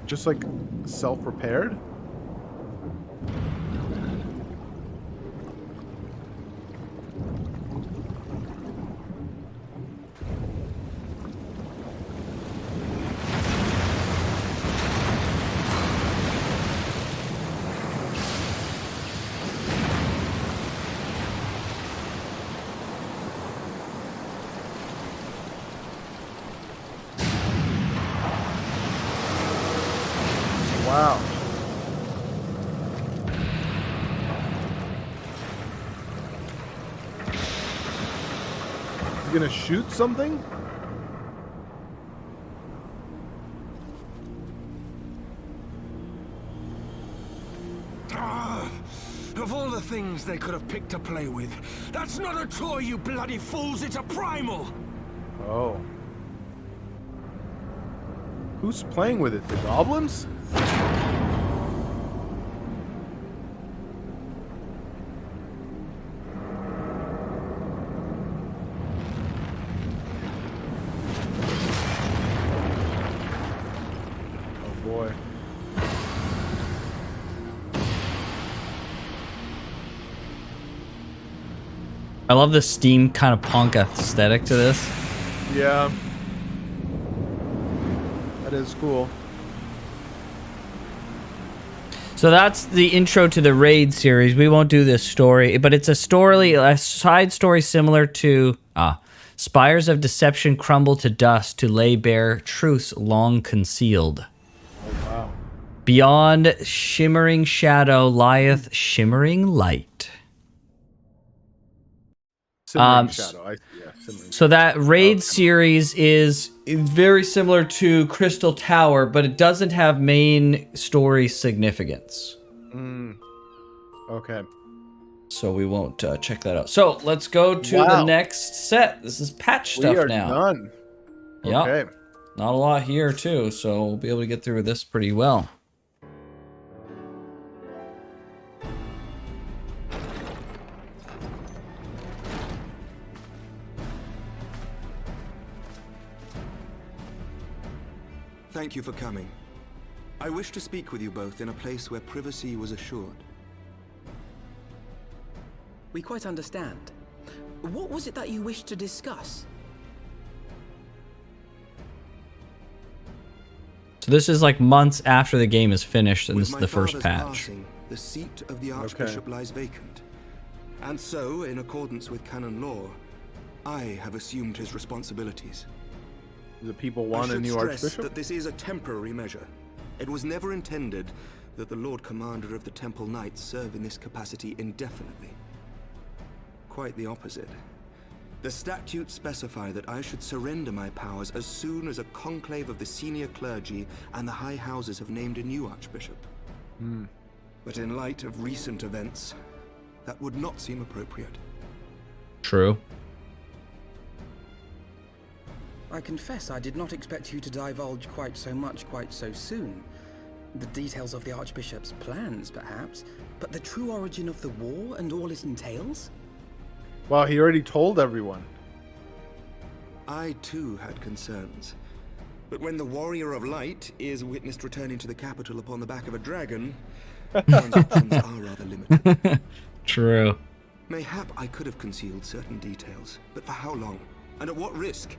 Just like self-repaired? Wow. You gonna shoot something? Of all the things they could have picked to play with, that's not a toy, you bloody fools, it's a primal! Oh. Who's playing with it? The goblins? Oh boy. I love the steam kind of punk aesthetic to this. Yeah. That is cool. So that's the intro to the Raid series. We won't do this story, but it's a side story similar to Spires of Deception crumble to dust to lay bare truths long concealed. Oh wow. Beyond shimmering shadow lieth shimmering light. Simmering shadow. Simmering. So that Raid series is very similar to Crystal Tower, but it doesn't have main story significance. Okay. So we won't check that out. So let's go to the next set. This is patch stuff we are now. Done. Yeah. Okay. Not a lot here too, so we'll be able to get through this pretty well. Thank you for coming. I wish to speak with you both in a place where privacy was assured. We quite understand. What was it that you wished to discuss? So this is like months after the game is finished, and With this is my the first father's patch. passing, the seat of the Archbishop lies vacant. And so, in accordance with canon law, I have assumed his responsibilities. The people want a new stress archbishop? that this is a temporary measure. It was never intended that the Lord Commander of the Temple Knights serve in this capacity indefinitely. Quite the opposite. The statutes specify that I should surrender my powers as soon as a conclave of the senior clergy and the high houses have named a new archbishop. But in light of recent events, that would not seem appropriate. True. I confess I did not expect you to divulge quite so much quite so soon. The details of the Archbishop's plans, perhaps, but the true origin of the war and all it entails? Well, he already told everyone. I too had concerns. But when the Warrior of Light is witnessed returning to the capital upon the back of a dragon, Transactions are rather limited. True. Mayhap I could have concealed certain details, but for how long? And at what risk?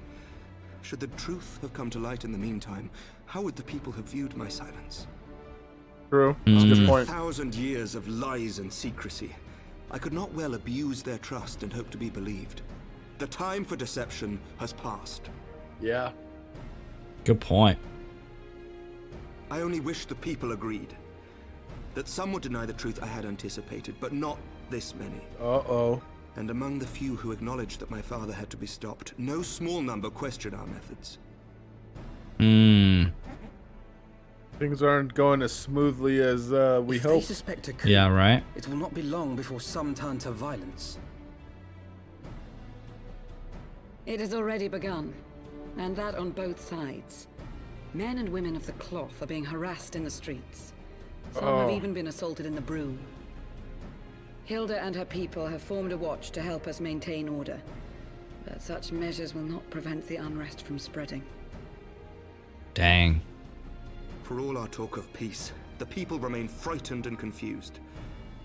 Should the truth have come to light in the meantime, how would the people have viewed my silence? True. That's a good After point. 1,000 years of lies and secrecy, I could not well abuse their trust and hope to be believed. The time for deception has passed. Yeah. Good point. I only wish the people agreed. That some would deny the truth I had anticipated, but not this many. Uh-oh. And among the few who acknowledged that my father had to be stopped, no small number questioned our methods. Things aren't going as smoothly as we If hope. they suspect a coup, Yeah, right? it will not be long before some turn to violence. It has already begun, and that on both sides. Men and women of the cloth are being harassed in the streets. Some have even been assaulted in the broom. Hilda and her people have formed a watch to help us maintain order. But such measures will not prevent the unrest from spreading. Dang. For all our talk of peace, the people remain frightened and confused.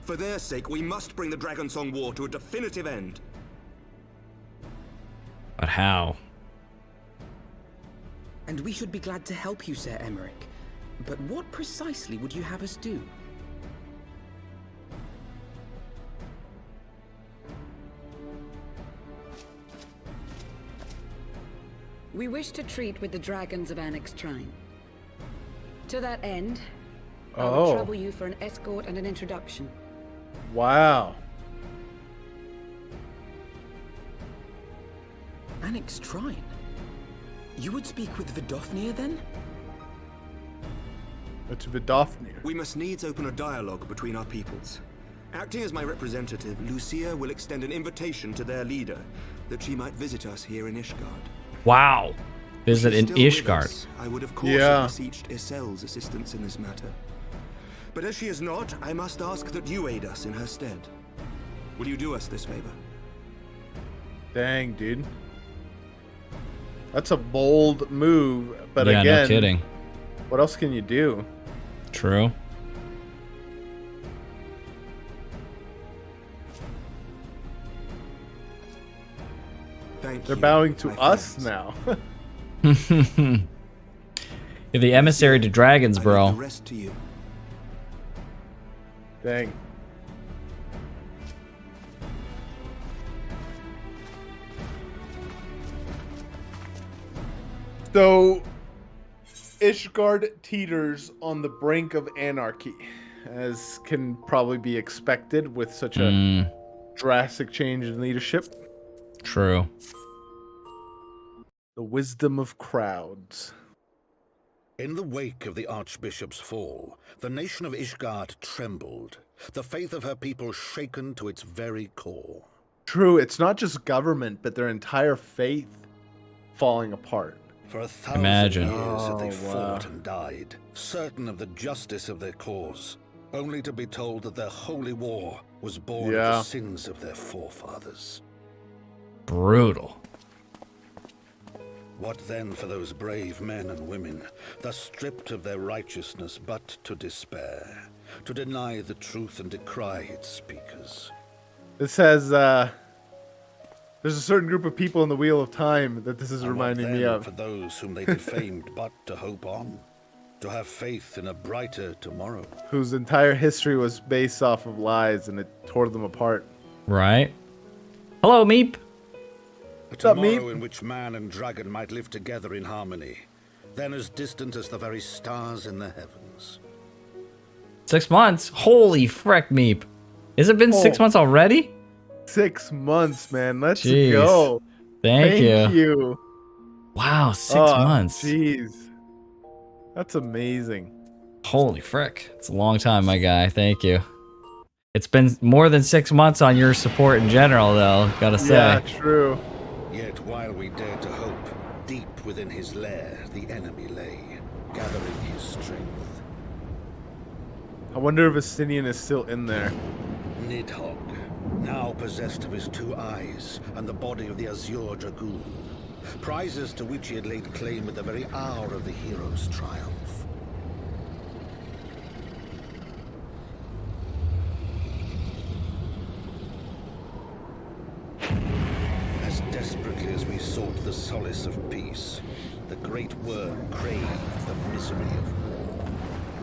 For their sake, we must bring the Dragonsong War to a definitive end. But how? And we should be glad to help you, Sir Emmerich. But what precisely would you have us do? We wish to treat with the dragons of Annex Shrine. To that end, I will trouble you for an escort and an introduction. Wow. Annex Shrine? You would speak with Vidofnir then? It's Vidofnir. We must needs open a dialogue between our peoples. Acting as my representative, Lucia will extend an invitation to their leader, that she might visit us here in Ishgard. Wow. Visit If in she's still with Ishgard. us, I would of course Yeah. have beseeched Isel's assistance in this matter. But as she is not, I must ask that you aid us in her stead. Will you do us this favor? Dang, dude. That's a bold move, but Yeah, again, no kidding. what else can you do? True. Thank They're you, bowing to my us friends. now. You're the emissary to dragons, I leave bro. the rest to you. Dang. So, Ishgard teeters on the brink of anarchy, as can probably be expected with such a drastic change in leadership. True. The wisdom of crowds. In the wake of the Archbishop's fall, the nation of Ishgard trembled, the faith of her people shaken to its very core. True, it's not just government, but their entire faith falling apart. For 1,000 Imagine. years had they Oh, wow. fought and died, certain of the justice of their cause, only to be told that their holy war was born of Yeah. the sins of their forefathers. Brutal. What then for those brave men and women, thus stripped of their righteousness but to despair, to deny the truth and decry its speakers? It says, there's a certain group of people in the Wheel of Time that this is And what reminding me then of. for those whom they defamed but to hope on, to have faith in a brighter tomorrow? Whose entire history was based off of lies and it tore them apart. Right? Hello, Meep. A up, tomorrow Meep? in which man and dragon might live together in harmony, then as distant as the very stars in the heavens. 6 months? Holy frick, Meep. Has it been 6 months already? 6 months, man. Let's Jeez. go. Thank you. you. Wow, 6 Oh, months. Jeez. That's amazing. Holy frick. It's a long time, my guy. Thank you. It's been more than 6 months on your support in general, though, gotta say. Yeah, true. Yet while we dared to hope, deep within his lair the enemy lay, gathering his strength. I wonder if Astinian is still in there. Nidhogg, now possessed of his 2 eyes and the body of the Azure Dragoon, prizes to which he had laid claim at the very hour of the hero's triumph. peace, the great worm craved the misery of war.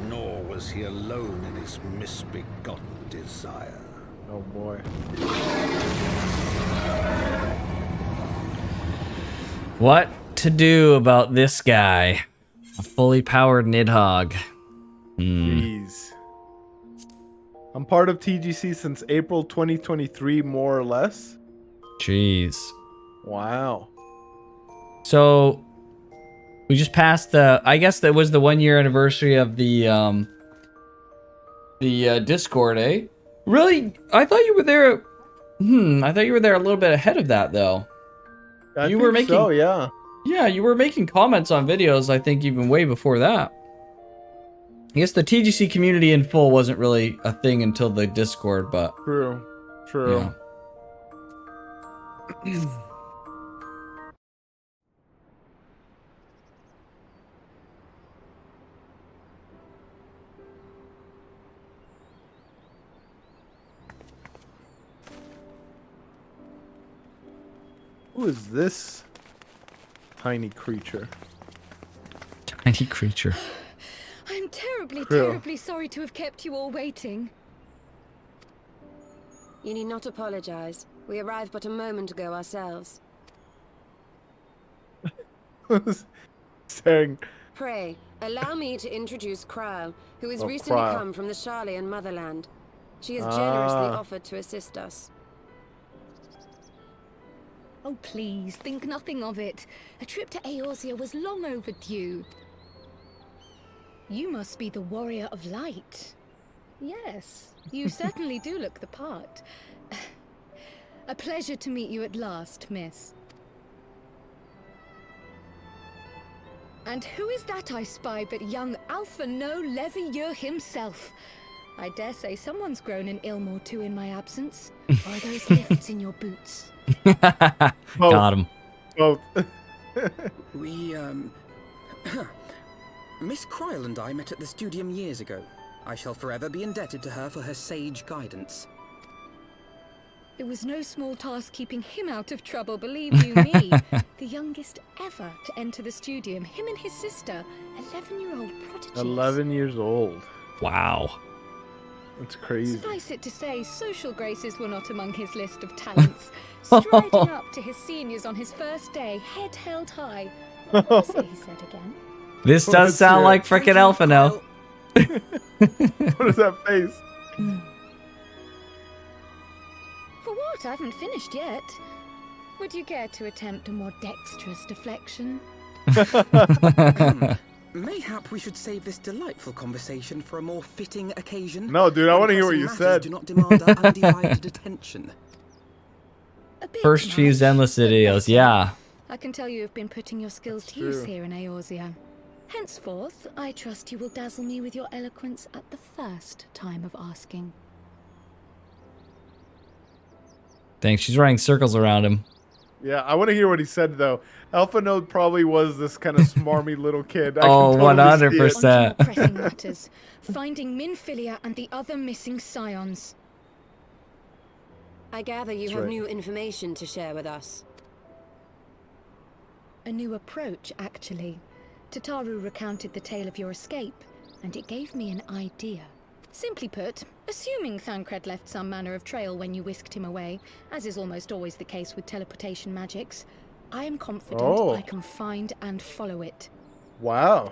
Nor was he alone in his misbegotten desire. Oh boy. What to do about this guy? A fully powered Nidhogg. Jeez. I'm part of TGC since April 2023, more or less. Jeez. Wow. So we just passed the. I guess that was the 1 year anniversary of the Discord, eh? Really? I thought you were there. I thought you were there a little bit ahead of that, though. You were making. So, yeah. Yeah, you were making comments on videos. I think even way before that. I guess the TGC community in full wasn't really a thing until the Discord, but true. Yeah. Who is this tiny creature? Tiny creature. I'm terribly sorry to have kept you all waiting. You need not apologize. We arrived but a moment ago ourselves. Staring. Pray, allow me to introduce Kryle, who has recently come from the Sharlayan motherland. She has generously offered to assist us. Oh, please, think nothing of it. A trip to Eorzea was long overdue. You must be the Warrior of Light. Yes, you certainly do look the part. A pleasure to meet you at last, miss. And who is that I spy but young Alpha No Levieux himself? I dare say someone's grown an Ilmore too in my absence. Or are those lifts in your boots? Got him. Both. We, Miss Kryle and I met at the Studium years ago. I shall forever be indebted to her for her sage guidance. It was no small task keeping him out of trouble, believe you me. The youngest ever to enter the Studium, him and his sister, 11-year-old prodigies. 11 years old. Wow. That's crazy. Suffice it to say, social graces were not among his list of talents. Striding up to his seniors on his first day, head held high. What was it he said again? This does sound like frickin' Elfino. What is that face? For what? I haven't finished yet. Would you care to attempt a more dexterous deflection? Mayhap we should save this delightful conversation for a more fitting occasion. No, dude, I want to hear what you said. Do not demand our undivided attention. First few Zenless videos, yeah. I can tell you have been putting your skills to use here in Eorzea. Henceforth, I trust you will dazzle me with your eloquence at the first time of asking. Thanks, she's running circles around him. Yeah, I want to hear what he said, though. Alpha Node probably was this kind of smarmy little kid. I Oh, can totally 100%. see it. Pressing matters. Finding Minfilia and the other missing scions. I gather you That's have right. new information to share with us. A new approach, actually. Tataru recounted the tale of your escape, and it gave me an idea. Simply put, assuming Thancred left some manner of trail when you whisked him away, as is almost always the case with teleportation magics, I am confident I can find and follow it. Wow.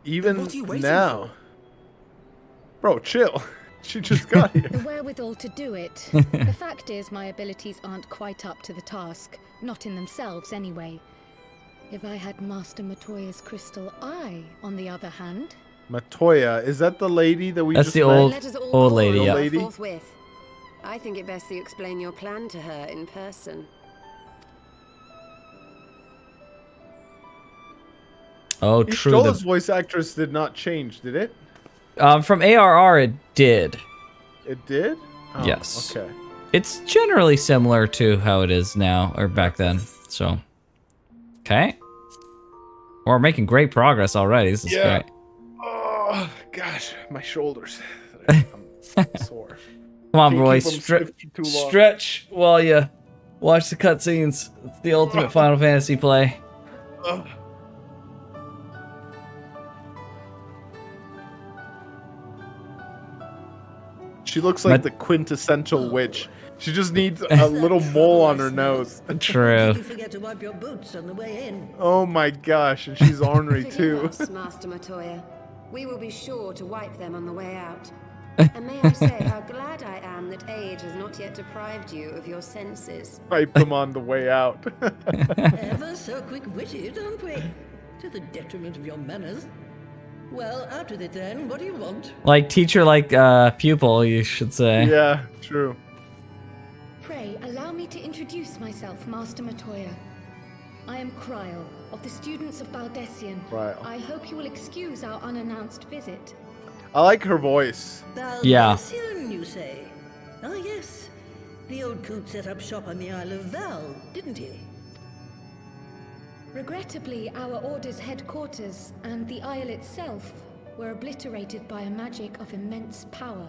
Even What are you waiting now. for? Bro, chill. She just got here. The wherewithal to do it. The fact is, my abilities aren't quite up to the task. Not in themselves, anyway. If I had Master Matoya's crystal eye, on the other hand... Matoya, is that the lady that we That's just the met? old- Let us all old call lady, on yeah. her Lady? forthwith. I think it best you explain your plan to her in person. Oh, true. Ishtola's voice actress did not change, did it? From ARR, it did. It did? Oh, Yes. Okay. It's generally similar to how it is now, or back then. So, okay. We're making great progress already. This is great. Oh, gosh. My shoulders. I'm sore. Come on, Can't boys. keep 'em shifty too long. Stretch while you watch the cutscenes. It's the ultimate Final Fantasy play. Ugh. She looks like the quintessential witch. She just needs a little mole on her nose. True. Did you forget to wipe your boots on the way in? Oh my gosh, and she's ornery Forgive too. us, Master Matoya. We will be sure to wipe them on the way out. And may I say how glad I am that age has not yet deprived you of your senses. Wipe them on the way out. Ever so quick-witted, aren't we? To the detriment of your manners. Well, out with it then. What do you want? Like teacher, like pupil, you should say. Yeah, true. Pray, allow me to introduce myself, Master Matoya. I am Cryle, of the students of Baldessian. Cryle. I hope you will excuse our unannounced visit. I like her voice. Yeah. Baldessian, you say? Ah, yes. The old coot set up shop on the Isle of Val, didn't he? Regrettably, our order's headquarters and the isle itself were obliterated by a magic of immense power.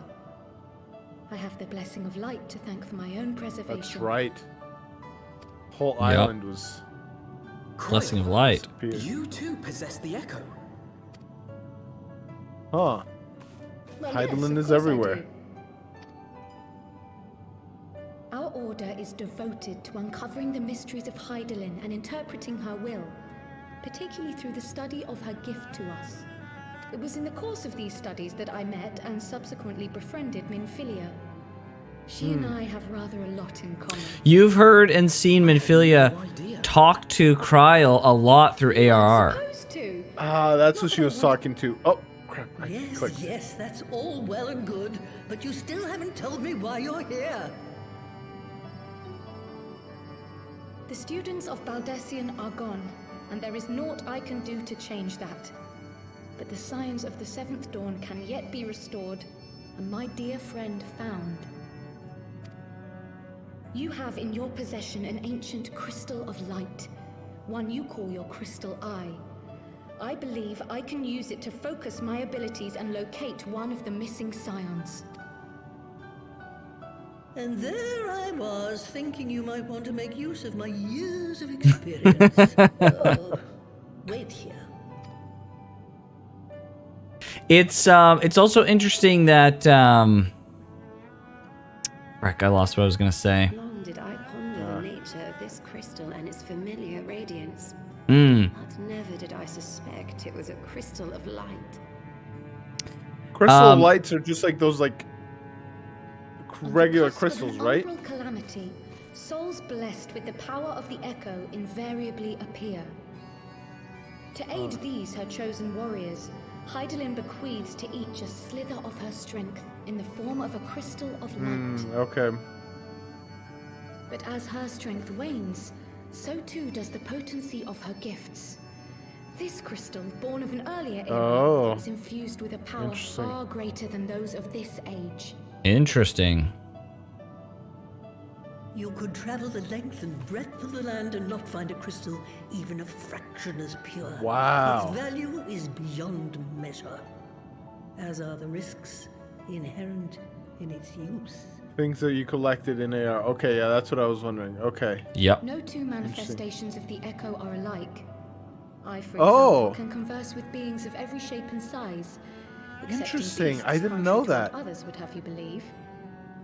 I have the blessing of light to thank for my own preservation. That's right. Whole island was blessing of light. You too possess the echo. Huh. Well, Heidelin yes, is of course I everywhere. do. Our order is devoted to uncovering the mysteries of Heidelin and interpreting her will, particularly through the study of her gift to us. It was in the course of these studies that I met and subsequently befriended Minfilia. She and I have rather a lot in common. You've heard and seen Minfilia talk to Cryle a lot through ARR. Supposed to. Ah, that's what she was talking to. Oh, crap. I Yes, clicked. yes, that's all well and good, but you still haven't told me why you're here. The students of Baldessian are gone, and there is naught I can do to change that. But the signs of the seventh dawn can yet be restored, and my dear friend found. You have in your possession an ancient crystal of light, one you call your crystal eye. I believe I can use it to focus my abilities and locate one of the missing scions. And there I was, thinking you might want to make use of my years of experience. Oh, wait here. It's also interesting that Frick, I lost what I was gonna say. Long did I ponder the nature of this crystal and its familiar radiance. But never did I suspect it was a crystal of light. Crystal lights are just like those like regular On the cusp of crystals, an right? umbral calamity, souls blessed with the power of the echo invariably appear. To aid these, her chosen warriors, Heidelin bequeaths to each a slither of her strength in the form of a crystal of light. Okay. But as her strength wanes, so too does the potency of her gifts. This crystal, born of an earlier era, is infused with a power far greater than those of this age. Interesting. You could travel the length and breadth of the land and not find a crystal even a fraction as pure. Wow. Its value is beyond measure, as are the risks inherent in its use. Things that you collected in AR. Okay, yeah, that's what I was wondering. Okay. Yep. No two manifestations of the echo are alike. I, for Oh. example, can converse with beings of every shape and size. excepting Interesting. beasts, I didn't contrary know to what that. others would have you believe.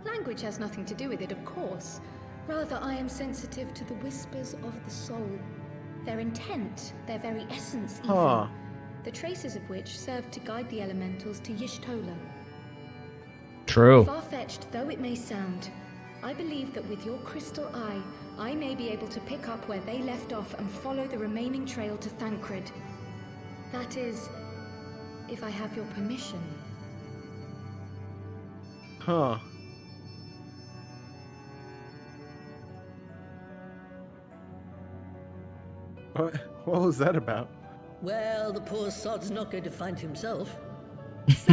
Language has nothing to do with it, of course. Rather, I am sensitive to the whispers of the soul. Their intent, their very essence even. Huh. The traces of which serve to guide the elementals to Y'shtola. True. Far-fetched though it may sound, I believe that with your crystal eye, I may be able to pick up where they left off and follow the remaining trail to Thancred. That is, if I have your permission. Huh. What was that about? Well, the poor sod's not going to find himself. So,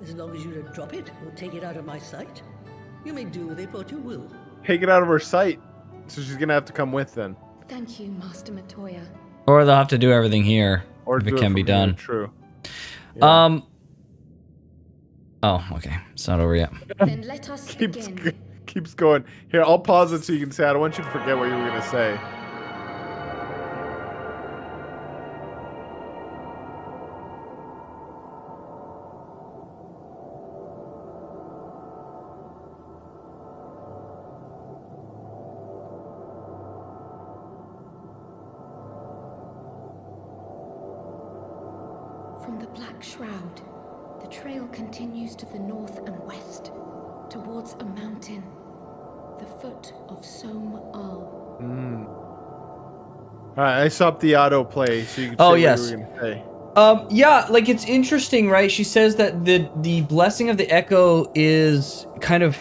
as long as you don't drop it or take it out of my sight, you may do with it what you will. Take it out of her sight. So she's gonna have to come with then. Thank you, Master Matoya. Or they'll have to do everything here Or if do it can be from here, done. True. Oh, okay. It's not over yet. Then let us begin. Keeps going. Here, I'll pause it so you can say. I don't want you to forget what you were gonna say. From the Black Shroud, the trail continues to the north and west, towards a mountain, the foot of Som Al. All right, I stopped the autoplay so you can say Oh, what yes. you were going to say. Yeah, like it's interesting, right? She says that the blessing of the echo is kind of,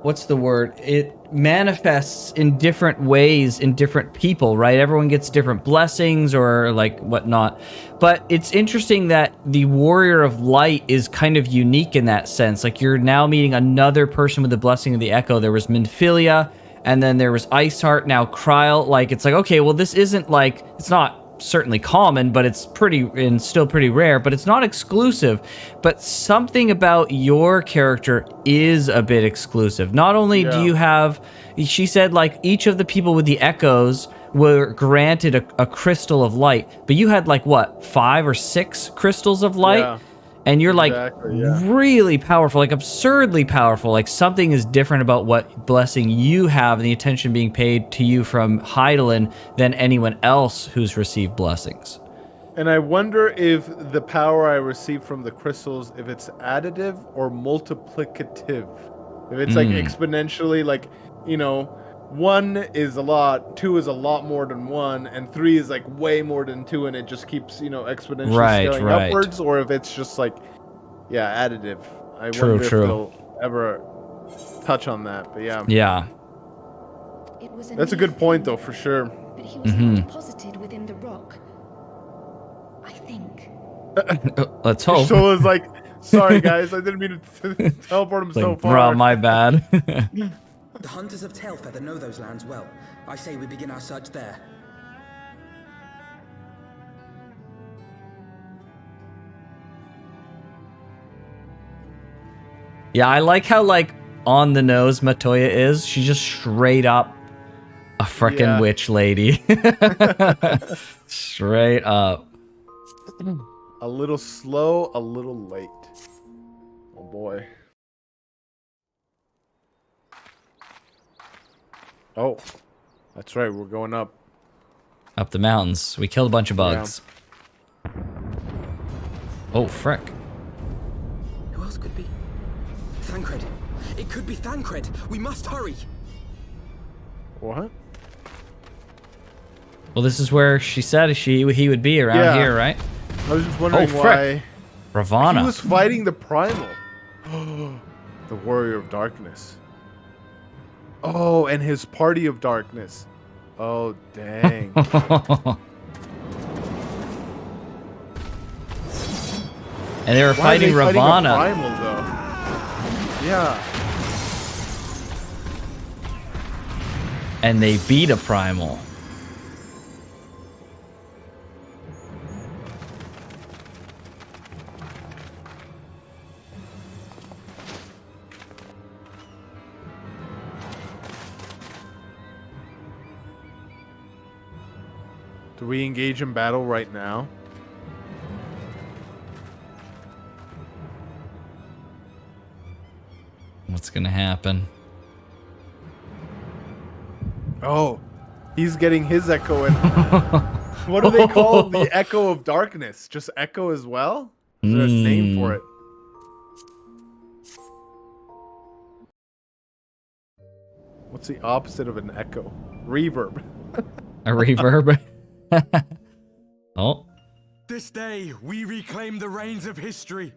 what's the word? It manifests in different ways in different people, right? Everyone gets different blessings or like whatnot. But it's interesting that the Warrior of Light is kind of unique in that sense. Like you're now meeting another person with the blessing of the echo. There was Minfilia, and then there was Iceheart, now Kryl. Like it's like, okay, well this isn't like, it's not certainly common, but it's pretty and still pretty rare, but it's not exclusive. But something about your character is a bit exclusive. Not only do you have, she said like each of the people with the echoes were granted a crystal of light, but you had like what, 5 or 6 crystals of light? And you're like really powerful, like absurdly powerful. Like something is different about what blessing you have and the attention being paid to you from Hydaelyn than anyone else who's received blessings. And I wonder if the power I receive from the crystals, if it's additive or multiplicative. If it's like exponentially, like, you know, 1 is a lot, 2 is a lot more than 1, and 3 is like way more than 2, and it just keeps, you know, exponentially scaling upwards, or if it's just like, additive. I wonder if they'll ever touch on that, but Yeah. That's a good point, though, for sure. But he was not deposited within the rock. I think. Let's hope. So it's like, sorry guys, I didn't mean to teleport him so far. Bruh, my bad. The hunters of Tailfeather know those lands well. I say we begin our search there. Yeah, I like how like on the nose Matoya is. She's just straight up a frickin' witch lady. Straight up. A little slow, a little late. Oh boy. Oh, that's right. We're going up. Up the mountains. We killed a bunch of bugs. Oh, frick. Who else could be? Thancred. It could be Thancred. We must hurry. What? Well, this is where she said he would be around here, right? I was just wondering why. Ravana. He was fighting the Primal. The Warrior of Darkness. Oh, and his Party of Darkness. Oh, dang. And they were fighting Ravana. Primal, though? Yeah. And they beat a Primal. Do we engage in battle right now? What's gonna happen? Oh, he's getting his echo in. What do they call the Echo of Darkness? Just Echo as well? Is there a name for it? What's the opposite of an echo? Reverb. A reverb. Oh. This day, we reclaim the reins of history.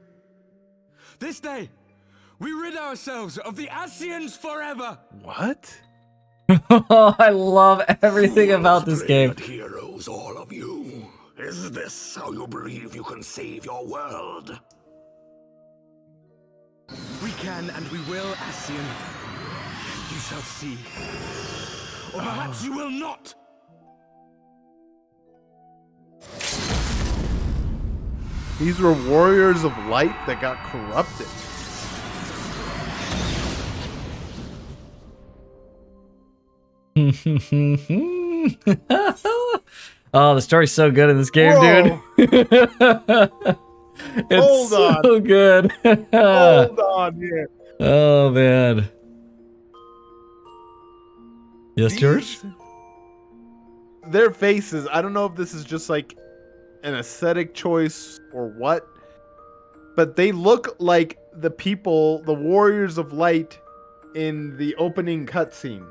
This day, we rid ourselves of the Ascians forever. What? I love everything about this game. Heroes, all of you. Is this how you believe you can save your world? We can and we will, Ascian. You shall see. Or perhaps you will not. These were warriors of light that got corrupted. Oh, the story's so good in this game, dude. It's Hold on. so good. Hold on here. Oh, man. Yes, George? Their faces, I don't know if this is just like an aesthetic choice or what, but they look like the warriors of light in the opening cutscene,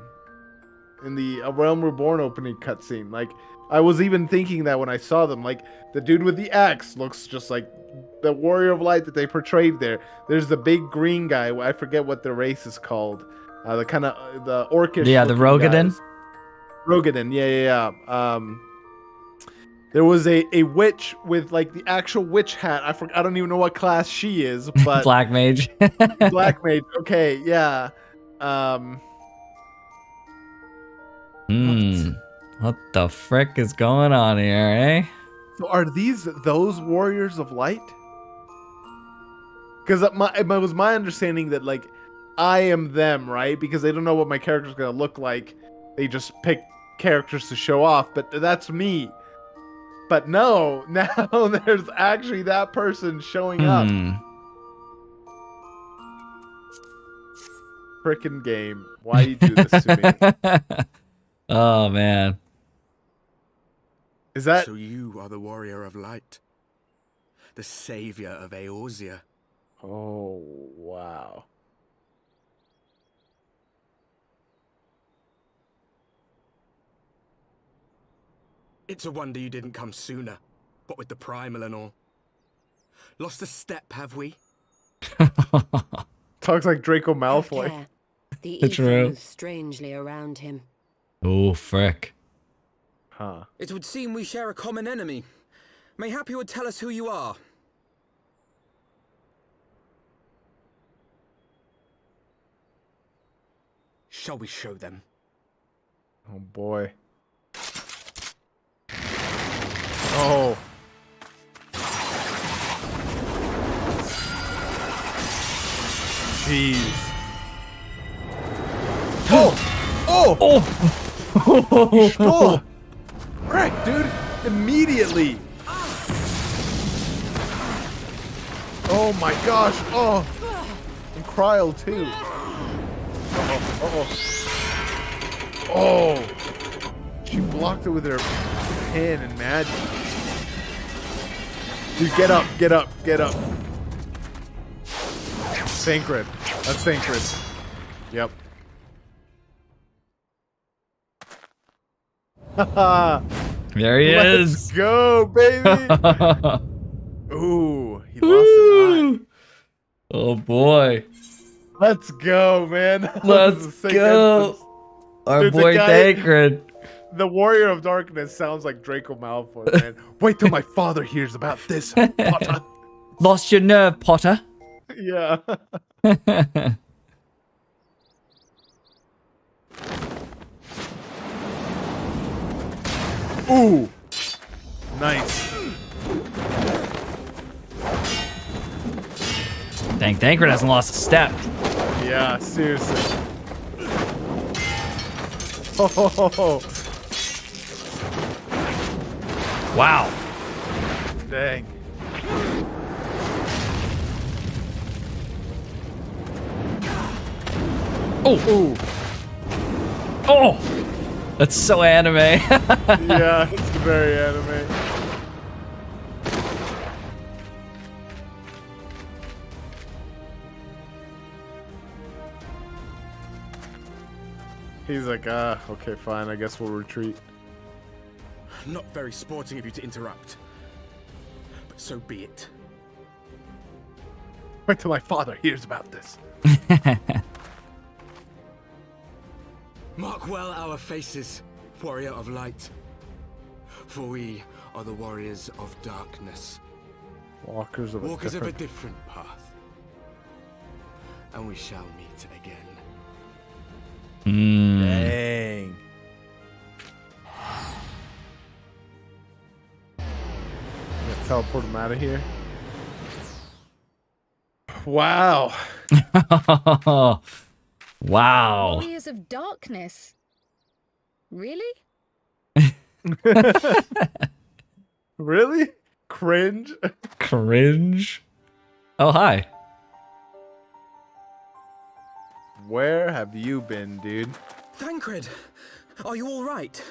in the A Realm Reborn opening cutscene. Like, I was even thinking that when I saw them. Like, the dude with the axe looks just like the warrior of light that they portrayed there. There's the big green guy. I forget what the race is called. The kind of the orcish. Yeah, the Rogadin. Rogadin. Yeah. There was a witch with like the actual witch hat. I don't even know what class she is, but Black mage. Black mage. Okay, yeah. What the frick is going on here, eh? So are these those warriors of light? Because it was my understanding that like I am them, right? Because they don't know what my character's gonna look like. They just pick characters to show off, but that's me. But no, now there's actually that person showing up. Frickin' game. Why you do this to me? Oh, man. Is that... So you are the warrior of light. The savior of Eorzea. Oh, wow. It's a wonder you didn't come sooner, what with the primal and all. Lost a step, have we? Talks like Draco Have Malfoy. care. The That's ether right. moves strangely around him. Oh, frick. Huh. It would seem we share a common enemy. Mayhap you would tell us who you are. Shall we show them? Oh, boy. Oh. Jeez. Oh! Frick, dude! Immediately! Oh my gosh! Oh! And Kryl too. Oh! She blocked it with her hand and magic. Dude, get up, get up, get up. Thancred. That's Thancred. Yep. There he Let's is. go, baby. Ooh, he lost an eye. Oh boy. Let's go, man. Let's go. Our Dude, the boy guy- Thancred. The Warrior of Darkness sounds like Draco Malfoy, man. Wait till my father hears about this, Potter. Lost your nerve, Potter. Yeah. Ooh. Nice. Dang, Thancred hasn't lost a step. Yeah, seriously. Oh. Wow. Dang. Oh. Ooh. Oh. That's so anime. Yeah, it's very anime. He's like, okay, fine. I guess we'll retreat. Not very sporting of you to interrupt. But so be it. Wait till my father hears about this. Mark well our faces, warrior of light. For we are the warriors of darkness. Walkers of Walkers a of a different... different path. And we shall meet again. Dang. Let's teleport him out of here. Wow. Wow. Warriors of Darkness. Really? Really? Cringe? Cringe. Oh, hi. Where have you been, dude? Thancred, are you all right?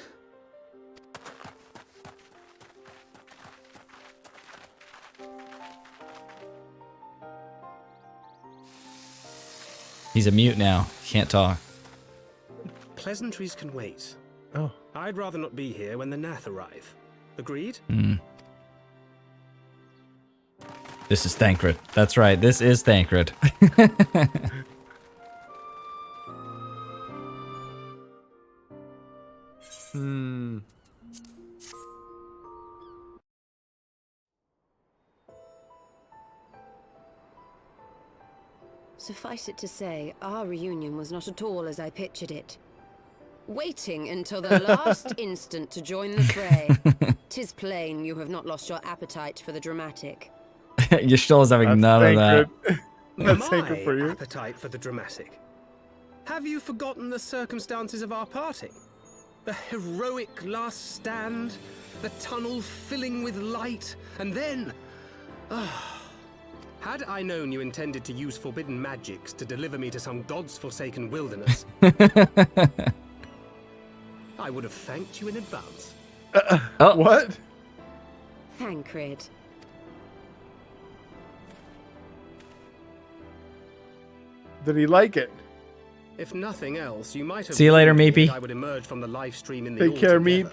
He's a mute now. Can't talk. Pleasantries can wait. Oh. I'd rather not be here when the Nath arrive. Agreed? Hmm. This is Thancred. That's right. This is Thancred. Hmm. Suffice it to say, our reunion was not at all as I pictured it. Waiting until the last instant to join the fray. 'Tis plain you have not lost your appetite for the dramatic. Yashilla's having none of that. That's sacred for you. Appetite for the dramatic. Have you forgotten the circumstances of our parting? The heroic last stand, the tunnel filling with light, and then... Had I known you intended to use forbidden magics to deliver me to some god's forsaken wilderness, I would have thanked you in advance. What? Thancred. Did he like it? If nothing else, you might have... See you later, warned me Meepy. that I would emerge from the live stream in the Take care, Meep.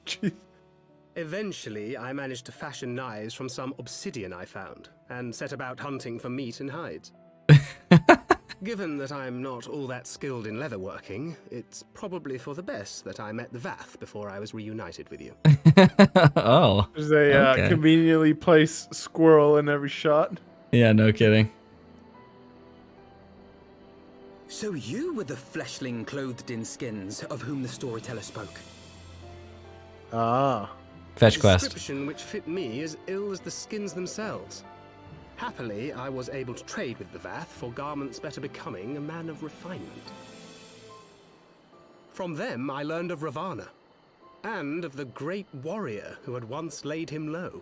Jeez. Eventually, I managed to fashion knives from some obsidian I found, and set about hunting for meat and hides. Given that I'm not all that skilled in leatherworking, it's probably for the best that I met the Vath before I was reunited with you. Oh. There's a okay. conveniently placed squirrel in every shot. Yeah, no kidding. So you were the fleshling clothed in skins of whom the storyteller spoke? Ah. Fetch A quest. description which fit me as ill as the skins themselves. Happily, I was able to trade with the Vath for garments better becoming a man of refinement. From them, I learned of Ravana, and of the great warrior who had once laid him low.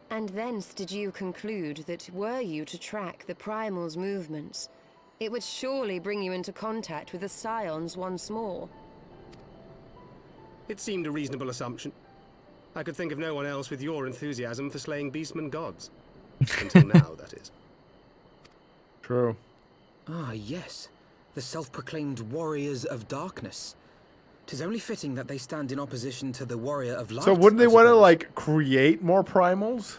And thence did you conclude that were you to track the Primal's movements, it would surely bring you into contact with the Scions once more. It seemed a reasonable assumption. I could think of no one else with your enthusiasm for slaying beastmen gods. Until now, that is. True. Ah, yes. The self-proclaimed warriors of darkness. 'Tis only fitting that they stand in opposition to the warrior of light. So wouldn't they I want to suppose. like create more primals?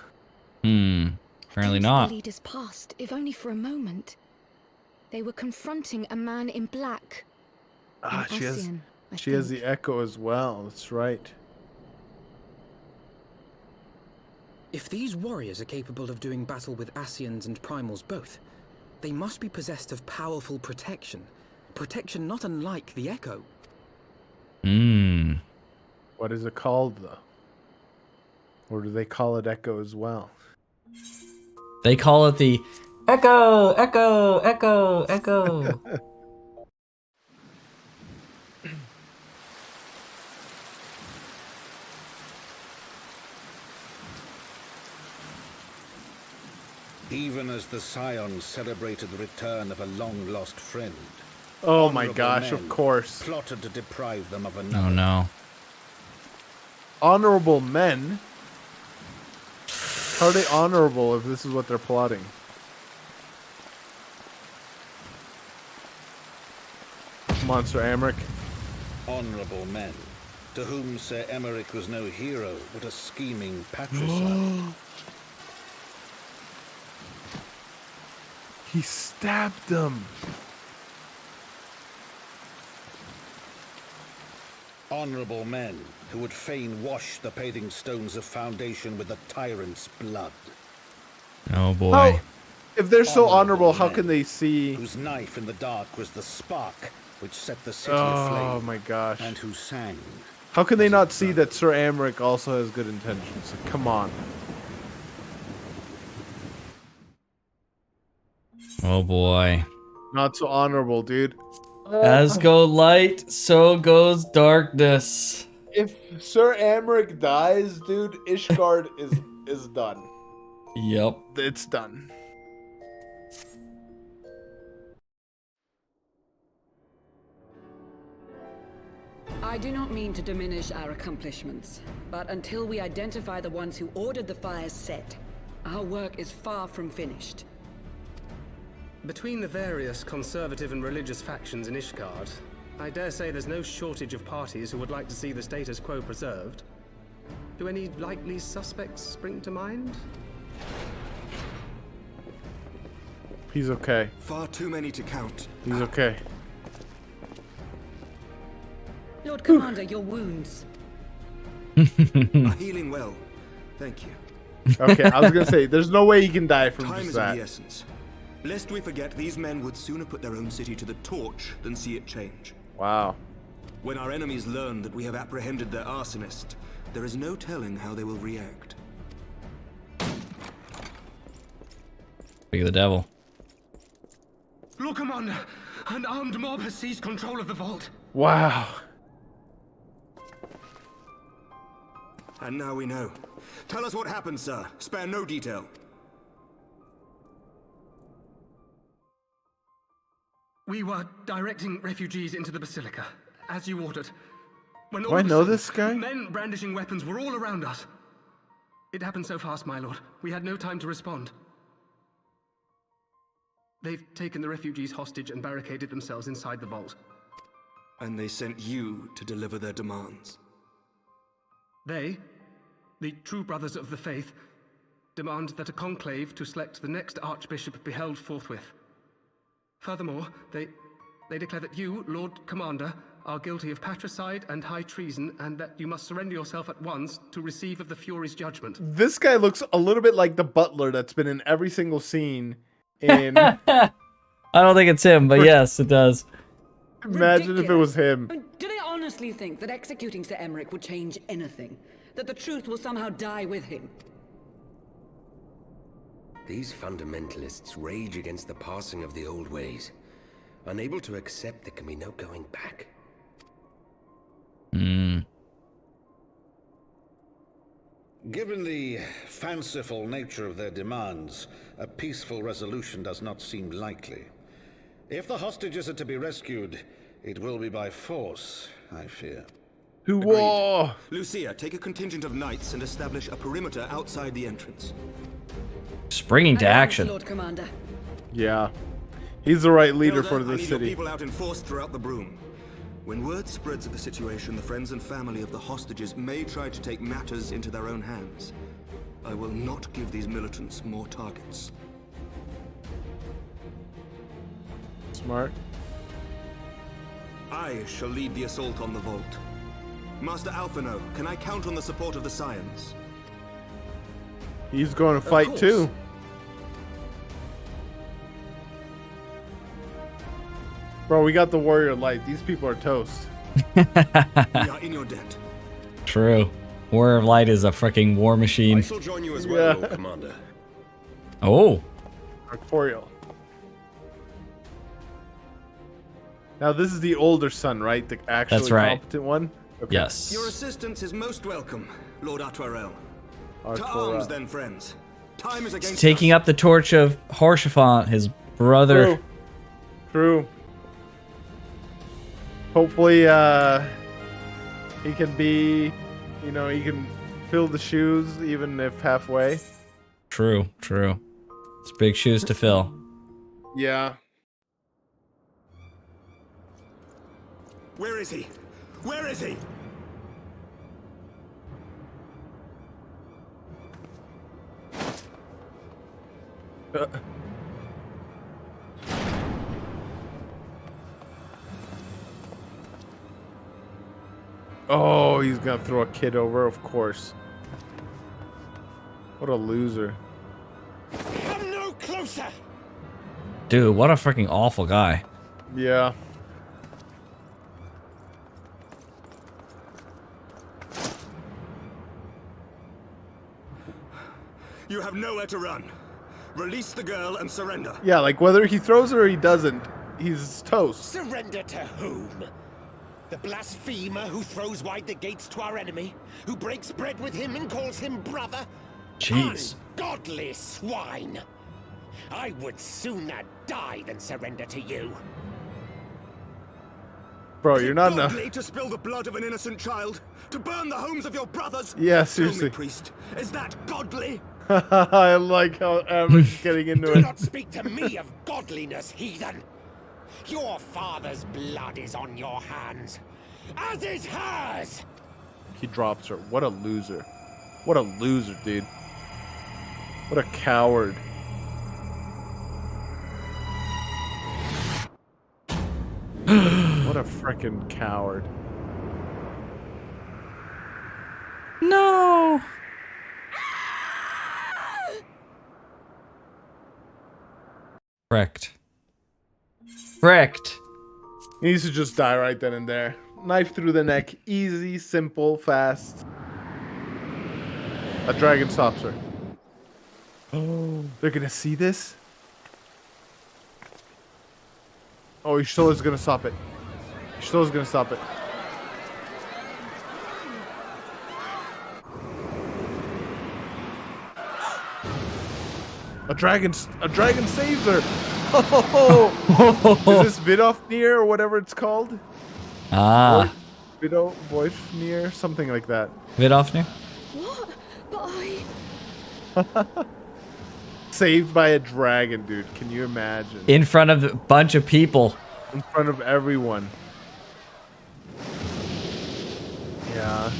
Apparently Against not. The leaders passed, if only for a moment. They were confronting a man in black. Ah, An she has Ascian, I she has think. the echo as well. That's right. If these warriors are capable of doing battle with Ascians and Primals both, they must be possessed of powerful protection. Protection not unlike the Echo. What is it called though? Or do they call it echo as well? They call it the echo, echo, echo, echo. Even as the Scions celebrated the return of a long-lost friend, Oh my honorable gosh, of men course. plotted to deprive them of another. Oh no. Honorable men? How are they honorable if this is what they're plotting? Monster Amric. Honorable men, to whom Sir Emeric was no hero, but a scheming patricide. He stabbed them. Honorable men, who would fain wash the paving stones of foundation with the tyrant's blood. Oh boy. How, if they're so Honorable honorable, how men, can they see? Whose knife in the dark was the spark which set the city Oh aflame. my gosh. And who sang. How can they not see that Sir Amric also has good intentions? Like, come on. Oh boy. Not so honorable, dude. As go light, so goes darkness. If Sir Amric dies, dude, Ishgard is done. Yep. It's done. I I do not mean to diminish our accomplishments, but until we identify the ones who ordered the fires set, our work is far from finished. Between the various conservative and religious factions in Ishgard, I dare say there's no shortage of parties who would like to see the status quo preserved. Do any likely suspects spring to mind? He's okay. Far too many to count. He's okay. Lord Commander, your wounds. Are healing well. Thank you. Okay, I was gonna say, there's no way he can die from Time just is that. of the essence. Lest we forget, these men would sooner put their own city to the torch than see it change. Wow. When our enemies learn that we have apprehended their arsonist, there is no telling how they will react. Speak of the devil. Lord Commander, an armed mob has seized control of the vault. Wow. And now we know. Tell us what happened, sir. Spare no detail. We were directing refugees into the Basilica, as you ordered. When Do all I of a know sudden, this guy? Men brandishing weapons were all around us. It happened so fast, my lord. We had no time to respond. They've taken the refugees hostage and barricaded themselves inside the vault. And they sent you to deliver their demands. They, the true brothers of the faith, demand that a conclave to select the next archbishop be held forthwith. Furthermore, they declare that you, Lord Commander, are guilty of patricide and high treason, and that you must surrender yourself at once to receive of the Fury's judgment. This guy looks a little bit like the butler that's been in every single scene in... I don't think it's him, but yes, it does. Imagine if it was him. Do they honestly think that executing Sir Emmerich would change anything? That the truth will somehow die with him? These fundamentalists rage against the passing of the old ways, unable to accept there can be no going back. Given the fanciful nature of their demands, a peaceful resolution does not seem likely. If the hostages are to be rescued, it will be by force, I fear. Whoa! Lucia, take a contingent of knights and establish a perimeter outside the entrance. Springing to action. Lord Commander. Yeah. He's the right leader Hilda, for I this need your city. people out in force throughout the Broom. When word spreads of the situation, the friends and family of the hostages may try to take matters into their own hands. I will not give these militants more targets. Smart. I shall lead the assault on the vault. Master Alphino, can I count on the support of the Scions? He's going to fight too. Bro, we got the warrior light. These people are toast. We are in your debt. True. Warrior of Light is a freaking war machine. I shall join you as well, Lord Commander. Oh. Arctorial. Now this is the older son, right? The actually That's right. competent one? Okay. Yes. Your assistance is most welcome, Lord Atwarel. To Arctorial. arms then, friends. Time is against He's taking us. up the torch of Haurchefant, his brother. True. Hopefully, he can be, you know, he can fill the shoes even if halfway. True, true. It's big shoes to fill. Yeah. Where is he? Where is he? Oh, he's gonna throw a kid over, of course. What a loser. Come no closer! Dude, what a freaking awful guy. Yeah. You have nowhere to run. Release the girl and surrender. Yeah, like whether he throws her or he doesn't, he's toast. Surrender to whom? The blasphemer who throws wide the gates to our enemy? Who breaks bread with him and calls him brother? Jeez. Ungodly swine! I would sooner die than surrender to you. Bro, Is you're it not godly to spill the blood of an innocent child? To burn the homes of your brothers? Yeah, Tell seriously. me, priest, is that godly? I like how Average is getting into Do it. not speak to me of godliness, heathen. Your father's blood is on your hands, as is hers. He drops her. What a loser. What a loser, dude. What a coward. What a freaking coward. No. Wrecked. Wrecked. He needs to just die right then and there. Knife through the neck. Easy, simple, fast. A dragon stops her. Oh, they're gonna see this? Oh, Ishtora's gonna stop it. Ishtora's gonna stop it. A dragon saves her. Oh, is this Vidofnir or whatever it's called? Ah. Voifnir, something like that. Vidofnir? What? But I... Saved by a dragon, dude. Can you imagine? In front of a bunch of people. In front of everyone. Yeah.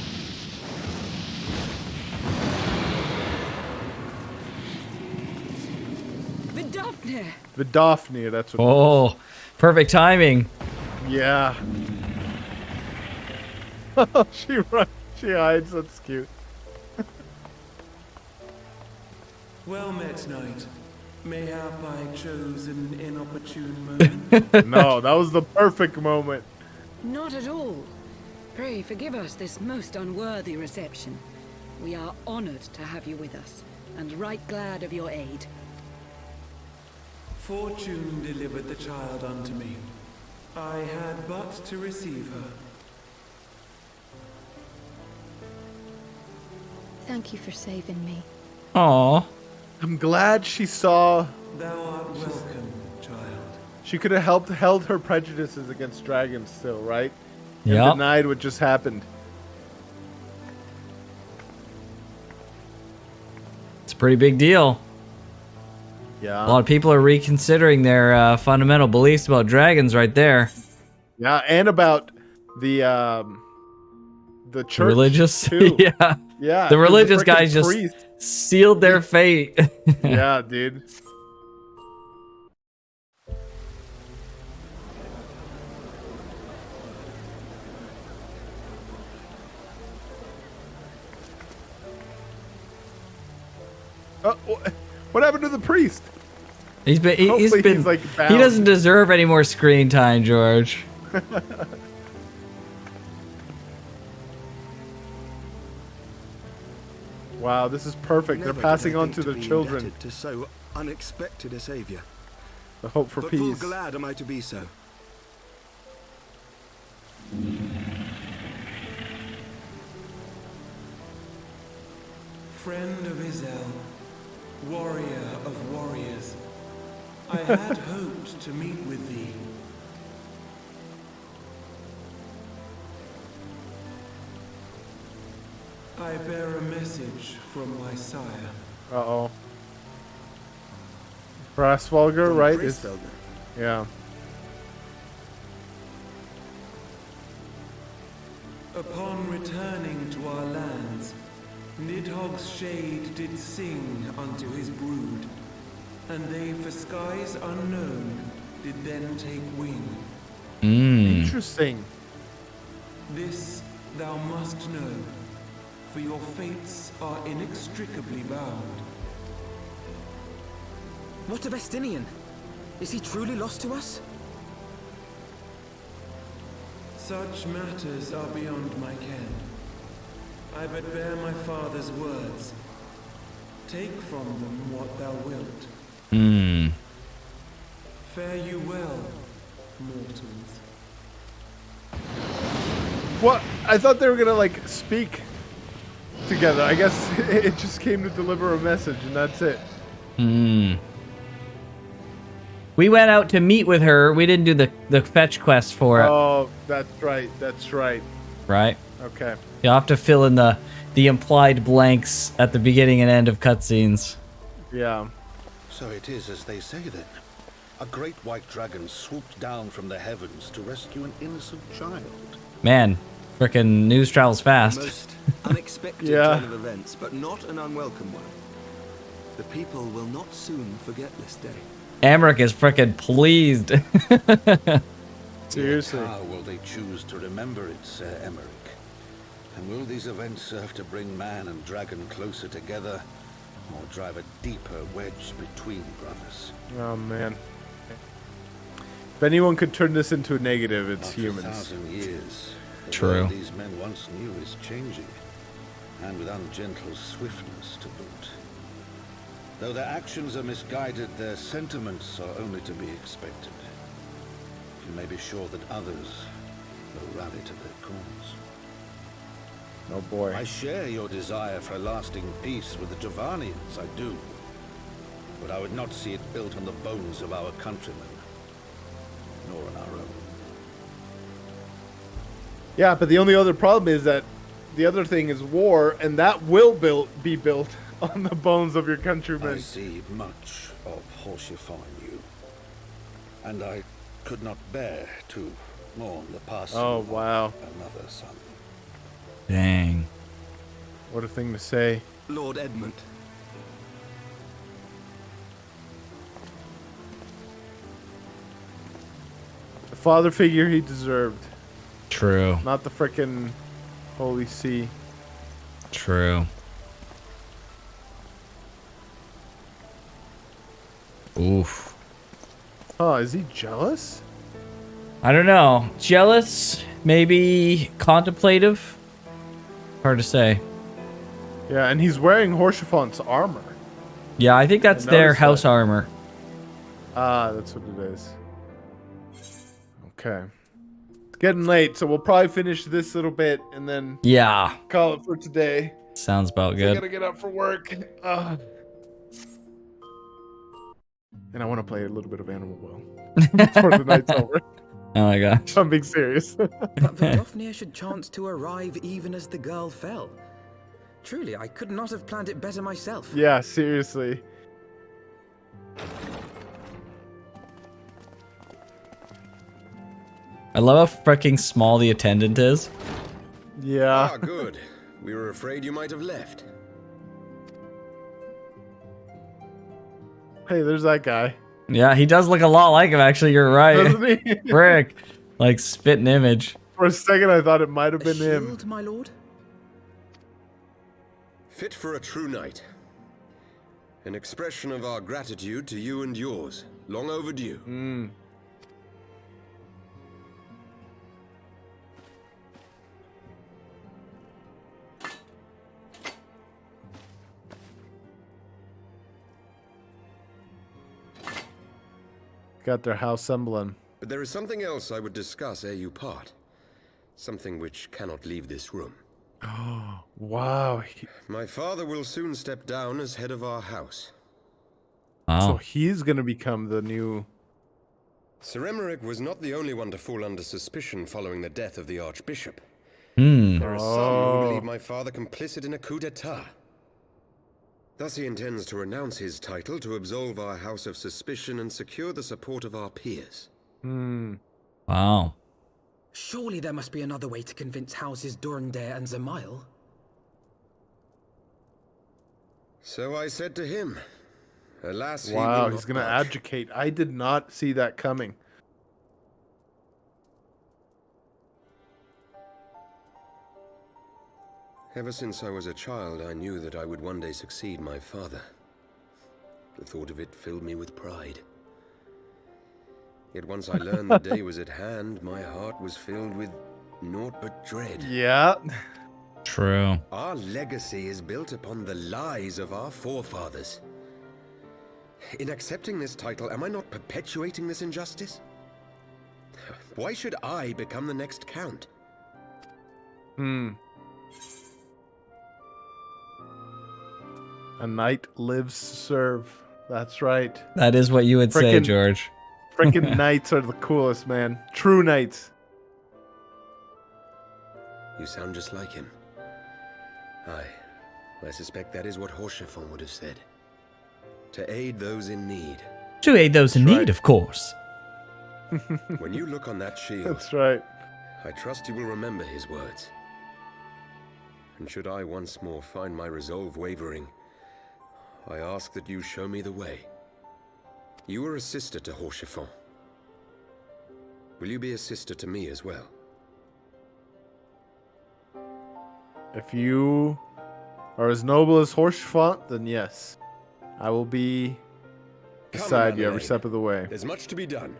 Vidofnir! Vidofnir, that's what. Oh, perfect timing. Yeah. She runs. She hides. That's cute. Well met, knight. Mayhap I chose an inopportune moment. No, that was the perfect moment. Not at all. Pray forgive us this most unworthy reception. We are honored to have you with us, and right glad of your aid. Fortune delivered the child unto me. I had but to receive her. Thank you for saving me. Aw. I'm glad she saw. Thou art welcome, child. She could have held her prejudices against dragons still, right? And Yep. denied what just happened. It's a pretty big deal. Yeah. A lot of people are reconsidering their fundamental beliefs about dragons right there. Yeah, and about the church Religious? too. Yeah. Yeah. The religious freaking guys just priest. sealed their fate. Yeah, dude. What happened to the priest? He's been Hopefully he's, like, he bound. doesn't deserve any more screen time, George. Wow, this is perfect. They're Never passing did I on think to their be children indebted to so unexpected a savior. the hope for But peace. full glad am I to be so. Friend of Izel, warrior of warriors, I had hoped to meet with thee. I bear a message from my sire. Uh-oh. Brassvalger, right? Brassvalger. Yeah. Upon returning to our lands, Nidhogg's shade did sing unto his brood, and they for skies unknown did then take wing. Interesting. This thou must know, for your fates are inextricably bound. What of Estinian? Is he truly lost to us? Such matters are beyond my ken. I but bear my father's words. Take from them what thou wilt. Fare you well, mortals. What? I thought they were gonna like speak together. I guess it just came to deliver a message and that's it. We went out to meet with her. We didn't do the fetch quest for it. Oh, that's right. That's right. Right? Okay. You'll have to fill in the implied blanks at the beginning and end of cutscenes. Yeah. So it is as they say then. A great white dragon swooped down from the heavens to rescue an innocent child. Man, frickin' news travels fast. Most unexpected Yeah. turn of events, but not an unwelcome one. The people will not soon forget this day. Amric is frickin' pleased. Seriously. How will they choose to remember it, Sir Emmerich? And will these events serve to bring man and dragon closer together, or drive a deeper wedge between brothers? Oh man. If anyone could turn this into a negative, it's After humans. 1,000 years, the True. world these men once knew is changing, and with ungentle swiftness to boot. Though their actions are misguided, their sentiments are only to be expected. You may be sure that others will rally to their cause. Oh boy. I share your desire for lasting peace with the Javanians, I do. But I would not see it built on the bones of our countrymen, nor on our own. Yeah, but the only other problem is that the other thing is war, and that will be built on the bones of your countrymen. I see much of Horsefon you, and I could not bear to mourn the passing of another son. Dang. What a thing to say. Lord Edmund. The father figure he deserved. True. Not the frickin' Holy See. True. Oof. Oh, is he jealous? I don't know. Jealous? Maybe contemplative? Hard to say. Yeah, and he's wearing Horsefon's armor. Yeah, I think that's I their noticed house that. armor. Ah, that's what it is. Okay. It's getting late, so we'll probably finish this little bit and then Yeah. call it for today. Sounds about I good. gotta get up for work. And I want to play a little bit of Animal Well before the night's over. Oh my gosh. I'm being serious. But Vidofnir should chance to arrive even as the girl fell. Truly, I could not have planned it better myself. Yeah, seriously. I love how freaking small the attendant is. Yeah. Ah, good. We were afraid you might have left. Hey, there's that guy. Yeah, he does look a lot like him, actually. You're right. Doesn't he? Frick. Like, spitting image. For a second, I thought it might have been him. Shield, my lord? Fit for a true knight. An expression of our gratitude to you and yours. Long overdue. Got their house emblem. But there is something else I would discuss ere you part. Something which cannot leave this room. Oh, wow. My father will soon step down as head of our house. So he's going to become the new... Sir Emmerich was not the only one to fall under suspicion following the death of the Archbishop. Hmm. There are some who believe my father complicit in a coup d'etat. Thus he intends to renounce his title to absolve our house of suspicion and secure the support of our peers. Wow. Surely there must be another way to convince houses Durandare and Zamail. So I said to him, alas, he Wow, will he's not going to budge. abdicate. I did not see that coming. Ever since I was a child, I knew that I would one day succeed my father. The thought of it filled me with pride. Yet once I learned the day was at hand, my heart was filled with naught but dread. Yeah. True. Our legacy is built upon the lies of our forefathers. In accepting this title, am I not perpetuating this injustice? Why should I become the next count? A knight lives to serve. That's right. That is what you would say, Frickin' George. Freaking knights are the coolest, man. True knights. You sound just like him. Aye, I suspect that is what Horchefon would have said. To aid those in need. To aid those in need, of course. When you look on that shield, That's right. I trust you will remember his words. And should I once more find my resolve wavering, I ask that you show me the way. You were a sister to Horchefon. Will you be a sister to me as well? If you are as noble as Horchefon, then yes. I will be beside you every step of the way. There's much to be done.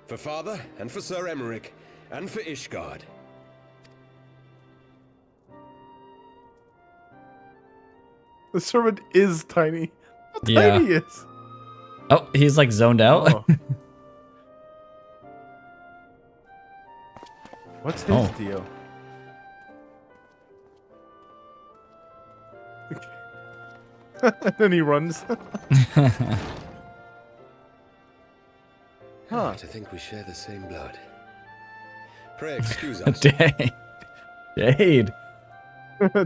For Father, and for Sir Emmerich, and for Ishgard. The servant is tiny. How Yeah. tiny he is. Oh, he's like zoned out. Oh. What's his deal? And then he runs. Huh. To think we share the same blood. Pray excuse us. Dang. Jade.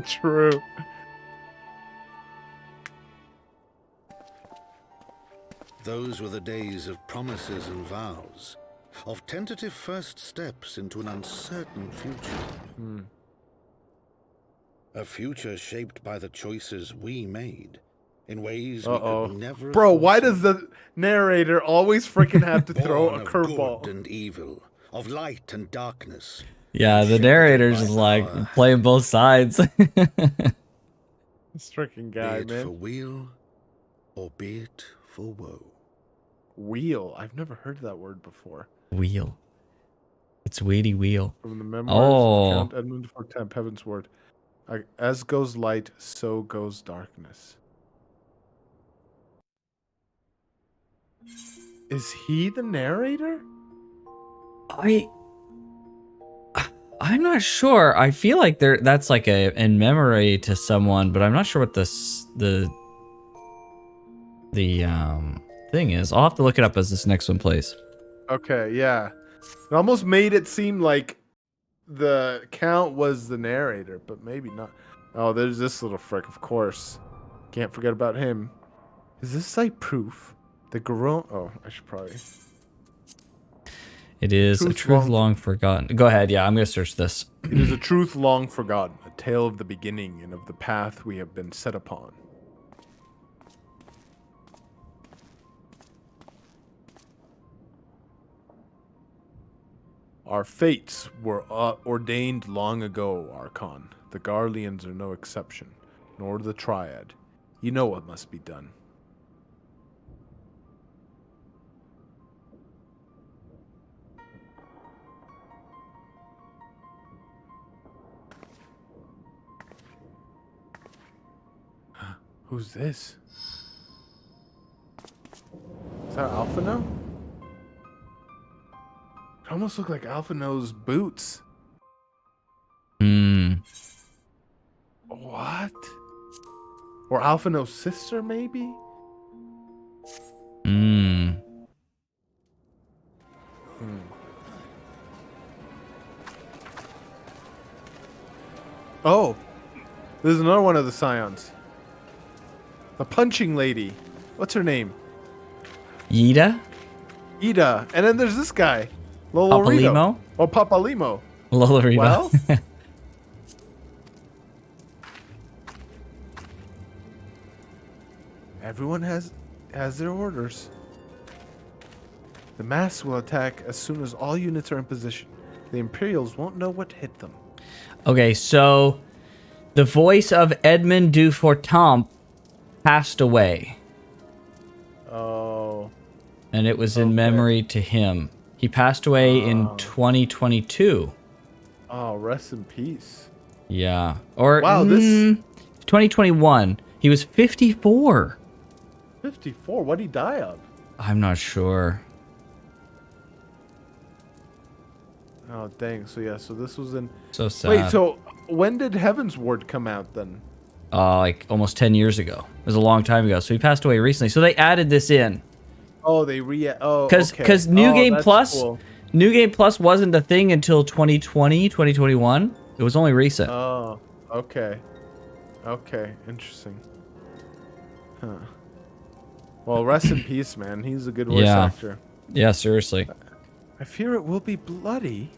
True. Those were the days of promises and vows, of tentative first steps into an uncertain future. A future shaped by the choices we made, in ways we could never have Bro, why foreseen. does the narrator always freaking have to throw Born a of curveball? good and evil, of light and darkness. Yeah, the narrator's just like playing both sides. This freaking guy, Be it for man. weal, or be it for woe. Wheel. I've never heard that word before. Wheel. It's weedy wheel. From the memoirs of Oh. Count Edmund IV Temp, Heavensward. As goes light, so goes darkness. Is he the narrator? I'm not sure. I feel like that's like a in memory to someone, but I'm not sure what the thing is. I'll have to look it up as this next one plays. Okay, yeah. It almost made it seem like the Count was the narrator, but maybe not. Oh, there's this little frick, of course. Can't forget about him. Is this like proof? The Garon... Oh, I should probably... It is a truth long forgotten. Go ahead. Yeah, I'm gonna search this. It is a truth long forgotten, a tale of the beginning and of the path we have been set upon. Our fates were ordained long ago, Archon. The Garleans are no exception, nor the Triad. You know what must be done. Who's this? Is that Alphino? It almost look like Alphino's boots. What? Or Alphino's sister, maybe? Oh, there's another one of the Scions. The punching lady. What's her name? Yida? Ida. And then there's this guy. Lolorito. Papalimo? Oh, Papalimo. Lolorito. Well, everyone has their orders. The mass will attack as soon as all units are in position. The Imperials won't know what hit them. Okay, so the voice of Edmund du Fortemps passed away, Oh. and it was in memory to him. He passed away in 2022. Oh, rest in peace. Yeah. Or Wow, this 2021. He was 54. 54. What'd he die of? I'm not sure. Oh, dang. So yeah, so this was in So sad. Wait, so when did Heavensward come out then? Like almost 10 years ago. It was a long time ago. So he passed away recently. So they added this in. Oh, they oh, Because okay. New Oh, Game that's Plus, cool. New Game Plus wasn't a thing until 2020, 2021. It was only recent. Oh, okay. Okay, interesting. Huh. Well, rest in peace, man. He's a good voice actor. Yeah, seriously. I fear it will be bloody.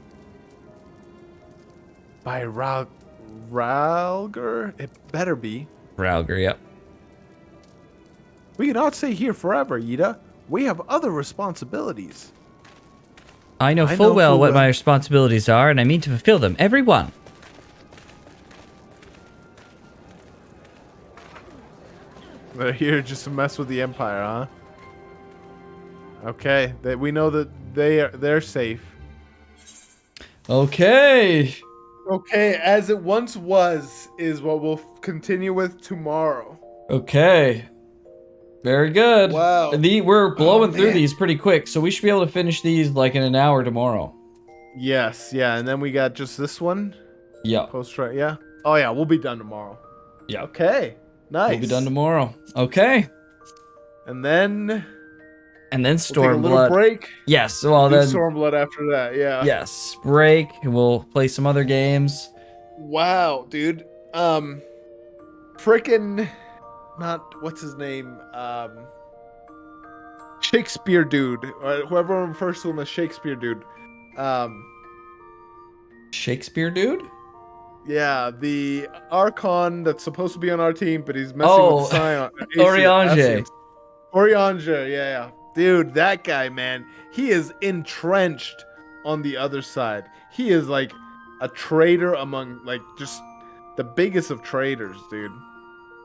By Ralger? It better be. Ralger, yep. We cannot stay here forever, Yida. We have other responsibilities. I know full well what my responsibilities are, and I mean to fulfill them. Every one. They're here just to mess with the Empire, huh? Okay, we know that they're safe. Okay. Okay, as it once was is what we'll continue with tomorrow. Okay. Very good. Wow. We're blowing through man. these pretty quick, so we should be able to finish these like in an hour tomorrow. Yes, yeah, and then we got just this one. Yeah. Post right, yeah. Oh yeah, we'll be done tomorrow. Yeah. Okay. Nice. We'll be done tomorrow. Okay. And then Stormblood. we'll take a little break. Yes. Well Do then. Stormblood after that. Yeah. Yes. Break. And we'll play some other games. Wow, dude. Frickin' not what's his name? Shakespeare dude. Or whoever refers to him as Shakespeare dude. Shakespeare dude? Yeah, the Archon that's supposed to be on our team, but he's messing with Scion. Oriange. Oriange, yeah. Dude, that guy, man, he is entrenched on the other side. He is like a traitor among like just the biggest of traitors, dude.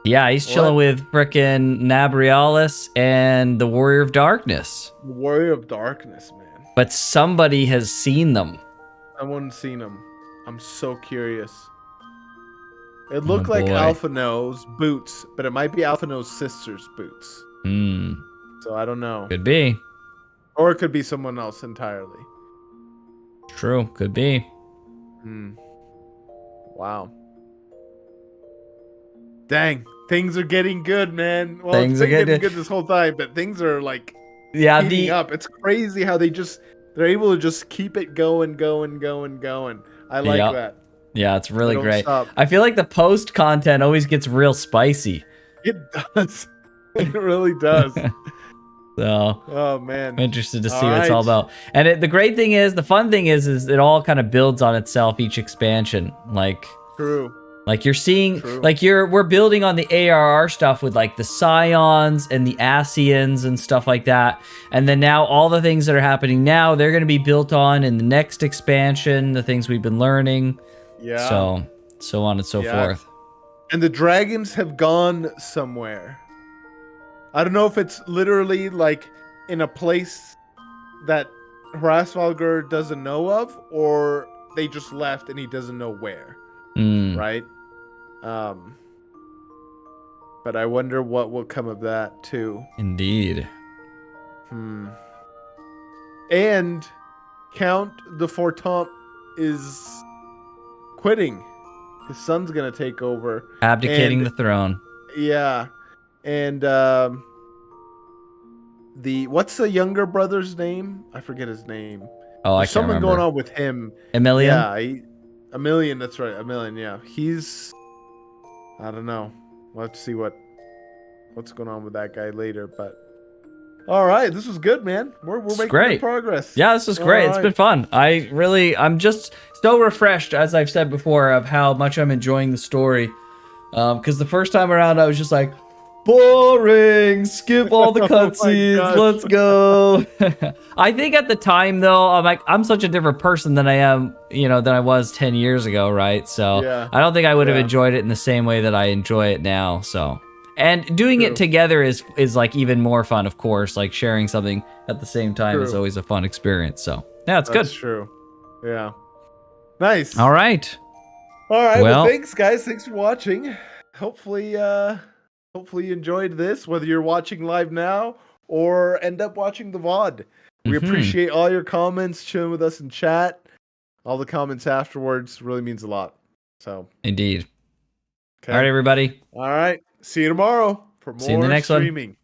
Yeah, he's chilling with frickin' Nabrialis and the Warrior of Darkness. Warrior of Darkness, man. But somebody has seen them. Someone's seen him. I'm so curious. It looked like boy. Alphino's boots, but it might be Alphino's sister's boots. Hmm. So I don't know. Could be. Or it could be someone else entirely. True. Could be. Hmm. Wow. Dang. Things are getting good, man. Well, Things it's are been getting getting- good this whole time, but things are like Yeah, heating up. It's crazy how they're able to just keep it going. I like Yep. that. Yeah, it's really don't great. stop. I feel like the post content always gets real spicy. It does. It really does. So Oh man. I'm interested to see All what it's all right. about. And the great thing is, the fun thing is it all kind of builds on itself each expansion. True. Like you're seeing, True. we're building on the ARR stuff with like the Scions and the Asians and stuff like that. And then now all the things that are happening now, they're going to be built on in the next expansion, the things we've been learning. Yeah. So on and so Yeah. forth. And the dragons have gone somewhere. I don't know if it's literally like in a place that Hrasvalgur doesn't know of, or they just left and he doesn't know where. Mm. Right? But I wonder what will come of that too. Indeed. And Count de Fortemps is quitting. His son's gonna take over. Abdicating And- the throne. Yeah. And what's the younger brother's name? I forget his name. Oh, I There's can't something remember. going on with him. Emilian? Yeah, Emilian, that's right. Emilian, yeah. He's I don't know. We'll have to see what's going on with that guy later, but all right, this was good, man. We're making Great good progress. Yeah, this is great. It's All been fun. I'm just so refreshed, as I've said before, of how much I'm enjoying the story. Because the first time around, I was just like, boring. Skip all the Oh my cutscenes. gosh. Let's go. I think at the time, though, I'm such a different person than I am, than I was 10 years ago, right? So Yeah. I don't think I would have Yeah. enjoyed it in the same way that I enjoy it now. So. And doing True. it together is like even more fun, of course. Like sharing something at the same time is True. always a fun experience. So yeah, it's That's good. true. Yeah. Nice. All right. All right. Well, Well- thanks, guys. Thanks for watching. Hopefully you enjoyed this, whether you're watching live now or end up watching the VOD. We Mhm. appreciate all your comments, chilling with us in chat. All the comments afterwards really means a lot. So, Indeed. okay. All right, everybody. All right. See you tomorrow for more See you in the next one. streaming.